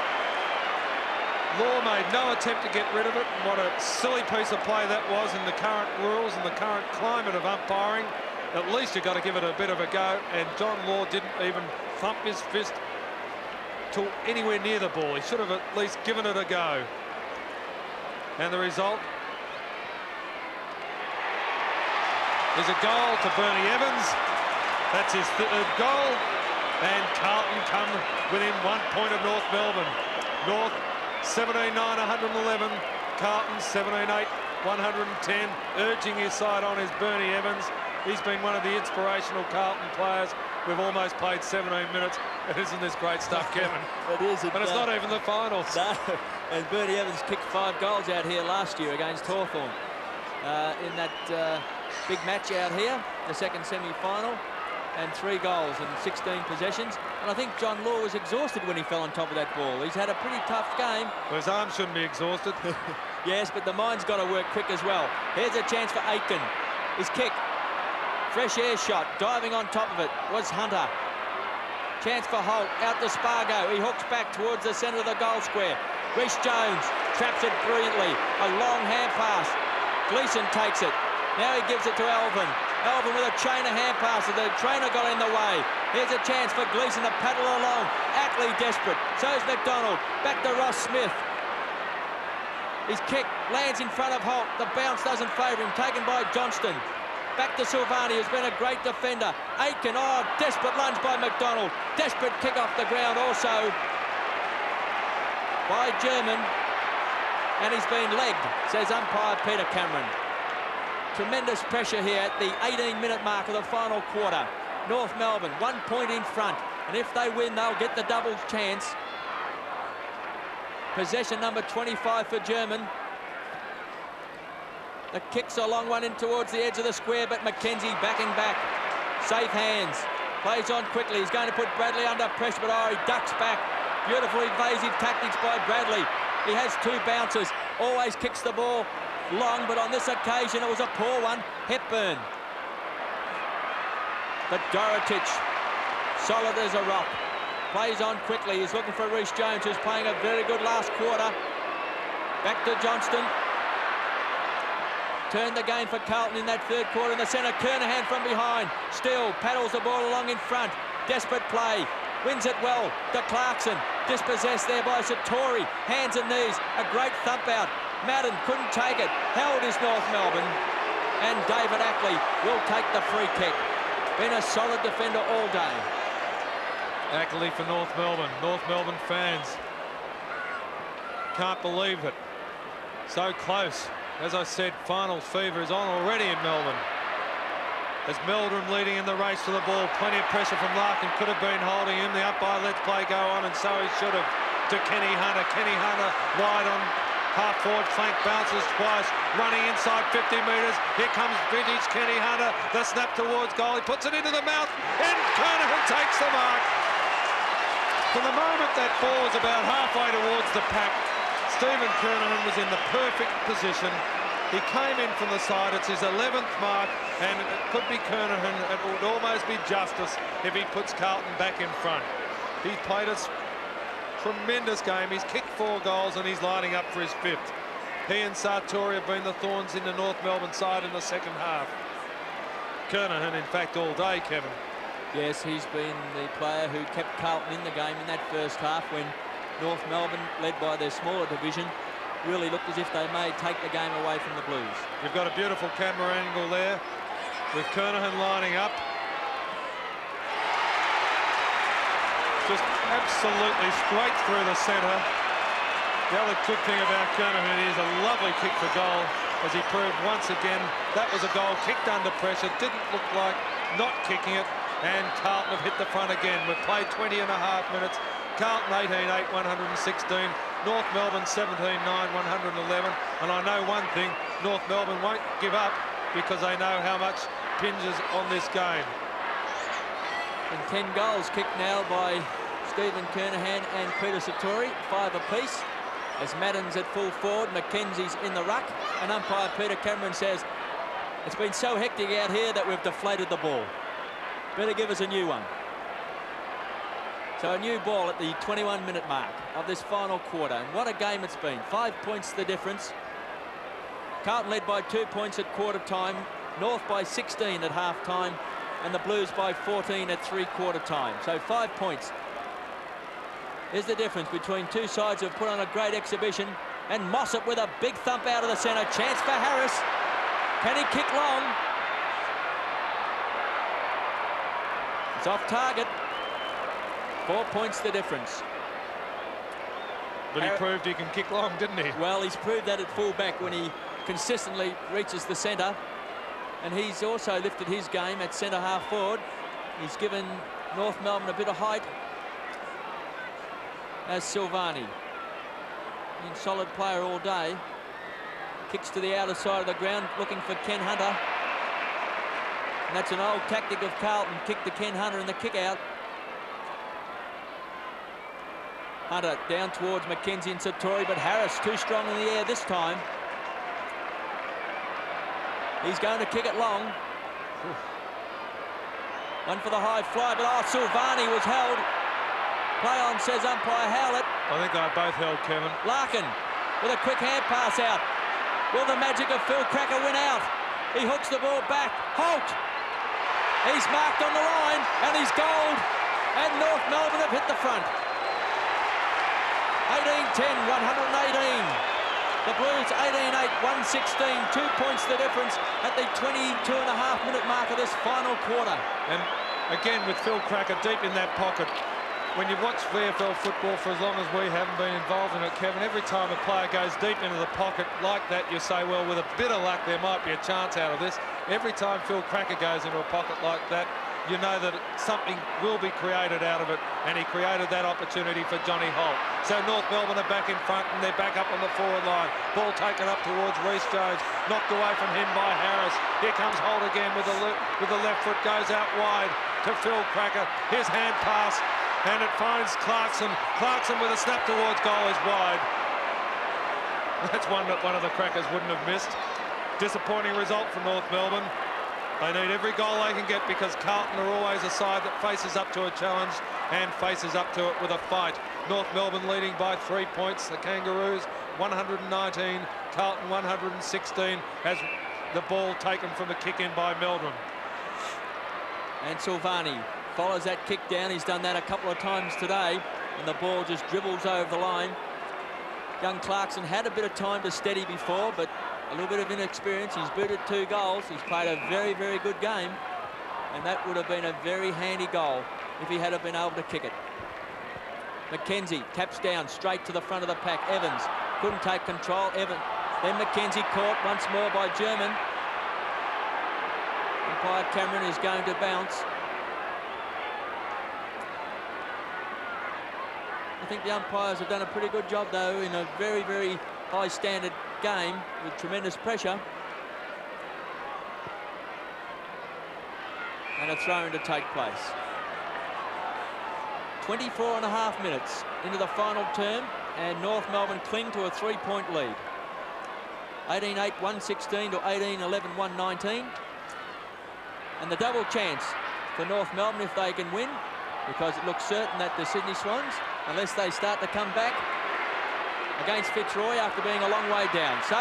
Law made no attempt to get rid of it. What a silly piece of play that was in the current rules and the current climate of umpiring. At least you've got to give it a bit of a go, and John Law didn't even thump his fist to anywhere near the ball. He should have at least given it a go. And the result is a goal to Bernie Evans. That's his third goal, and Carlton come within 1 point of North Melbourne. North 17-9, 111. Carlton 17-8, 110. Urging his side on is Bernie Evans. He's been one of the inspirational Carlton players. We've almost played 17 minutes. Isn't this great stuff, Kevin? It is. But it's not even the finals. No. And Bernie Evans kicked 5 goals out here last year against Hawthorn in that big match out here, the second semi-final, and 3 goals and 16 possessions. And I think John Law was exhausted when he fell on top of that ball. He's had a pretty tough game. Well, his arms shouldn't be exhausted. Yes, but the mind's got to work quick as well. Here's a chance for Aitken. His kick. Fresh air shot. Diving on top of it was Hunter. Chance for Holt. Out to Spargo. He hooks back towards the centre of the goal square. Rees-Jones traps it brilliantly. A long hand pass. Gleeson takes it. Now he gives it to Alvin. Alvin with a chain of hand passes. The trainer got in the way. Here's a chance for Gleeson to paddle along. Ackley desperate. So's McDonald. Back to Ross Smith. His kick lands in front of Holt. The bounce doesn't favour him. Taken by Johnston. Back to Silvani, who's been a great defender. Aitken, oh, desperate lunge by McDonald. Desperate kick off the ground also by German. And he's been legged, says umpire Peter Cameron. Tremendous pressure here at the 18-minute mark of the final quarter. North Melbourne, 1 point in front. And if they win, they'll get the double chance. Possession number 25 for German. The kick's a long one in towards the edge of the square, but Mackenzie backing back. Safe hands. Plays on quickly. He's going to put Bradley under pressure, but he ducks back. Beautiful evasive tactics by Bradley. He has 2 bounces. Always kicks the ball long, but on this occasion it was a poor one. Hepburn. But Dorotic, solid as a rock. Plays on quickly. He's looking for Rhys Jones, who's playing a very good last quarter. Back to Johnston. Turned the game for Carlton in that third quarter in the centre. Kernahan from behind. Still paddles the ball along in front. Desperate play. Wins it well to Clarkson. Dispossessed there by Satori. Hands and knees. A great thump out. Madden couldn't take it. Held is North Melbourne. And David Ackley will take the free kick. Been a solid defender all day. Ackley for North Melbourne. North Melbourne fans can't believe it. So close. As I said, finals fever is on already in Melbourne. As Meldrum leading in the race for the ball. Plenty of pressure from Larkin. Could have been holding him. The umpire lets play go on, and so he should have. To Kenny Hunter. Kenny Hunter wide on half forward flank. Bounces twice. Running inside 50 metres. Here comes vintage Kenny Hunter. The snap towards goal. He puts it into the mouth. And Kernahan takes the mark. From the moment that ball was about halfway towards the pack, Stephen Kernahan was in the perfect position. He came in from the side. It's his 11th mark, and it could be Kernahan. It would almost be justice if he puts Carlton back in front. He's played a tremendous game. He's kicked 4 goals, and he's lining up for his 5th. He and Sartori have been the thorns in the North Melbourne side in the second half. Kernahan, in fact, all day, Kevin. Yes, he's been the player who kept Carlton in the game in that first half when North Melbourne, led by their smaller division, really looked as if they may take the game away from the Blues. You've got a beautiful camera angle there with Kernahan lining up. Just absolutely straight through the centre. The other good thing about Kernahan is a lovely kick for goal, as he proved once again that was a goal kicked under pressure. Didn't look like not kicking it, and Carlton have hit the front again. We've played 20 and a half minutes. Carlton 18-8, 116. North Melbourne 17-9, 111. And I know one thing, North Melbourne won't give up because they know how much hinges on this game. And 10 goals kicked now by Stephen Kernahan and Peter Satori, 5 apiece. As Madden's at full forward, Mackenzie's in the ruck, and umpire Peter Cameron says, it's been so hectic out here that we've deflated the ball. Better give us a new one. So a new ball at the 21-minute mark of this final quarter. And what a game it's been. 5 points the difference. Carlton led by 2 points at quarter time. North by 16 at half time. And the Blues by 14 at three-quarter time. So 5 points. Here's the difference between two sides who have put on a great exhibition. And Mossop with a big thump out of the centre. Chance for Harris. Can he kick long? It's off target. 4 points the difference. But he proved he can kick long, didn't he? Well, he's proved that at full-back when he consistently reaches the centre. And he's also lifted his game at centre-half forward. He's given North Melbourne a bit of height. As Silvani. Been solid player all day. Kicks to the outer side of the ground, looking for Ken Hunter. And that's an old tactic of Carlton. Kick to Ken Hunter in the kick-out. Hunter down towards Mackenzie and Satori, but Harris too strong in the air this time. He's going to kick it long. One for the high fly, but Silvani was held. Play on, says umpire Howlett. I think they both held, Kevin. Larkin with a quick hand pass out. Will the magic of Phil Cracker win out? He hooks the ball back. Holt. He's marked on the line, and he's goaled. And North Melbourne have hit the front. 18-10, 118. The Blues 18-8, 116. 2 points the difference at the 22.5-minute mark of this final quarter. And again with Phil Cracker deep in that pocket. When you watch VFL football for as long as we haven't been involved in it, Kevin, every time a player goes deep into the pocket like that, you say, well, with a bit of luck, there might be a chance out of this. Every time Phil Cracker goes into a pocket like that, you know that something will be created out of it, and he created that opportunity for Johnny Holt. So North Melbourne are back in front, and they're back up on the forward line. Ball taken up towards Reece Jones, knocked away from him by Harris. Here comes Holt again with the left foot, goes out wide to Phil Cracker. His hand pass, and it finds Clarkson. Clarkson with a snap towards goal is wide. That's one that one of the Crackers wouldn't have missed. Disappointing result for North Melbourne. They need every goal they can get because Carlton are always a side that faces up to a challenge and faces up to it with a fight. North Melbourne leading by 3 points. The Kangaroos 119, Carlton 116 as the ball taken from the kick-in by Melbourne. And Silvani follows that kick down. He's done that a couple of times today, and the ball just dribbles over the line. Young Clarkson had a bit of time to steady before, but a little bit of inexperience. He's booted 2 goals. He's played a very, very good game, and that would have been a very handy goal if he had been able to kick it. McKenzie taps down straight to the front of the pack. Evans couldn't take control. Then McKenzie caught once more by German. Umpire Cameron is going to bounce. I think the umpires have done a pretty good job, though, in a very, very high standard game with tremendous pressure. And a throw-in to take place. 24.5 minutes into the final term, and North Melbourne cling to a 3-point lead. 18-8, 116 to 18-11, 119. And the double chance for North Melbourne if they can win, because it looks certain that the Sydney Swans, unless they start to come back against Fitzroy after being a long way down. So,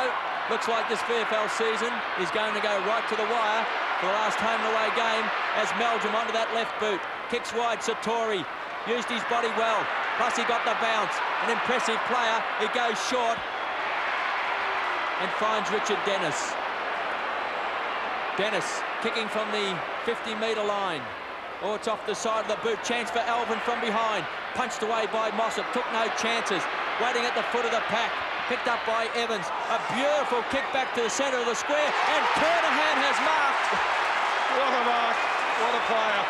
looks like this VFL season is going to go right to the wire for the last home and away game as Meldrum onto that left boot. Kicks wide, Satori used his body well, plus he got the bounce. An impressive player, he goes short and finds Richard Dennis. Dennis kicking from the 50-metre line. Oh, it's off the side of the boot. Chance for Alvin from behind. Punched away by Mossop. Took no chances. Waiting at the foot of the pack. Picked up by Evans. A beautiful kick back to the centre of the square. And Kernahan has marked. What a mark. What a player.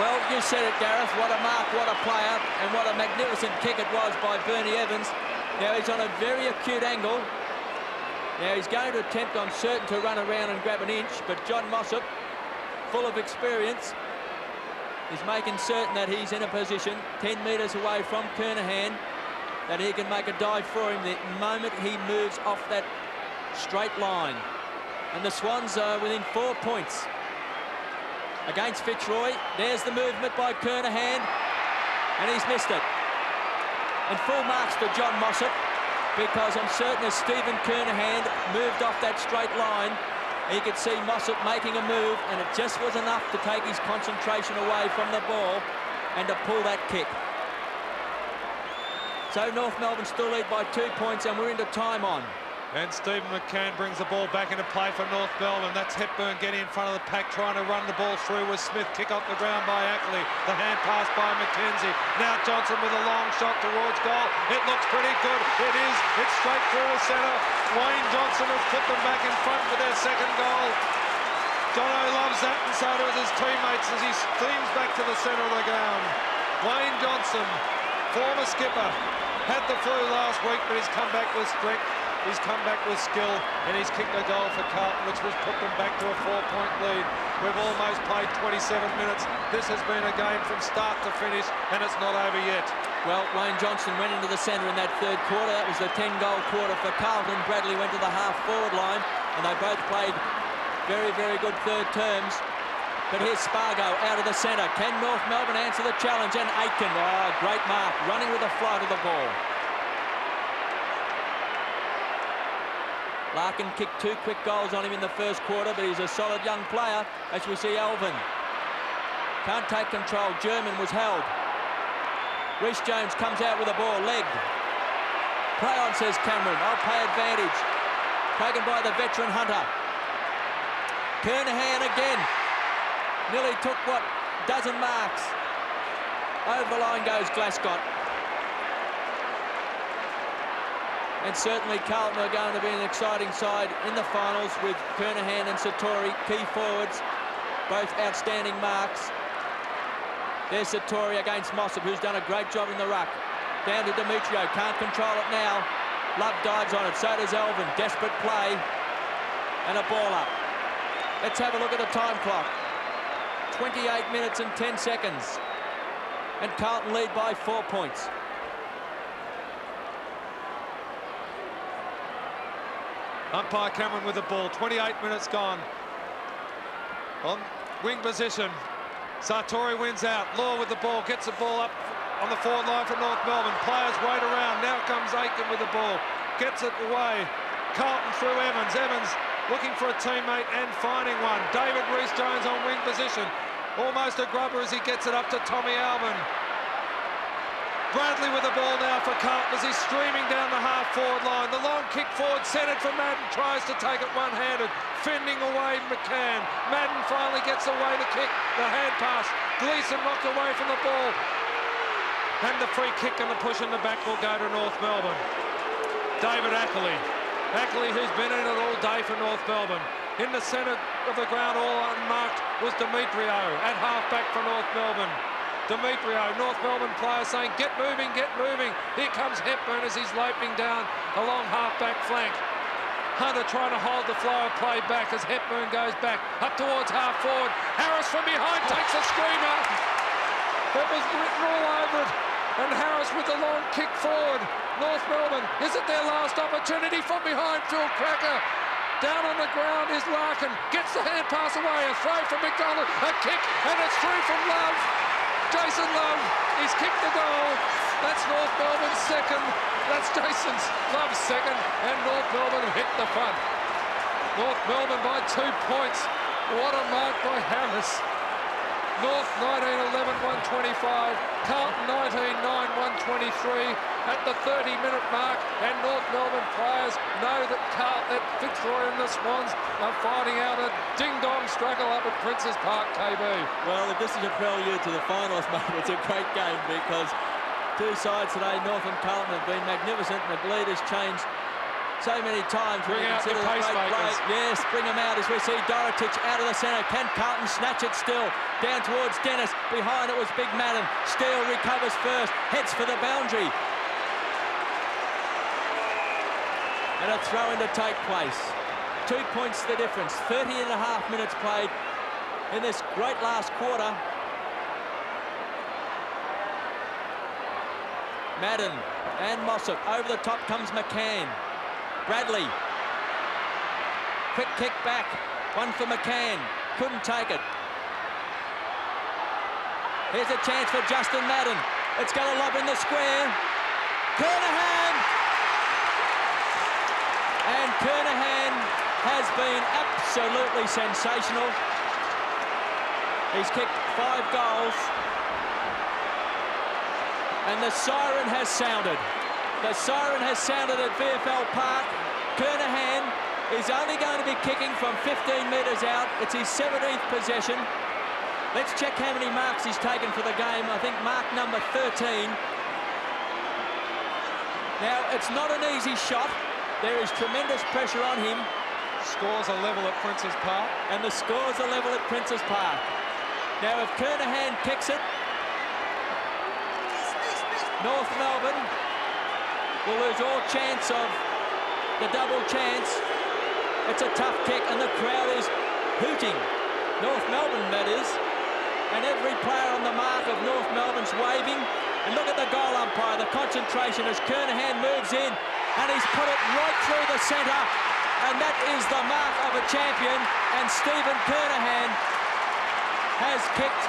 Well, you said it, Gareth. What a mark, what a player. And what a magnificent kick it was by Bernie Evans. Now he's on a very acute angle. Now he's going to attempt, I'm certain, to run around and grab an inch. But John Mossop, full of experience, is making certain that he's in a position 10 metres away from Kernahan that he can make a dive for him the moment he moves off that straight line. And the Swans are within 4 points against Fitzroy. There's the movement by Kernahan, and he's missed it. And full marks for John Mossop, because I'm certain as Stephen Kernahan moved off that straight line, he could see Mossop making a move, and it just was enough to take his concentration away from the ball and to pull that kick. So North Melbourne still lead by 2 points, and we're into time on. And Stephen McCann brings the ball back into play for North Melbourne. That's Hepburn getting in front of the pack, trying to run the ball through with Smith. Kick off the ground by Ackley. The hand pass by McKenzie. Now Johnson with a long shot towards goal. It looks pretty good. It is. It's straight through the centre. Wayne Johnson has put them back in front for their second goal. Jono loves that, and so does his teammates as he steams back to the centre of the ground. Wayne Johnson, former skipper, had the flu last week, but he's come back with strength. He's come back with skill, and he's kicked a goal for Carlton, which has put them back to a 4-point lead. We've almost played 27 minutes. This has been a game from start to finish, and it's not over yet. Well, Wayne Johnson went into the centre in that third quarter. That was the 10-goal quarter for Carlton. Bradley went to the half-forward line, and they both played very, very good third terms. But here's Spargo out of the centre. Can North Melbourne answer the challenge? And Aitken, oh, great mark, running with the flight of the ball. Larkin kicked 2 quick goals on him in the first quarter, but he's a solid young player, as we see Alvin. Can't take control. German was held. Reece Jones comes out with the ball, legged. Play on, says Cameron. I'll pay advantage. Taken by the veteran Hunter. Kernahan again. Nearly took, what, dozen marks. Over the line goes Glascott. And certainly Carlton are going to be an exciting side in the finals with Kernahan and Satori, key forwards. Both outstanding marks. There's Sartori against Mossop, who's done a great job in the ruck. Down to Demetrio, can't control it now. Love dives on it, so does Elvin. Desperate play. And a ball up. Let's have a look at the time clock. 28 minutes and 10 seconds. And Carlton lead by 4 points. Umpire Cameron with the ball. 28 minutes gone. On wing position. Sartori wins out. Law with the ball. Gets the ball up on the forward line for North Melbourne. Players wait around. Now comes Aiken with the ball. Gets it away. Carlton through Evans. Evans looking for a teammate and finding one. David Rees-Jones on wing position. Almost a grubber as he gets it up to Tommy Alvin. Bradley with the ball now for Carlton as he's streaming down the half-forward line. The long kick forward, centred for Madden, tries to take it one-handed. Fending away McCann. Madden finally gets away to kick the hand pass. Gleeson knocked away from the ball. And the free kick and the push in the back will go to North Melbourne. David Ackley. Ackley, who's been in it all day for North Melbourne. In the centre of the ground, all unmarked, was Demetrio at half-back for North Melbourne. Demetrio, North Melbourne player saying, get moving, get moving. Here comes Hepburn as he's loping down along half-back flank. Hunter trying to hold the flow of play back as Hepburn goes back up towards half-forward. Harris from behind takes a screamer. That was written all over it. And Harris with the long kick forward. North Melbourne, is it their last opportunity? From behind, Phil Cracker. Down on the ground is Larkin. Gets the hand pass away. A throw from McDonald. A kick, and it's through from Love. Jason Love, he's kicked the goal. That's North Melbourne's second. That's Jason's Love's second. And North Melbourne hit the front. North Melbourne by 2 points. What a mark by Harris. North 19-11-125. Carlton 19-9-123 at the 30-minute mark. And North Melbourne players know that Carlton, Fitzroy and the Swans are fighting out a ding-dong struggle up at Princes Park, KB. Well, if this is a prelude to the finals, mate, it's a great game because two sides today, North and Carlton, have been magnificent and the lead has changed so many times. Bring out the pacemakers. Yes, bring them out as we see Dorotich out of the centre. Can Carlton snatch it still? Down towards Dennis. Behind it was Big Madden. Steele recovers first. Heads for the boundary. And a throw-in to take place. 2 points the difference. 30.5 minutes played in this great last quarter. Madden and Mossop. Over the top comes McCann. Bradley. Quick kick back. One for McCann. Couldn't take it. Here's a chance for Justin Madden. It's got a lob in the square. Kernahan. And Kernahan has been absolutely sensational. He's kicked 5 goals. And the siren has sounded. The siren has sounded at VFL Park. Kernahan is only going to be kicking from 15 metres out. It's his 17th possession. Let's check how many marks he's taken for the game. I think mark number 13. Now, it's not an easy shot. There is tremendous pressure on him. Scores are level at Princes Park. And the scores are level at Princes Park. Now, if Kernahan kicks it, North Melbourne will lose all chance of the double chance. It's a tough kick and the crowd is hooting. North Melbourne, that is. And every player on the mark of North Melbourne's waving. And look at the goal umpire, the concentration as Kernahan moves in and he's put it right through the centre. And that is the mark of a champion. And Stephen Kernahan has kicked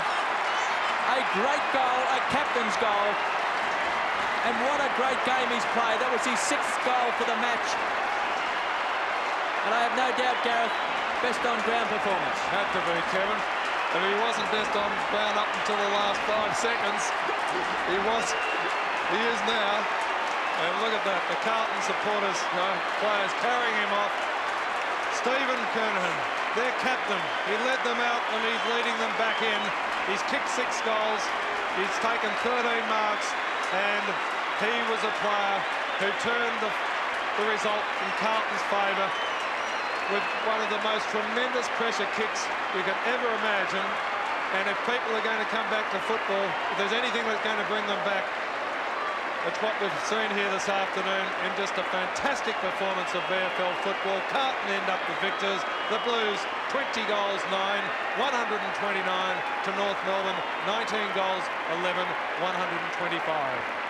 a great goal, a captain's goal. And what a great game he's played. That was his 6th goal for the match. And I have no doubt, Gareth, best on ground performance. Had to be, Kevin. If he wasn't best on ground up until the last 5 seconds, he is now. And look at that, the Carlton supporters, players carrying him off. Stephen Kernahan, their captain. He led them out and he's leading them back in. He's kicked 6 goals. He's taken 13 marks. And he was a player who turned the result in Carlton's favour. with one of the most tremendous pressure kicks you could ever imagine. And if people are going to come back to football, if there's anything that's going to bring them back, it's what we've seen here this afternoon in just a fantastic performance of VFL football. Carlton end up the victors. The Blues 20 goals 9, 129 to North Melbourne 19 goals 11, 125.